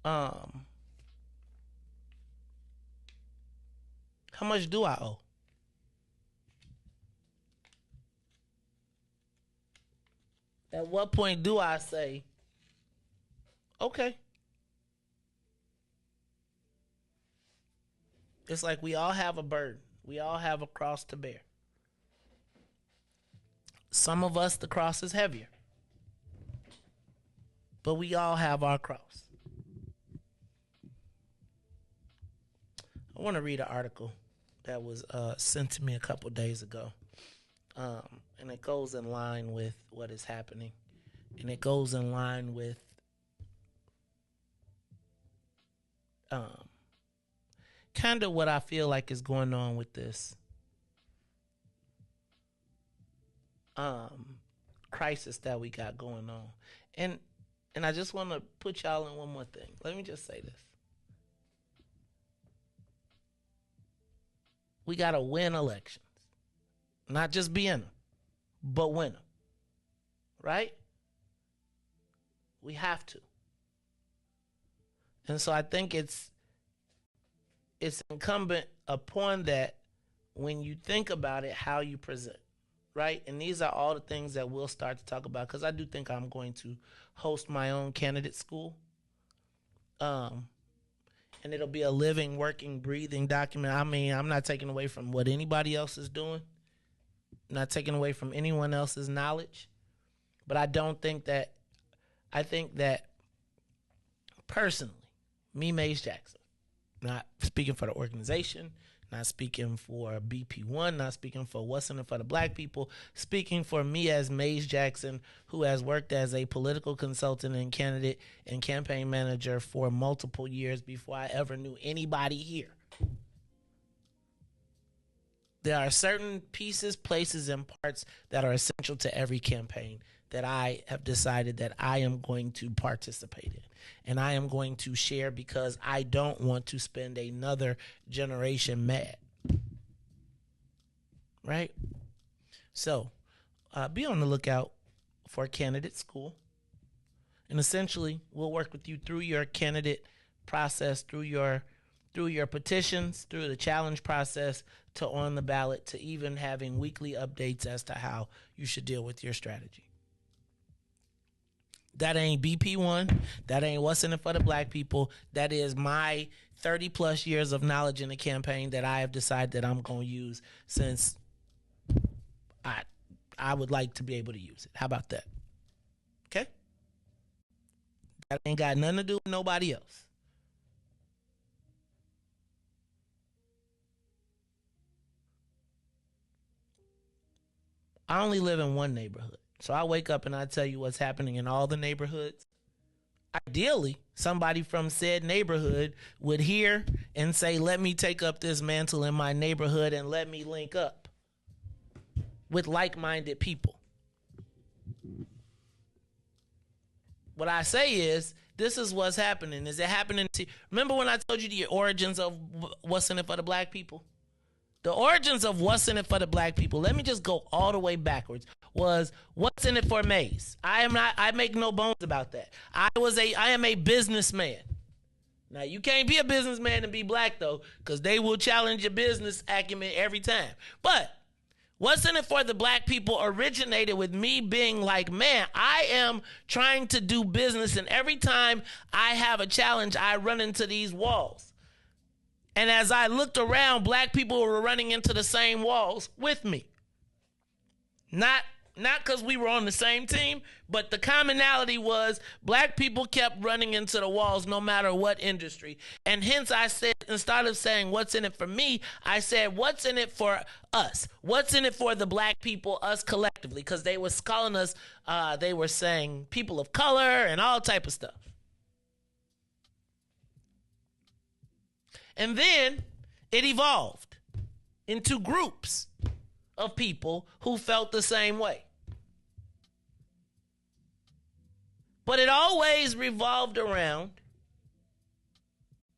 how much do I owe? At what point do I say, okay? It's like we all have a burden. We all have a cross to bear. Some of us, the cross is heavier. But we all have our cross. I want to read an article that was sent to me a couple days ago. And it goes in line with what is happening. And it goes in line with kind of what I feel like is going on with this crisis that we got going on. And I just want to put y'all in one more thing. Let me just say this. We got to win elections. Not just be in them, but win them. Right? We have to. And so I think it's incumbent upon that when you think about it, how you present. Right? And these are all the things that we'll start to talk about, because I do think I'm going to host my own candidate school. And it'll be a living, working, breathing document. I mean, I'm not taking away from what anybody else is doing. Not taking away from anyone else's knowledge. But I think that personally, me, Maze Jackson, not speaking for the organization, not speaking for BP1, not speaking for what's in it for the black people, speaking for me as Maze Jackson, who has worked as a political consultant and candidate and campaign manager for multiple years before I ever knew anybody here. There are certain pieces, places, and parts that are essential to every campaign that I have decided that I am going to participate in. And I am going to share because I don't want to spend another generation mad. Right? So, be on the lookout for candidate school. And essentially, we'll work with you through your candidate process, through your petitions, through the challenge process, to on the ballot, to even having weekly updates as to how you should deal with your strategy. That ain't BP1. That ain't what's in it for the black people. That is my 30 plus years of knowledge in the campaign that I have decided that I'm going to use since I would like to be able to use it. How about that? Okay? That ain't got nothing to do with nobody else. I only live in one neighborhood. So I wake up and I tell you what's happening in all the neighborhoods. Ideally, somebody from said neighborhood would hear and say, let me take up this mantle in my neighborhood and let me link up with like-minded people. What I say is, this is what's happening. Is it happening to... Remember when I told you the origins of what's in it for the black people? The origins of what's in it for the black people, let me just go all the way backwards, was what's in it for Maze. I make no bones about that. I am a businessman. Now, you can't be a businessman and be black, though, because they will challenge your business acumen every time. But what's in it for the black people originated with me being like, man, I am trying to do business, and every time I have a challenge, I run into these walls. And as I looked around, black people were running into the same walls with me. Not because we were on the same team, but the commonality was black people kept running into the walls no matter what industry. And hence I said, instead of saying what's in it for me, I said what's in it for us? What's in it for the black people, us collectively? Because they was calling us, they were saying people of color and all type of stuff. And then it evolved into groups of people who felt the same way. But it always revolved around,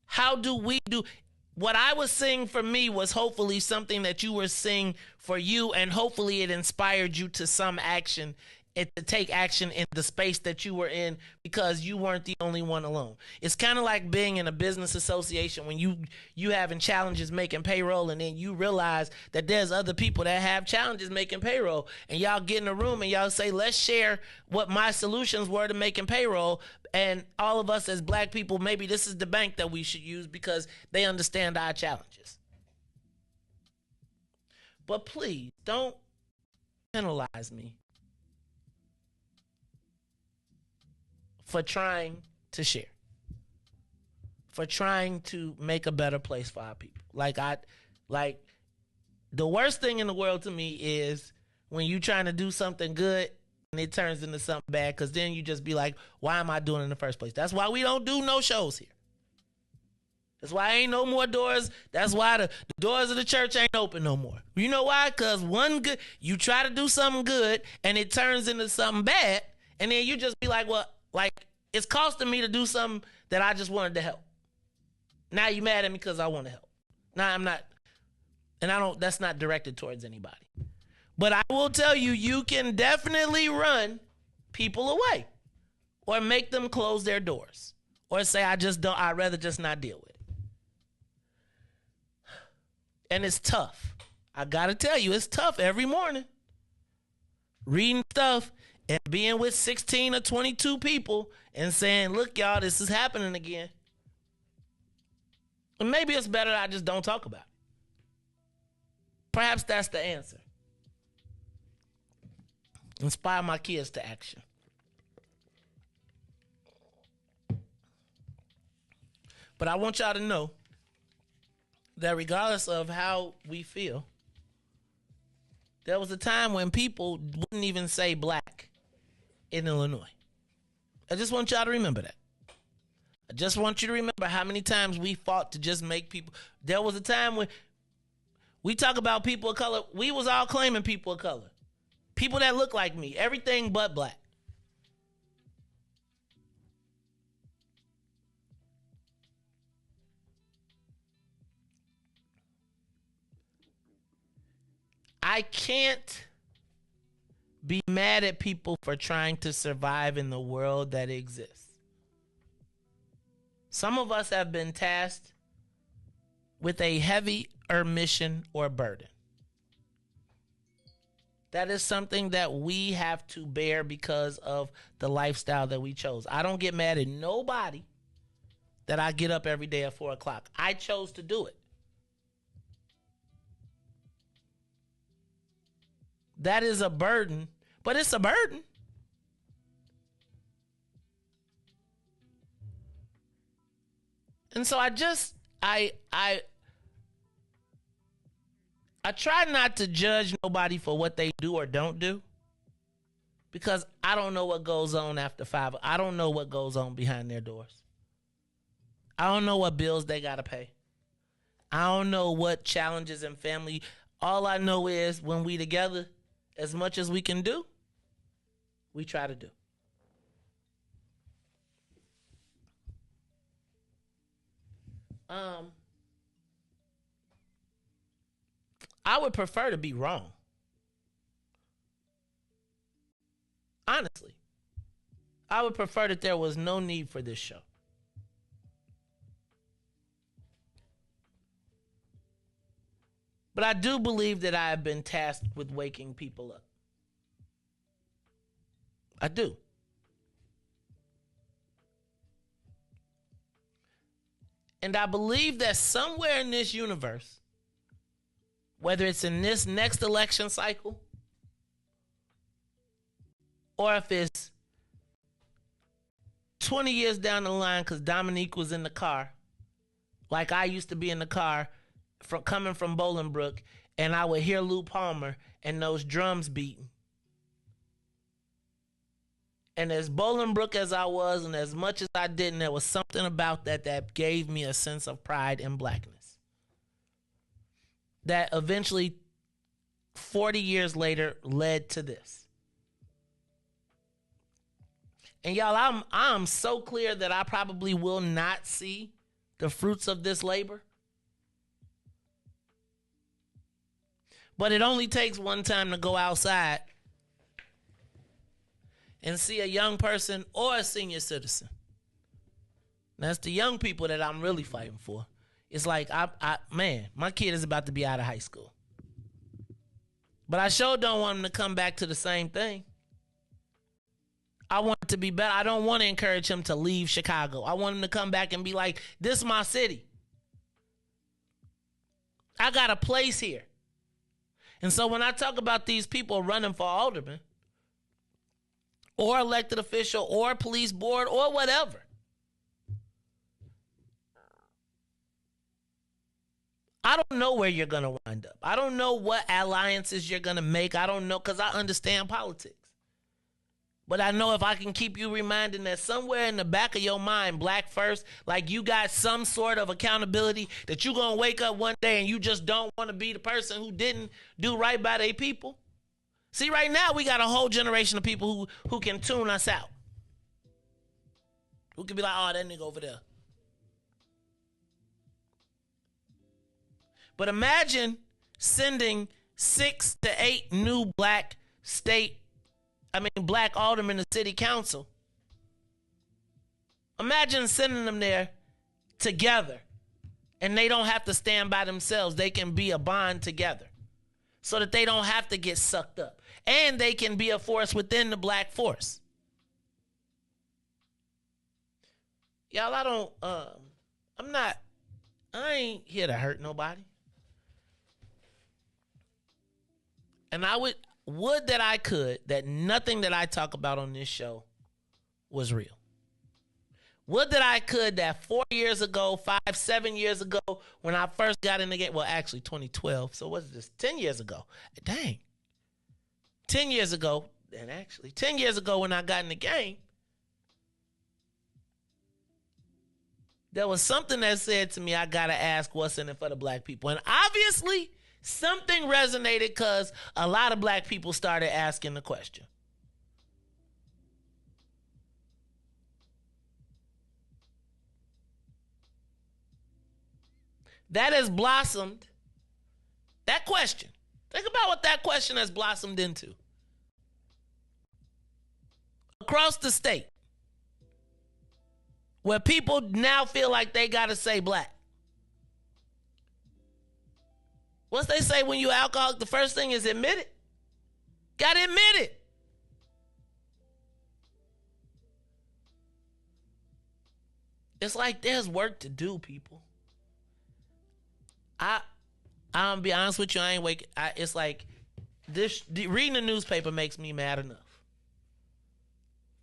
how do we do? What I was seeing for me was hopefully something that you were seeing for you, and hopefully it inspired you to some action, to take action in the space that you were in, because you weren't the only one alone. It's kind of like being in a business association when you having challenges making payroll, and then you realize that there's other people that have challenges making payroll, and y'all get in a room and y'all say, let's share what my solutions were to making payroll. And all of us as black people, maybe this is the bank that we should use because they understand our challenges. But please don't penalize me for trying to share, for trying to make a better place for our people. Like the worst thing in the world to me is when you trying to do something good and it turns into something bad, because then you just be like, why am I doing it in the first place? That's why we don't do no shows here. That's why ain't no more doors. That's why the doors of the church ain't open no more. You know why? Because you try to do something good and it turns into something bad, and then you just be like, well, like, it's costing me to do something that I just wanted to help. Now you mad at me because I want to help. Now I'm not, and that's not directed towards anybody. But I will tell you, you can definitely run people away or make them close their doors or say, I'd rather just not deal with it. And it's tough. I got to tell you, it's tough every morning. Reading stuff and being with 16 or 22 people and saying, look, y'all, this is happening again. And maybe it's better I just don't talk about it. Perhaps that's the answer. Inspire my kids to action. But I want y'all to know that regardless of how we feel, there was a time when people wouldn't even say black in Illinois. I just want y'all to remember that. I just want you to remember how many times we fought to just make people. There was a time when we talk about people of color. We was all claiming people of color. People that look like me. Everything but black. I can't be mad at people for trying to survive in the world that exists. Some of us have been tasked with a heavier mission or burden. That is something that we have to bear because of the lifestyle that we chose. I don't get mad at nobody that I get up every day at 4 o'clock. I chose to do it. That is a burden, but it's a burden. And so I try not to judge nobody for what they do or don't do, because I don't know what goes on after 5. I don't know what goes on behind their doors. I don't know what bills they got to pay. I don't know what challenges in family. All I know is when we together, as much as we can do, we try to do. I would prefer to be wrong. Honestly. I would prefer that there was no need for this show. But I do believe that I have been tasked with waking people up. I do. And I believe that somewhere in this universe, whether it's in this next election cycle, or if it's 20 years down the line because Dominique was in the car, like I used to be in the car coming from Bolingbrook, and I would hear Lou Palmer and those drums beating. And as Bolingbrook as I was, and as much as I didn't, there was something about that gave me a sense of pride in blackness. That eventually, 40 years later, led to this. And y'all, I'm so clear that I probably will not see the fruits of this labor. But it only takes one time to go outside and see a young person or a senior citizen. That's the young people that I'm really fighting for. It's like, man, my kid is about to be out of high school. But I sure don't want him to come back to the same thing. I want it to be better. I don't want to encourage him to leave Chicago. I want him to come back and be like, this is my city. I got a place here. And so when I talk about these people running for alderman or elected official or police board or whatever, I don't know where you're going to wind up. I don't know what alliances you're going to make. I don't know, because I understand politics. But I know if I can keep you reminding that somewhere in the back of your mind, black first, like you got some sort of accountability, that you're going to wake up one day and you just don't want to be the person who didn't do right by their people. See, right now we got a whole generation of people who can tune us out. Who can be like, oh, that nigga over there. But imagine sending 6 to 8 new black black aldermen to city council. Imagine sending them there together, and they don't have to stand by themselves. They can be a bond together so that they don't have to get sucked up. And they can be a force within the black force. Y'all, I ain't here to hurt nobody. And I would that I could, that nothing that I talk about on this show was real. Would that I could that 4 years ago, 7 years ago, when I first got in the game, well, actually 2012, so what's this, 10 years ago? Dang. 10 years ago, and actually 10 years ago when I got in the game, there was something that said to me, I got to ask what's in it for the black people. And obviously, something resonated because a lot of black people started asking the question. That has blossomed, that question. Think about what that question has blossomed into. Across the state, where people now feel like they got to say black. What's they say when you're alcoholic? The first thing is admit it. Gotta admit it. It's like there's work to do, people. I'll be honest with you, I ain't waking. It's like reading the newspaper makes me mad enough.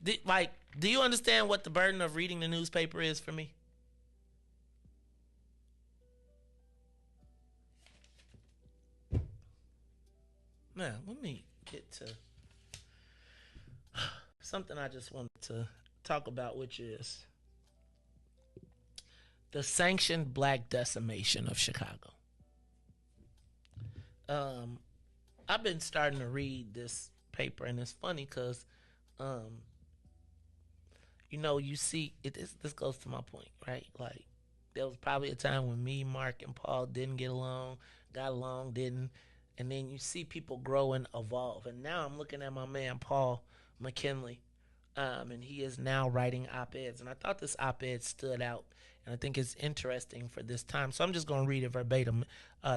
Do you understand what the burden of reading the newspaper is for me? Now, let me get to something I just wanted to talk about, which is the sanctioned black decimation of Chicago. I've been starting to read this paper, and it's funny because, you see, this goes to my point, right? Like, there was probably a time when me, Mark, and Paul didn't get along, got along, didn't. And then you see people grow and evolve. And now I'm looking at my man, Paul McKinley, and he is now writing op-eds. And I thought this op-ed stood out, and I think it's interesting for this time. So I'm just going to read it verbatim.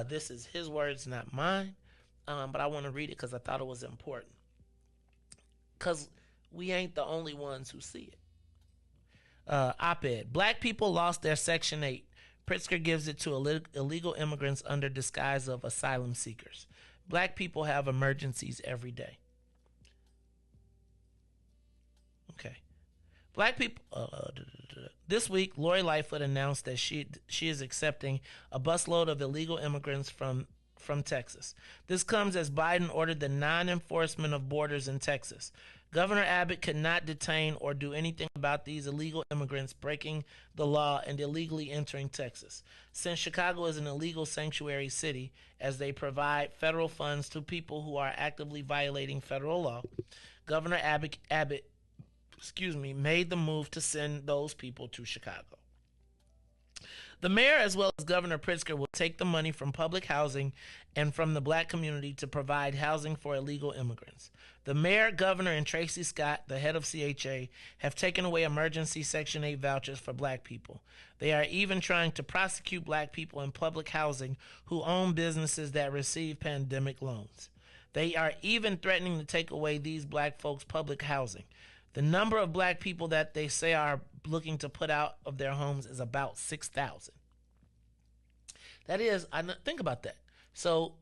This is his words, not mine, but I want to read it because I thought it was important. Because we ain't the only ones who see it. Op-ed, Black people lost their Section 8. Pritzker gives it to illegal immigrants under disguise of asylum seekers. Black people have emergencies every day. Okay. Black people. This week, Lori Lightfoot announced that she is accepting a busload of illegal immigrants from from Texas. This comes as Biden ordered the non-enforcement of borders in Texas. Governor Abbott could not detain or do anything about these illegal immigrants breaking the law and illegally entering Texas. Since Chicago is an illegal sanctuary city, as they provide federal funds to people who are actively violating federal law, Governor Abbott made the move to send those people to Chicago. The mayor, as well as Governor Pritzker, will take the money from public housing and from the black community to provide housing for illegal immigrants. The mayor, governor, and Tracy Scott, the head of CHA, have taken away emergency Section 8 vouchers for black people. They are even trying to prosecute black people in public housing who own businesses that receive pandemic loans. They are even threatening to take away these black folks' public housing. The number of black people that they say are looking to put out of their homes is about 6,000. That is, think about that. So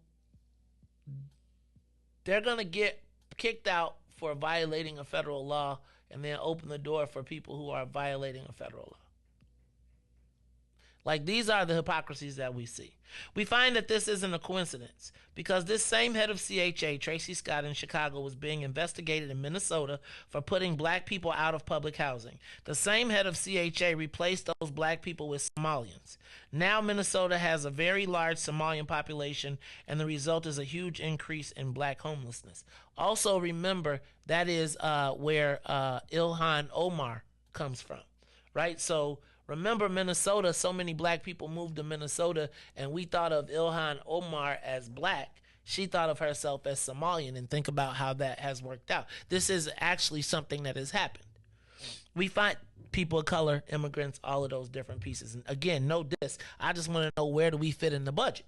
they're going to get kicked out for violating a federal law and then open the door for people who are violating a federal law. Like, these are the hypocrisies that we see. We find that this isn't a coincidence because this same head of CHA, Tracy Scott, in Chicago, was being investigated in Minnesota for putting black people out of public housing. The same head of CHA replaced those black people with Somalians. Now Minnesota has a very large Somalian population, and the result is a huge increase in black homelessness. Also remember, that is where Ilhan Omar comes from, right? So remember Minnesota, so many black people moved to Minnesota, and we thought of Ilhan Omar as black. She thought of herself as Somalian, and think about how that has worked out. This is actually something that has happened. We find people of color, immigrants, all of those different pieces. And again, no diss. I just want to know, where do we fit in the budget?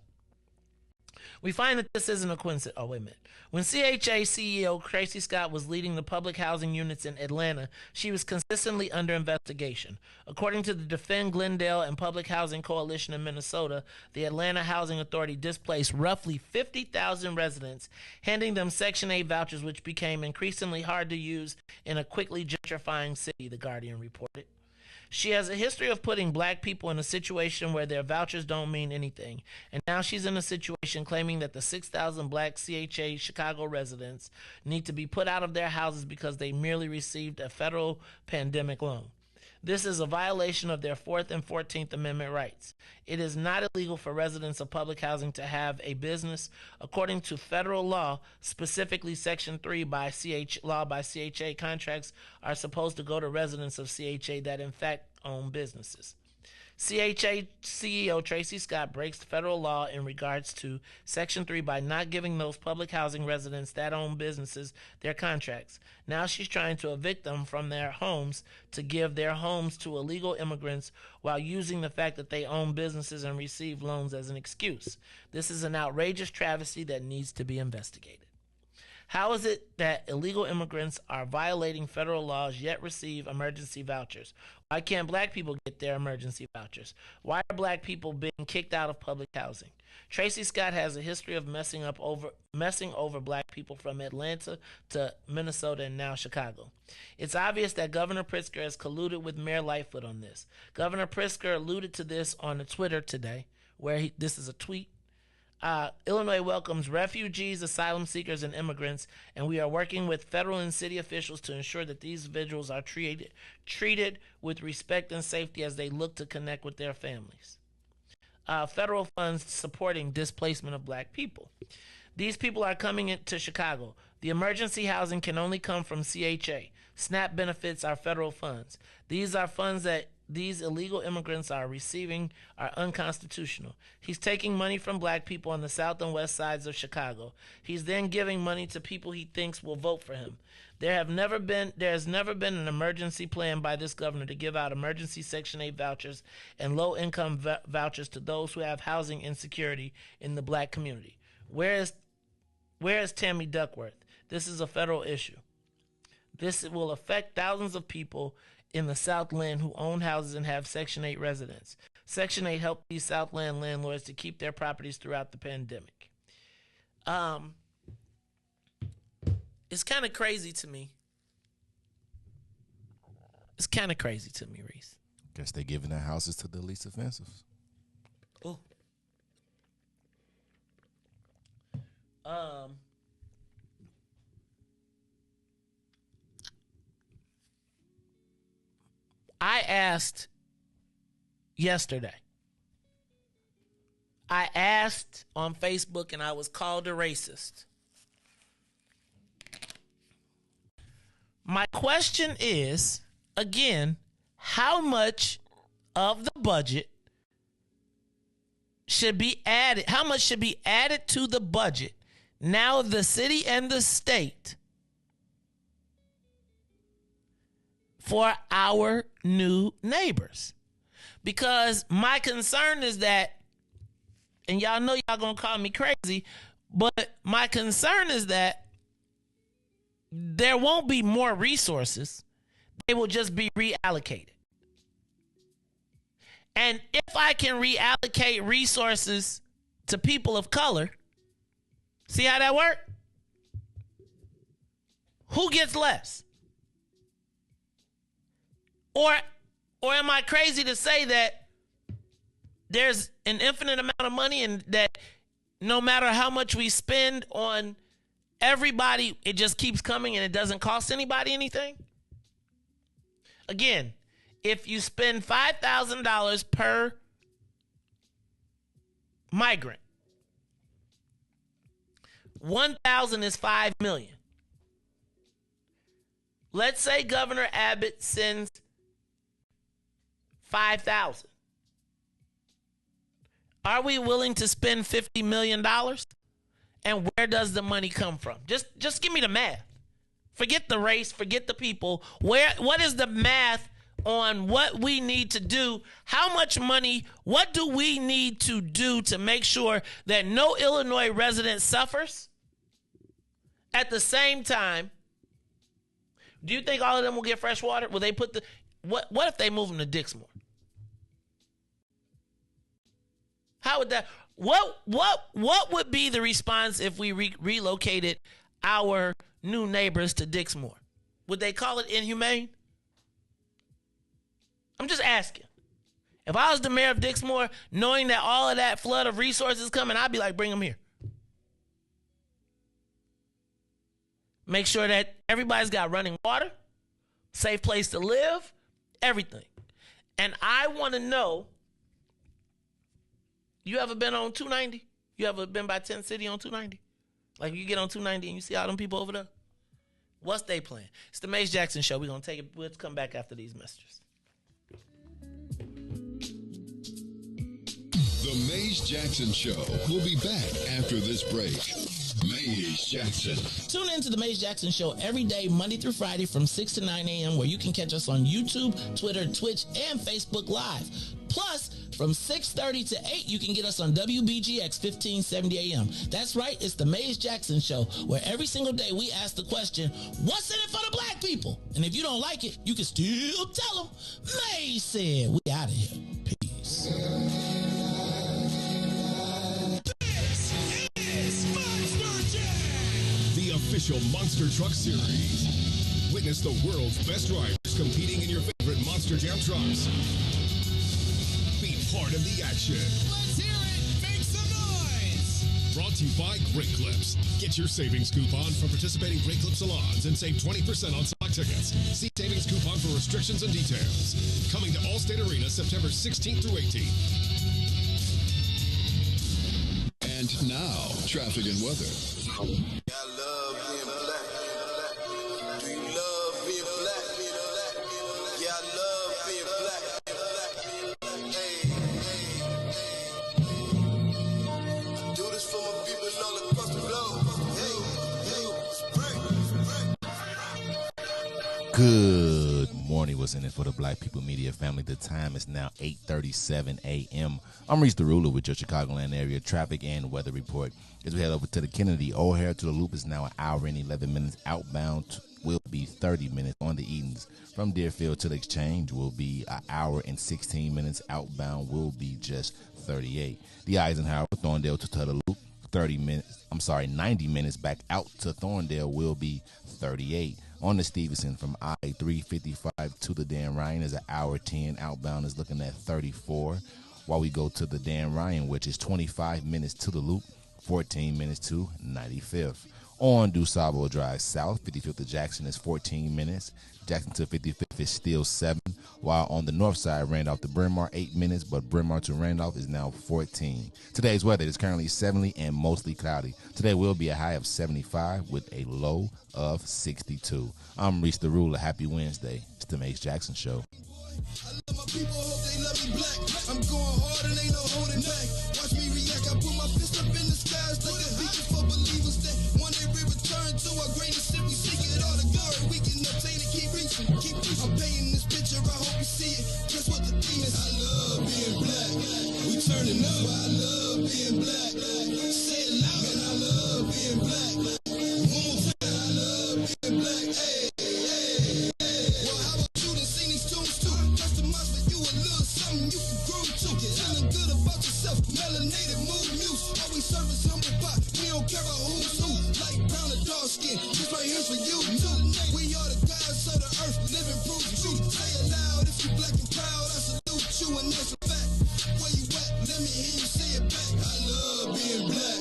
We find that this isn't a coincidence. Oh, wait a minute. When CHA CEO Tracy Scott was leading the public housing units in Atlanta, she was consistently under investigation. According to the Defend Glendale and Public Housing Coalition in Minnesota, the Atlanta Housing Authority displaced roughly 50,000 residents, handing them Section 8 vouchers, which became increasingly hard to use in a quickly gentrifying city, The Guardian reported. She has a history of putting black people in a situation where their vouchers don't mean anything. And now she's in a situation claiming that the 6,000 black CHA Chicago residents need to be put out of their houses because they merely received a federal pandemic loan. This is a violation of their 4th and 14th Amendment rights. It is not illegal for residents of public housing to have a business. According to federal law, specifically Section 3 by CHA, contracts are supposed to go to residents of CHA that in fact own businesses. CHA CEO Tracy Scott breaks federal law in regards to Section 3 by not giving those public housing residents that own businesses their contracts. Now she's trying to evict them from their homes to give their homes to illegal immigrants while using the fact that they own businesses and receive loans as an excuse. This is an outrageous travesty that needs to be investigated. How is it that illegal immigrants are violating federal laws yet receive emergency vouchers? Why can't black people get their emergency vouchers? Why are black people being kicked out of public housing? Tracy Scott has a history of messing over black people from Atlanta to Minnesota and now Chicago. It's obvious that Governor Pritzker has colluded with Mayor Lightfoot on this. Governor Pritzker alluded to this on Twitter today, where this is a tweet. Illinois welcomes refugees, asylum seekers, and immigrants, and we are working with federal and city officials to ensure that these individuals are treated with respect and safety as they look to connect with their families. Federal funds supporting displacement of black people. These people are coming into Chicago. The emergency housing can only come from CHA. SNAP benefits are federal funds. These are funds that these illegal immigrants are receiving are unconstitutional. He's taking money from black people on the south and west sides of Chicago. He's then giving money to people he thinks will vote for him. There has never been an emergency plan by this governor to give out emergency Section 8 vouchers and low-income vouchers to those who have housing insecurity in the black community. Where is Tammy Duckworth? This is a federal issue. This will affect thousands of people in the Southland who own houses and have Section 8 residents. Section 8 helped these Southland landlords to keep their properties throughout the pandemic. It's kind of crazy to me. It's kind of crazy to me, Reese. Guess they're giving their houses to the least offensive. Oh. I asked yesterday. I asked on Facebook and I was called a racist. My question is, again, how much of the budget should be added? How much should be added to the budget now of the city and the state for our new neighbors? Because my concern is that, and y'all know y'all gonna call me crazy, but my concern is that there won't be more resources. They will just be reallocated. And if I can reallocate resources to people of color, see how that works? Who gets less? Or am I crazy to say that there's an infinite amount of money and that no matter how much we spend on everybody, it just keeps coming and it doesn't cost anybody anything? Again, if you spend $5,000 per migrant, 1,000 is $5 million. Let's say Governor Abbott sends 5,000. Are we willing to spend $50 million? And where does the money come from? Just give me the math. Forget the race, forget the people. What is the math on what we need to do? How much money, what do we need to do to make sure that no Illinois resident suffers? At the same time, do you think all of them will get fresh water? Will they put the what if they move them to Dixmore? How would that what would be the response if we relocated our new neighbors to Dixmore? Would they call it inhumane? I'm just asking. If I was the mayor of Dixmore, knowing that all of that flood of resources coming, I'd be like, bring them here. Make sure that everybody's got running water, safe place to live, everything. And I want to know, you ever been on 290? You ever been by 10 City on 290? Like you get on 290 and you see all them people over there? What's they plan? It's the Maze Jackson Show. We're going to take it. Let's come back after these messages. The Maze Jackson Show will be back after this break. Maze Jackson. Tune in to the Maze Jackson Show every day, Monday through Friday from 6 to 9 a.m., where you can catch us on YouTube, Twitter, Twitch, and Facebook Live. Plus, from 6:30 to 8, you can get us on WBGX 1570 a.m. That's right, it's the Maze Jackson Show, where every single day we ask the question, what's in it for the black people? And if you don't like it, you can still tell them, Maze said. We out of here. Peace. The official Monster Truck Series. Witness the world's best drivers competing in your favorite Monster Jam trucks. Be part of the action. Let's hear it. Make some noise. Brought to you by Great Clips. Get your savings coupon from participating Great Clip salons and save 20% on select tickets. See savings coupon for restrictions and details. Coming to Allstate Arena September 16th through 18th. And now, traffic and weather. Good morning. What's in it for the Black People Media family? The time is now 8:37 a.m. I'm Reese the Ruler with your Chicagoland area traffic and weather report. As we head over to the Kennedy O'Hare to the Loop, is now an hour and 11 minutes. Outbound will be 30 minutes on the Edens. From Deerfield to the Exchange will be an hour and 16 minutes. Outbound will be just 38. The Eisenhower, Thorndale to the Loop, 90 minutes back out to Thorndale will be 38. On the Stevenson from I-355 to the Dan Ryan is an hour 10. Outbound is looking at 34. While we go to the Dan Ryan, which is 25 minutes to the Loop, 14 minutes to 95th. On DuSable Drive South, 55th to Jackson is 14 minutes. Jackson to 55th is still 7, while on the north side, Randolph to Bryn Mawr, 8 minutes, but Bryn Mawr to Randolph is now 14. Today's weather is currently 70 and mostly cloudy. Today will be a high of 75 with a low of 62. I'm Reese the Ruler. Happy Wednesday. It's the Mace Jackson Show. I love my people, hope they love me black. I'm going hard and ain't no holding back. Watch me react, I put my fist up in the skies like a beacon for believers that one day we return to our greatest shit. We seek it all the glory we can obtain it, keep reaching, keep reaching. I'm painting this picture, I hope you see it. Guess what the theme is? I love being black. We turning up, I love being black. Say it loud, man, I love being black. One more time, I love being black. Hey, hey, hey. Well, how about you done seen these tunes too? Customize for you a little something you can groove to. Feeling good about yourself, melanated, mood muse. Always service humble pie, we don't care about who's who. Light brown or dark skin, this right here's for you too. We are the gods of the earth, living proof truth. Say it loud if you black and proud, I salute you and that's a fact. Where you at? Let me hear you say it back. I love being black.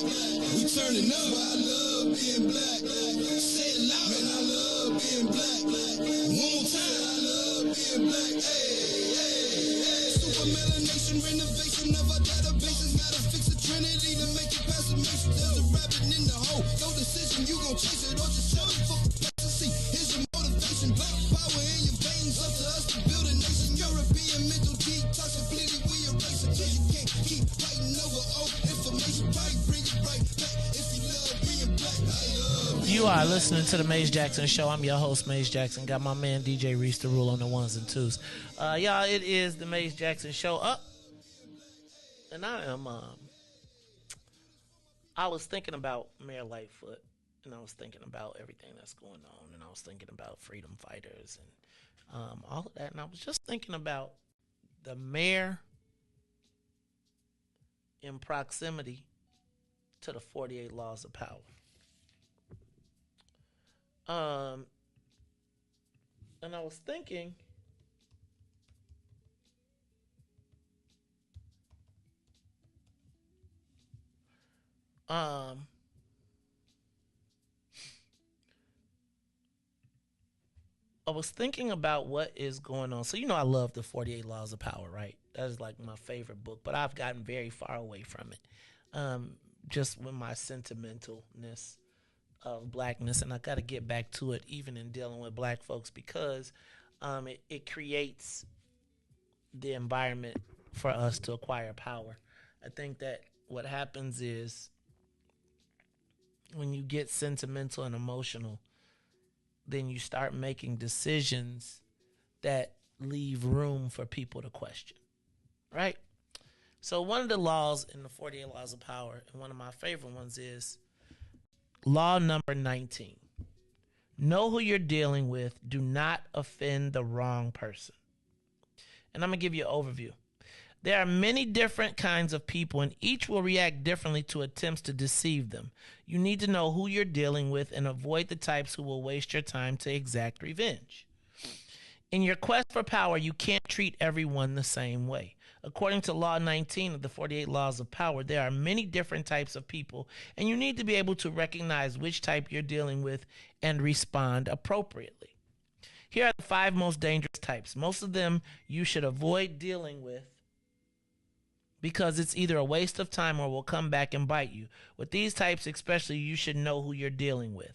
We turning up, I love being black. Say it loud, man, I love being black. One more time, I love being black. Hey, hey, hey. Super melanation, renovation of our databases. Gotta fix the trinity to make it past the matrix. There's a rabbit in the hole. No decision, you gon' chase it or just show it for complacency. Here's your motivation. Black power in your veins. Up to us to build a nation. European mental detox completely we erase it. You can't keep fighting over old information. Right, bring it right back. If you love being black, I love being You are listening to the Mace Jackson Show. I'm your host, Mace Jackson. Got my man DJ Reese the rule on the ones and twos. Y'all, it is the Mace Jackson Show. Up, and I am. I was thinking about Mayor Lightfoot, and I was thinking about everything that's going on, and I was thinking about freedom fighters and all of that, and I was just thinking about the mayor in proximity to the 48 laws of power. And I was thinking, about what is going on. So, I love the 48 Laws of Power, right? That is like my favorite book, but I've gotten very far away from it. Just with my sentimentalness of blackness, and I got to get back to it even in dealing with black folks because it creates the environment for us to acquire power. I think that what happens is when you get sentimental and emotional, then you start making decisions that leave room for people to question, right? So one of the laws in the 48 Laws of Power, and one of my favorite ones is law number 19. Know who you're dealing with. Do not offend the wrong person. And I'm going to give you an overview. There are many different kinds of people, and each will react differently to attempts to deceive them. You need to know who you're dealing with and avoid the types who will waste your time to exact revenge. In your quest for power, you can't treat everyone the same way. According to Law 19 of the 48 Laws of Power, there are many different types of people, and you need to be able to recognize which type you're dealing with and respond appropriately. Here are the 5 most dangerous types. Most of them you should avoid dealing with because it's either a waste of time or will come back and bite you. With these types especially, you should know who you're dealing with.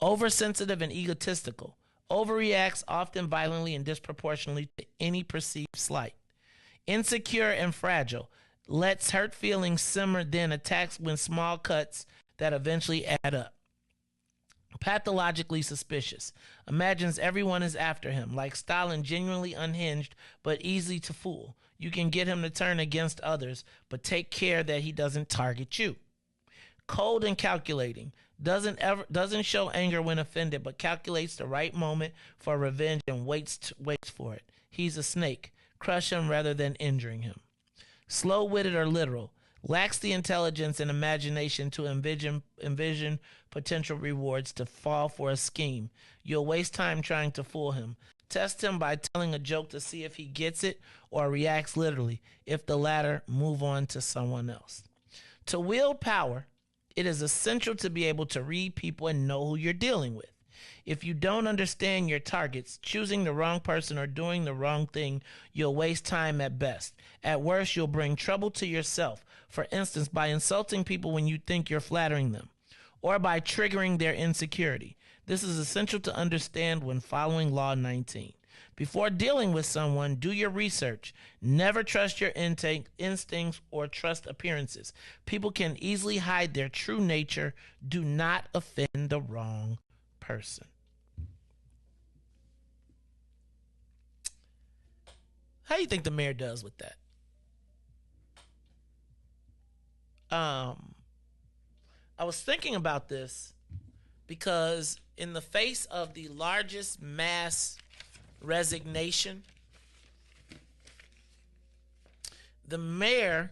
Oversensitive and egotistical. Overreacts often violently and disproportionately to any perceived slight. Insecure and fragile. Lets hurt feelings simmer, then attacks when small cuts that eventually add up. Pathologically suspicious. Imagines everyone is after him. Like Stalin, genuinely unhinged but easy to fool. You can get him to turn against others, but take care that he doesn't target you. Cold and calculating. Doesn't show anger when offended, but calculates the right moment for revenge and waits for it. He's a snake. Crush him rather than injuring him. Slow-witted or literal. Lacks the intelligence and imagination to envision potential rewards to fall for a scheme. You'll waste time trying to fool him. Test him by telling a joke to see if he gets it or reacts literally. If the latter, move on to someone else. To wield power, It is essential to be able to read people and know who you're dealing with. If you don't understand your targets, choosing the wrong person or doing the wrong thing, you'll waste time at best. At worst, you'll bring trouble to yourself. For instance, by insulting people when you think you're flattering them, or by triggering their insecurity. This is essential to understand when following Law 19. Before dealing with someone, do your research. Never trust your instincts or trust appearances. People can easily hide their true nature. Do not offend the wrong person. How do you think the mayor does with that? I was thinking about this because in the face of the largest mass resignation, the mayor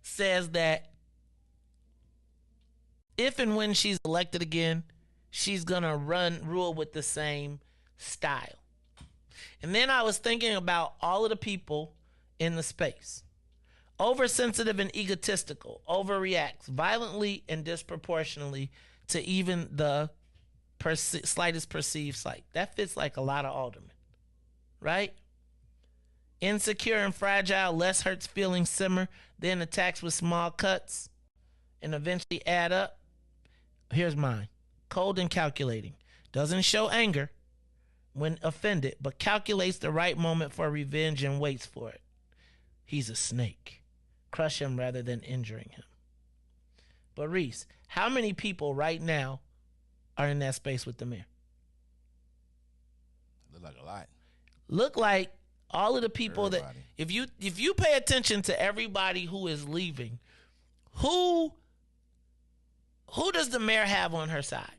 says that if and when she's elected again, she's gonna rule with the same style. And then I was thinking about all of the people in the space. Oversensitive and egotistical, overreacts violently and disproportionately to even the slightest perceived slight. That fits like a lot of aldermen, right? Insecure and fragile, less hurts feelings simmer, then attacks with small cuts and eventually add up. Here's mine. Cold and calculating. Doesn't show anger when offended, but calculates the right moment for revenge and waits for it. He's a snake. Crush him rather than injuring him. But Reese, how many people right now are in that space with the mayor? Look like a lot. Look like all of the people that if you pay attention to everybody who is leaving, who does the mayor have on her side?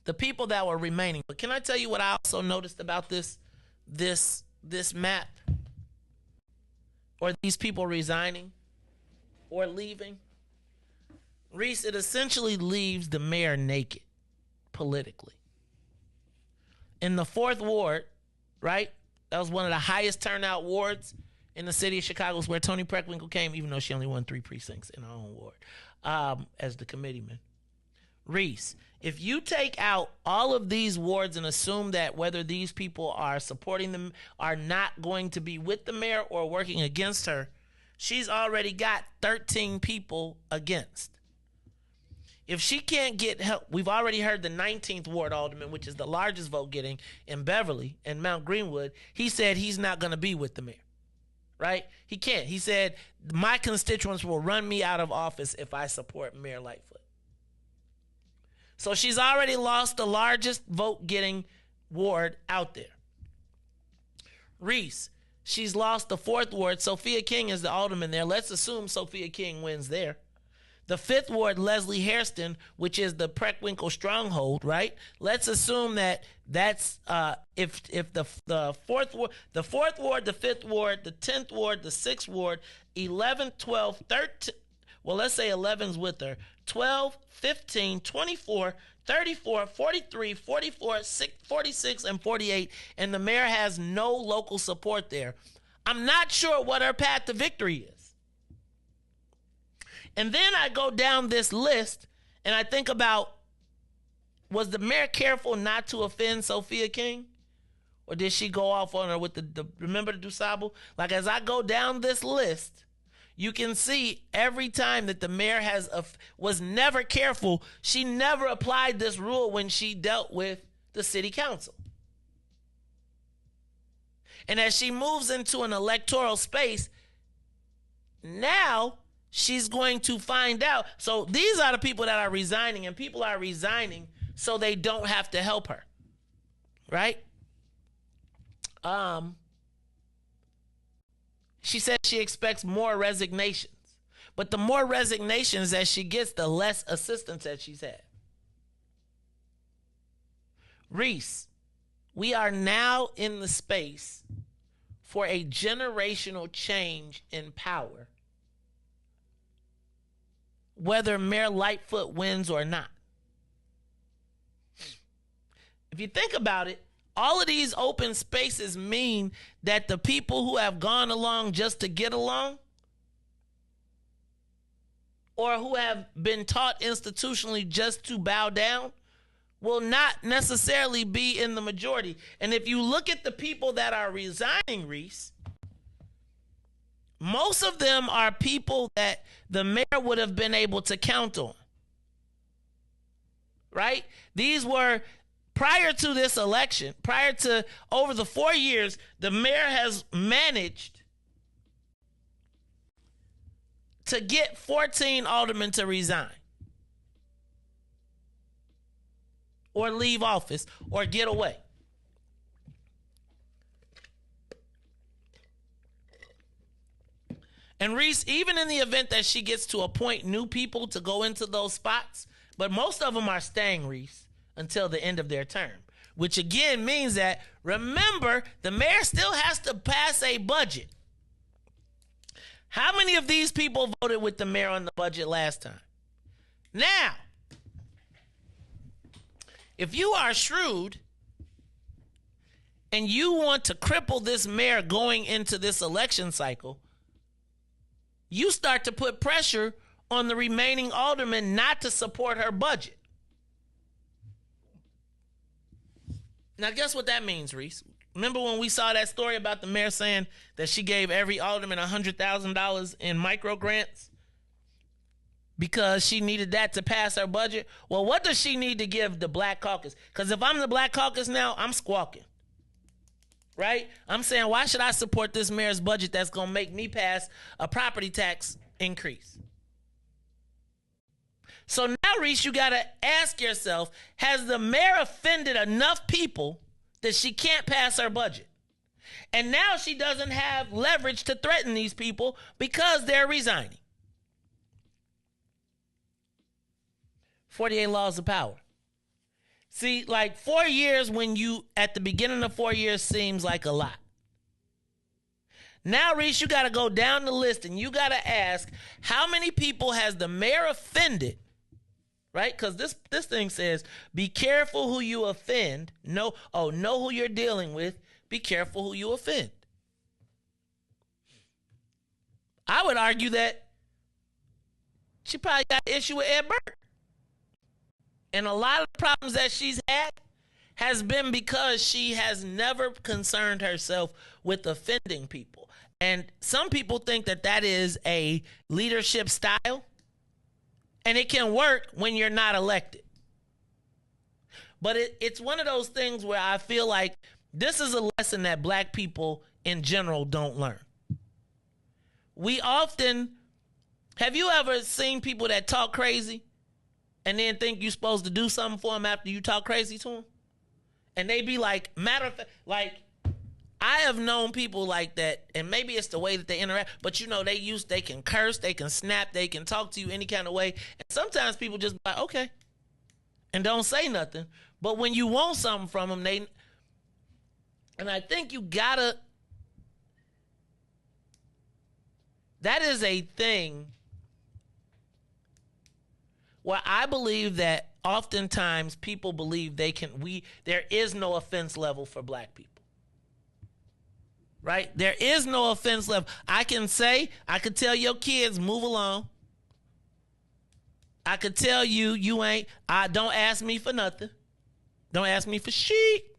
The people that were remaining. But can I tell you what I also noticed about this map? Or these people resigning or leaving? Reese, it essentially leaves the mayor naked politically. In the 4th ward, right? That was one of the highest turnout wards in the city of Chicago, where Toni Preckwinkle came, even though she only won 3 precincts in her own ward as the committeeman. Reese, if you take out all of these wards and assume that whether these people are supporting them, are not going to be with the mayor or working against her, she's already got 13 people against. If she can't get help, we've already heard the 19th ward alderman, which is the largest vote getting in Beverly and Mount Greenwood, he said he's not going to be with the mayor, right? He can't. He said, my constituents will run me out of office if I support Mayor Lightfoot. So she's already lost the largest vote-getting ward out there. Reese, she's lost the 4th ward. Sophia King is the alderman there. Let's assume Sophia King wins there. The 5th ward, Leslie Hairston, which is the Preckwinkle stronghold, right? Let's assume that's if the 4th ward, the 4th ward, the 5th ward, the 10th ward, the 6th ward, 11, 12, 13. Well, let's say 11's with her. 12, 15, 24, 34, 43, 44, 46, and 48. And the mayor has no local support there. I'm not sure what her path to victory is. And then I go down this list and I think about, was the mayor careful not to offend Sophia King? Or did she go off on her with the remember the DuSable? Like, as I go down this list, you can see every time that the mayor was never careful. She never applied this rule when she dealt with the city council. And as she moves into an electoral space, now she's going to find out. So these are the people that are resigning, and people are resigning so they don't have to help her, right? She said she expects more resignations. But the more resignations that she gets, the less assistance that she's had. Reese, we are now in the space for a generational change in power, whether Mayor Lightfoot wins or not. If you think about it, all of these open spaces mean that the people who have gone along just to get along or who have been taught institutionally just to bow down will not necessarily be in the majority. And if you look at the people that are resigning, Reese, most of them are people that the mayor would have been able to count on. Right? These were, prior to this election, prior to over the 4 years, the mayor has managed to get 14 aldermen to resign or leave office or get away. And Reese, even in the event that she gets to appoint new people to go into those spots, but most of them are staying, Reese, until the end of their term, which again means that, remember, the mayor still has to pass a budget. How many of these people voted with the mayor on the budget last time? Now, if you are shrewd and you want to cripple this mayor going into this election cycle, you start to put pressure on the remaining aldermen not to support her budget. Now, guess what that means, Reese? Remember when we saw that story about the mayor saying that she gave every alderman $100,000 in micro grants because she needed that to pass her budget? Well, what does she need to give the Black Caucus? Because if I'm the Black Caucus now, I'm squawking. Right? I'm saying, why should I support this mayor's budget that's going to make me pass a property tax increase? So now, Reese, you got to ask yourself, has the mayor offended enough people that she can't pass her budget? And now she doesn't have leverage to threaten these people because they're resigning. 48 laws of power. See, like 4 years when you, at the beginning of 4 years seems like a lot. Now, Reese, you got to go down the list and you got to ask, how many people has the mayor offended? Right? Because this thing says, be careful who you offend. Know who you're dealing with. Be careful who you offend. I would argue that she probably got an issue with Ed Burke. And a lot of the problems that she's had has been because she has never concerned herself with offending people. And some people think that that is a leadership style. And it can work when you're not elected. But it's one of those things where I feel like this is a lesson that Black people in general don't learn. We often, have you ever seen people that talk crazy and then think you're supposed to do something for them after you talk crazy to them? And they be like, matter of fact, like, I have known people like that, and maybe it's the way that they interact, but you know, they can curse, they can snap, they can talk to you any kind of way. And sometimes people just be like, okay, and don't say nothing. But when you want something from them, and I think you gotta, that is a thing where I believe that oftentimes people believe there is no offense level for Black people. Right? There is no offense level. I could tell your kids, move along. I could tell you, don't ask me for nothing. Don't ask me for shit.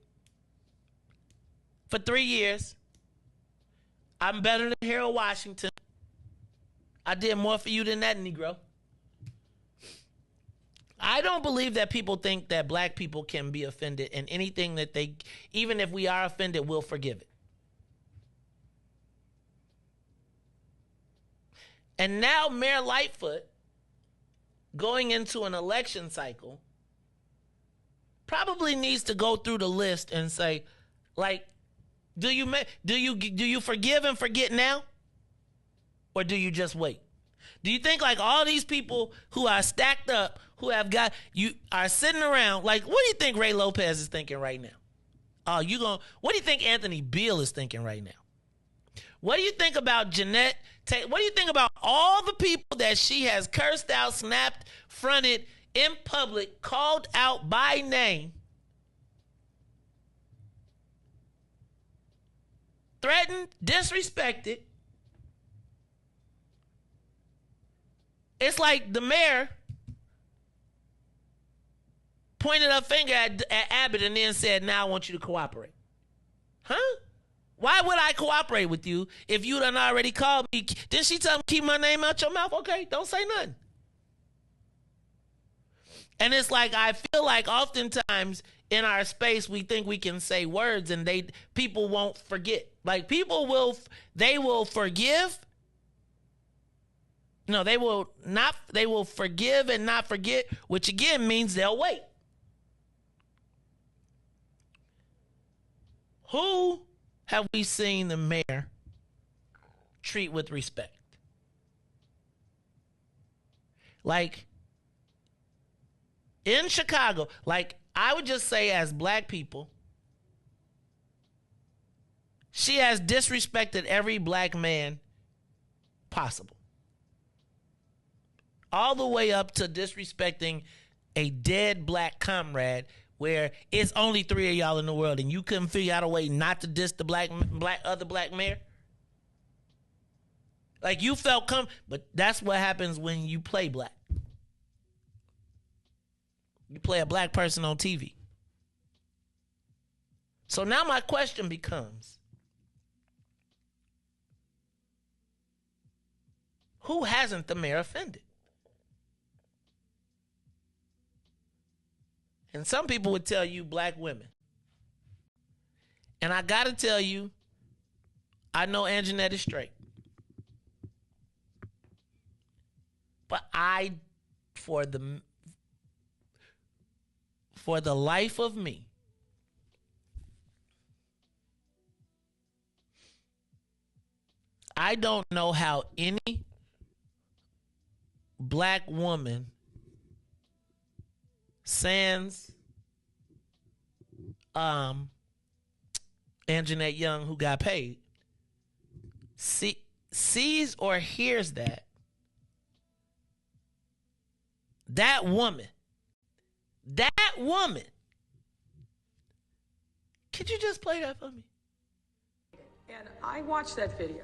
For 3 years. I'm better than Harold Washington. I did more for you than that, Negro. I don't believe that people think that Black people can be offended in anything that even if we are offended, we'll forgive it. And now Mayor Lightfoot, going into an election cycle, probably needs to go through the list and say, like, do you forgive and forget now? Or do you just wait? Do you think like all these people who are stacked up, who have got, you are sitting around, like, what do you think Ray Lopez is thinking right now? What do you think Anthony Beale is thinking right now? What do you think about Jeanette? What do you think about all the people that she has cursed out, snapped, fronted in public, called out by name, threatened, disrespected, It's like the mayor pointed a finger at Abbott and then said, now I want you to cooperate. Huh? Why would I cooperate with you if you done already called me? Didn't she tell me keep my name out your mouth? Okay, don't say nothing. And it's like, I feel like oftentimes in our space, we think we can say words and people won't forget. Like they will forgive. No, they will forgive and not forget, which again means they'll wait. Who have we seen the mayor treat with respect? Like, in Chicago, like, I would just say as black people, she has disrespected every black man possible. All the way up to disrespecting a dead black comrade where it's only 3 of y'all in the world and you couldn't figure out a way not to diss the other black mayor. Like, you felt but that's what happens when you play black. You play a black person on TV. So now my question becomes, who hasn't the mayor offended? And some people would tell you black women. And I got to tell you, I know Anjanette is straight. But for the life of me, I don't know how any black woman sans Anjanette Young, who got paid, sees or hears that woman, could you just play that for me? And I watched that video.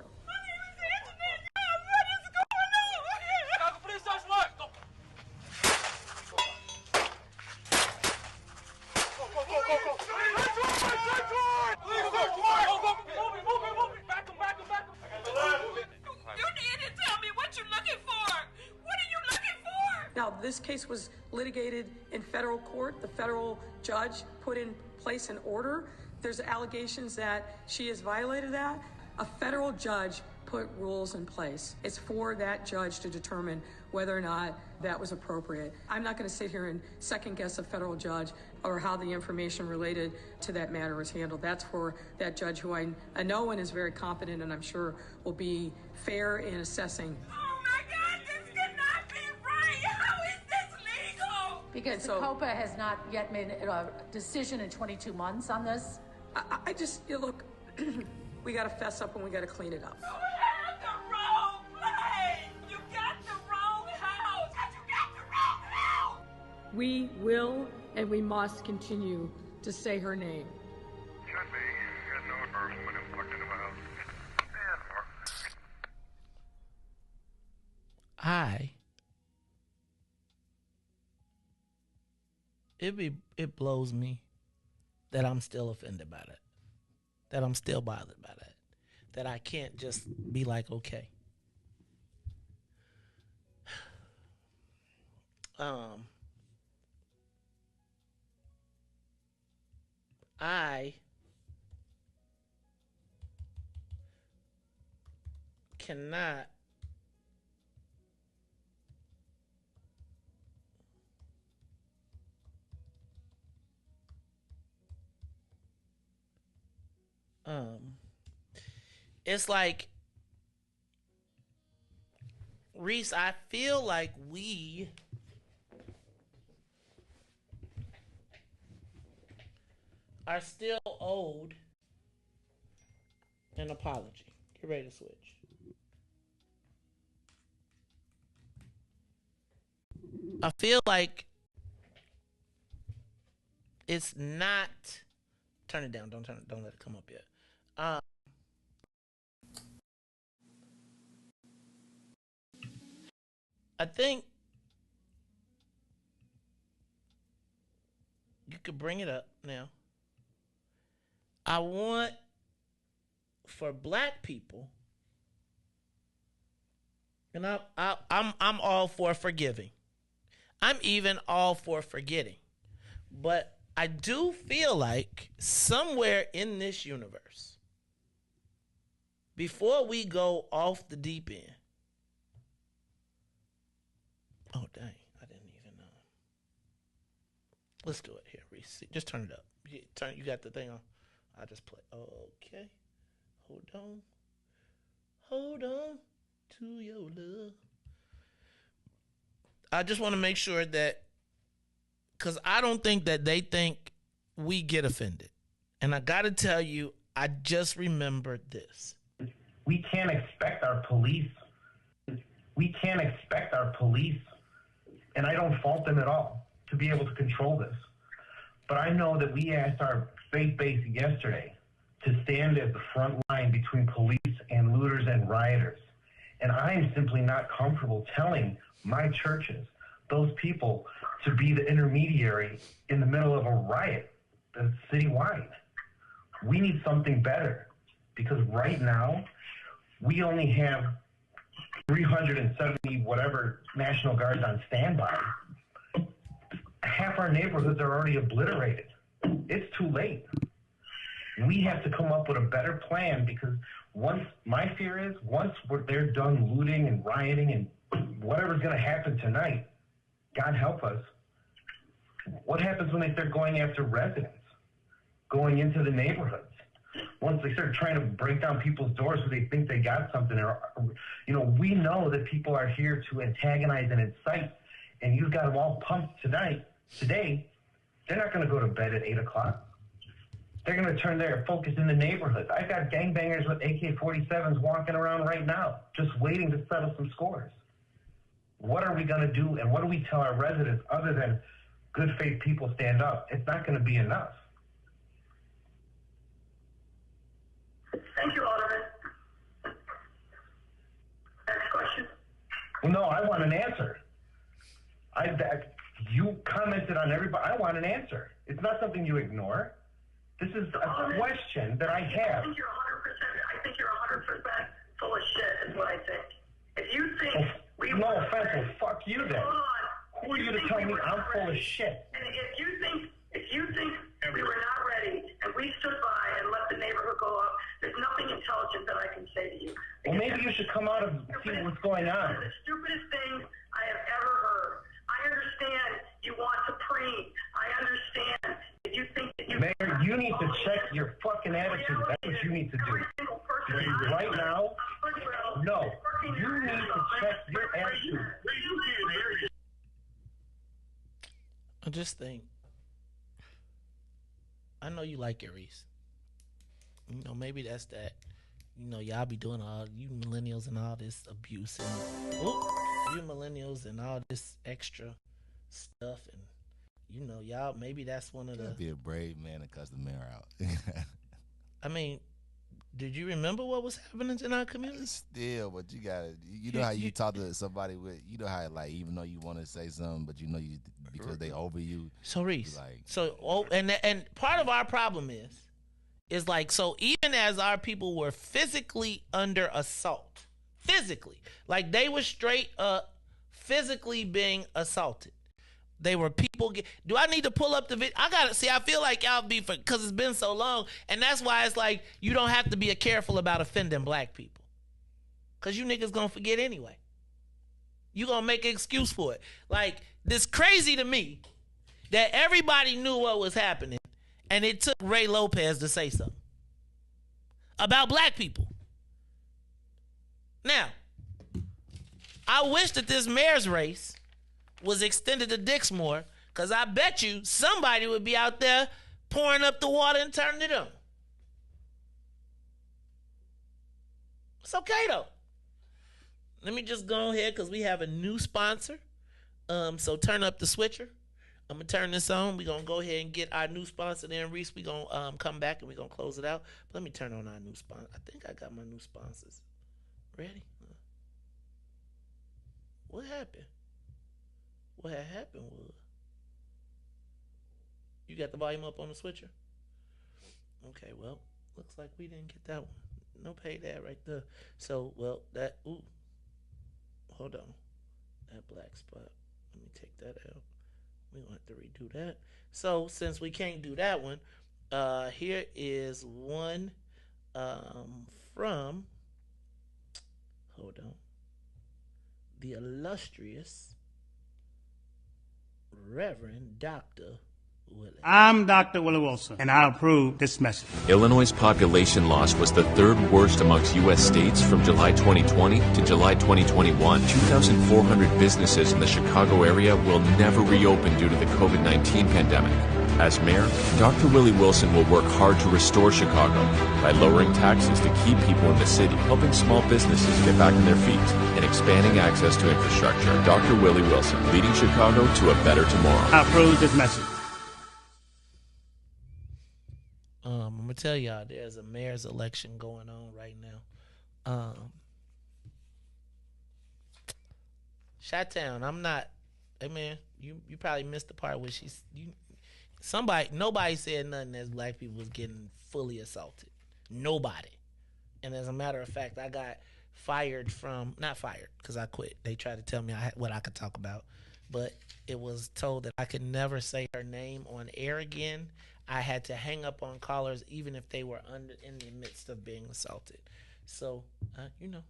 Now, this case was litigated in federal court. The federal judge put in place an order. There's allegations that she has violated that. A federal judge put rules in place. It's for that judge to determine whether or not that was appropriate. I'm not going to sit here and second guess a federal judge or how the information related to that matter is handled. That's for that judge who I know and is very competent and I'm sure will be fair in assessing. Because the COPA has not yet made a decision in 22 months on this? I just, look, we got to fess up and we got to clean it up. You had the wrong place! You got the wrong house! You got the wrong house! We will and we must continue to say her name. Should be. You guys know what our woman who walked into my house. It blows me that I'm still offended by that. That I'm still bothered by that. That I can't just be like, okay. I cannot it's like, Reese, I feel like we are still owed an apology. Get ready to switch. I feel like it's not. Turn it down. Don't let it come up yet. I think you could bring it up now. I want for black people, and I'm all for forgiving. I'm even all for forgetting. But I do feel like somewhere in this universe, before we go off the deep end, oh dang, I didn't even know. Let's do it here, Reese. Just turn it up. You got the thing on. I just play. Okay. Hold on to your love. I just want to make sure that, because I don't think that they think we get offended. And I got to tell you, I just remembered this. We can't expect our police, and I don't fault them at all, to be able to control this. But I know that we asked our faith base yesterday to stand at the front line between police and looters and rioters. And I am simply not comfortable telling my churches, those people, to be the intermediary in the middle of a riot that's citywide. We need something better, because right now we only have 370 whatever National Guards on standby. Half our neighborhoods are already obliterated. It's too late. We have to come up with a better plan, because my fear is once they're done looting and rioting and whatever's going to happen tonight, God help us, what happens when they start going after residents, going into the neighborhoods? Once they start trying to break down people's doors so they think they got something, or, we know that people are here to antagonize and incite, and you've got them all pumped today, they're not going to go to bed at 8 o'clock. They're going to turn their focus in the neighborhoods. I've got gangbangers with AK-47s walking around right now, just waiting to settle some scores. What are we going to do, and what do we tell our residents other than good faith people stand up? It's not going to be enough. Thank you, Alderman. Next question. Well, no, I want an answer. You commented on everybody. I want an answer. It's not something you ignore. This is a question that I have. I think you're 100% full of shit, is what I think. If you think no offense, well, fuck you then. Hold on. Who are you to tell me I'm full of shit? And if you think we were not ready and we stood by and let the neighborhood go up, there's nothing intelligent that I can say to you. Well, maybe you should come out and see what's going on. The stupidest thing I have ever heard. I understand you want to preen. I understand that you think that you... Mayor, you need to check your fucking attitude. That's what you need to do. Right now, no. You need to check your attitude. I just think, I know you like it, Reese. Maybe that's that. Y'all be doing you millennials and all this abuse, and you millennials and all this extra stuff, and y'all, maybe that's one of the... Be a brave man to cuss the mayor out. I mean, did you remember what was happening in our community? Still, but you gotta, how you talk to somebody with, how even though you want to say something, but because they over you. So Reese, and part of our problem is like, so even as our people were physically under assault, like they were straight up physically being assaulted. They were people. Do I need to pull up the video? I feel like y'all because it's been so long, and that's why it's like you don't have to be careful about offending black people, because you niggas gonna forget anyway. You gonna make an excuse for it. Like, this crazy to me that everybody knew what was happening, and it took Ray Lopez to say something about black people. Now, I wish that this mayor's race was extended to Dixmore, because I bet you somebody would be out there pouring up the water and turning it on. It's okay, though. Let me just go ahead, because we have a new sponsor. So turn up the switcher. I'm going to turn this on. We're going to go ahead and get our new sponsor then, Reese. We're going to come back and we're going to close it out. But let me turn on our new sponsor. I think I got my new sponsors. Ready? What happened? What had happened was, you got the volume up on the switcher? Okay, well, looks like we didn't get that one. No pay that right there. So, well, that, hold on. That black spot. Let me take that out. We're going to have to redo that. So, since we can't do that one, here is one from, hold on, the illustrious Reverend Dr. Willie. I'm Dr. Willie Wilson, and I approve this message. Illinois' population loss was the third worst amongst U.S. states from July 2020 to July 2021. 2,400 businesses in the Chicago area will never reopen due to the COVID-19 pandemic. As mayor, Dr. Willie Wilson will work hard to restore Chicago by lowering taxes to keep people in the city, helping small businesses get back on their feet, and expanding access to infrastructure. Dr. Willie Wilson, leading Chicago to a better tomorrow. I approve this message. I'm going to tell y'all, there's a mayor's election going on right now. Chi-Town, I'm not, hey man, you probably missed the part where nobody said nothing as black people was getting fully assaulted. Nobody. And as a matter of fact, I got not fired because I quit. They tried to tell me what I could talk about, but it was told that I could never say her name on air again. I had to hang up on callers even if they were in the midst of being assaulted. So, it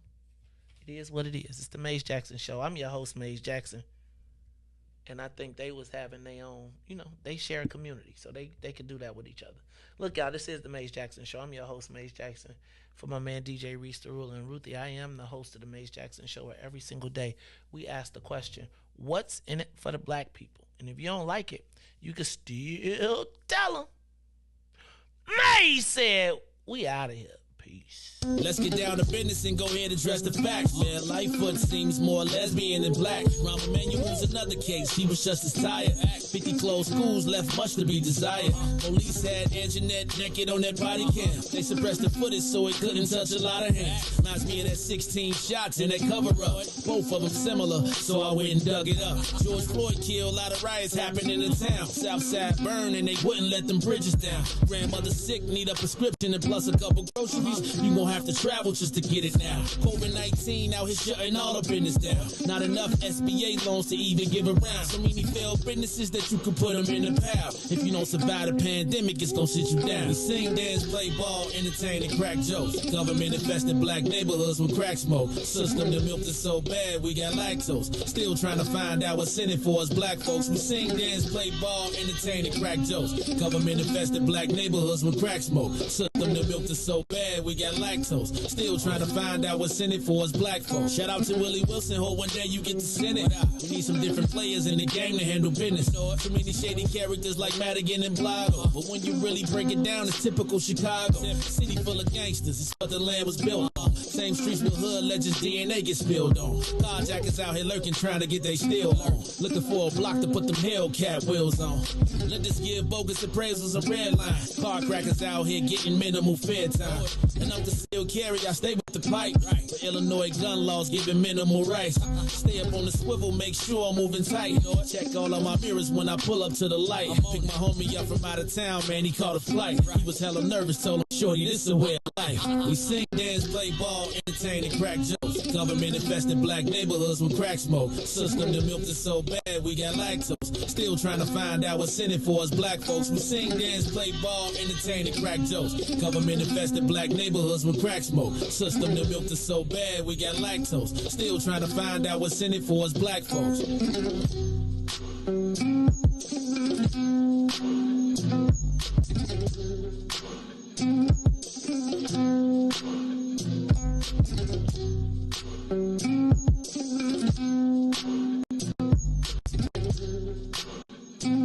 is what it is. It's the Maze Jackson Show. I'm your host, Maze Jackson. And I think they was having their own, they share a community. So they could do that with each other. Look, y'all, this is the Maze Jackson Show. I'm your host, Maze Jackson. For my man, DJ Reese, the ruler, and Ruthie, I am the host of the Maze Jackson Show, where every single day we ask the question, what's in it for the black people? And if you don't like it, you can still tell them. Maze said, we out of here. Peace. Let's get down to business and go ahead and address the facts, man. Lightfoot seems more lesbian than black. Rahm Emanuel's another case. He was just as tired. 50 closed schools left much to be desired. Police had Anjanette naked on that body cam. They suppressed the footage so it couldn't touch a lot of hands. Reminds me of that 16 shots in that cover-up. Both of them similar, so I went and dug it up. George Floyd killed, a lot of riots happened in the town. Southside burned and they wouldn't let them bridges down. Grandmother sick, need a prescription and plus a couple groceries. You gon' have to travel just to get it now. COVID-19 out here shutting all the business down. Not enough SBA loans to even give around. So many failed businesses that you could put them in the pile. If you don't survive the pandemic, it's gon' sit you down. We sing, dance, play ball, entertain, and crack jokes. Government infested black neighborhoods with crack smoke. System that milked us so bad, we got lactose. Still trying to find out what's in it for us black folks. We sing, dance, play ball, entertain, and crack jokes. Government infested black neighborhoods with crack smoke. System that milked us so bad, we got lactose. Still trying to find out what's in it for us black folks. Shout out to Willie Wilson, hope one day you get to send it. We need some different players in the game to handle business. Too many shady characters like Madigan and Blago. But when you really break it down, it's typical Chicago. City full of gangsters, it's what the land was built on. Same streets with hood legends, DNA get spilled on. Carjackers out here lurking, trying to get they steal on. Looking for a block to put them Hellcat wheels on. Let this give bogus appraisals a red line. Car crackers out here getting minimal fair time. And I'm still carry, I stay with the pipe. But Illinois gun laws giving minimal rights. Stay up on the swivel, make sure I'm moving tight. Check all of my mirrors when I pull up to the light. Pick my homie up from out of town, man, he caught a flight. He was hella nervous, told him, shorty, this is a way of life. We sing, dance, play ball, entertain, and crack jokes. Government infested black neighborhoods with crack smoke. System that milked us so bad, we got lactose. Still trying to find out what's in it for us black folks. We sing, dance, play ball, entertain, and crack jokes. Government infested black neighborhoods with crack smoke. System that milked us so bad, we got lactose. Still trying to find out what's in it for us black folks.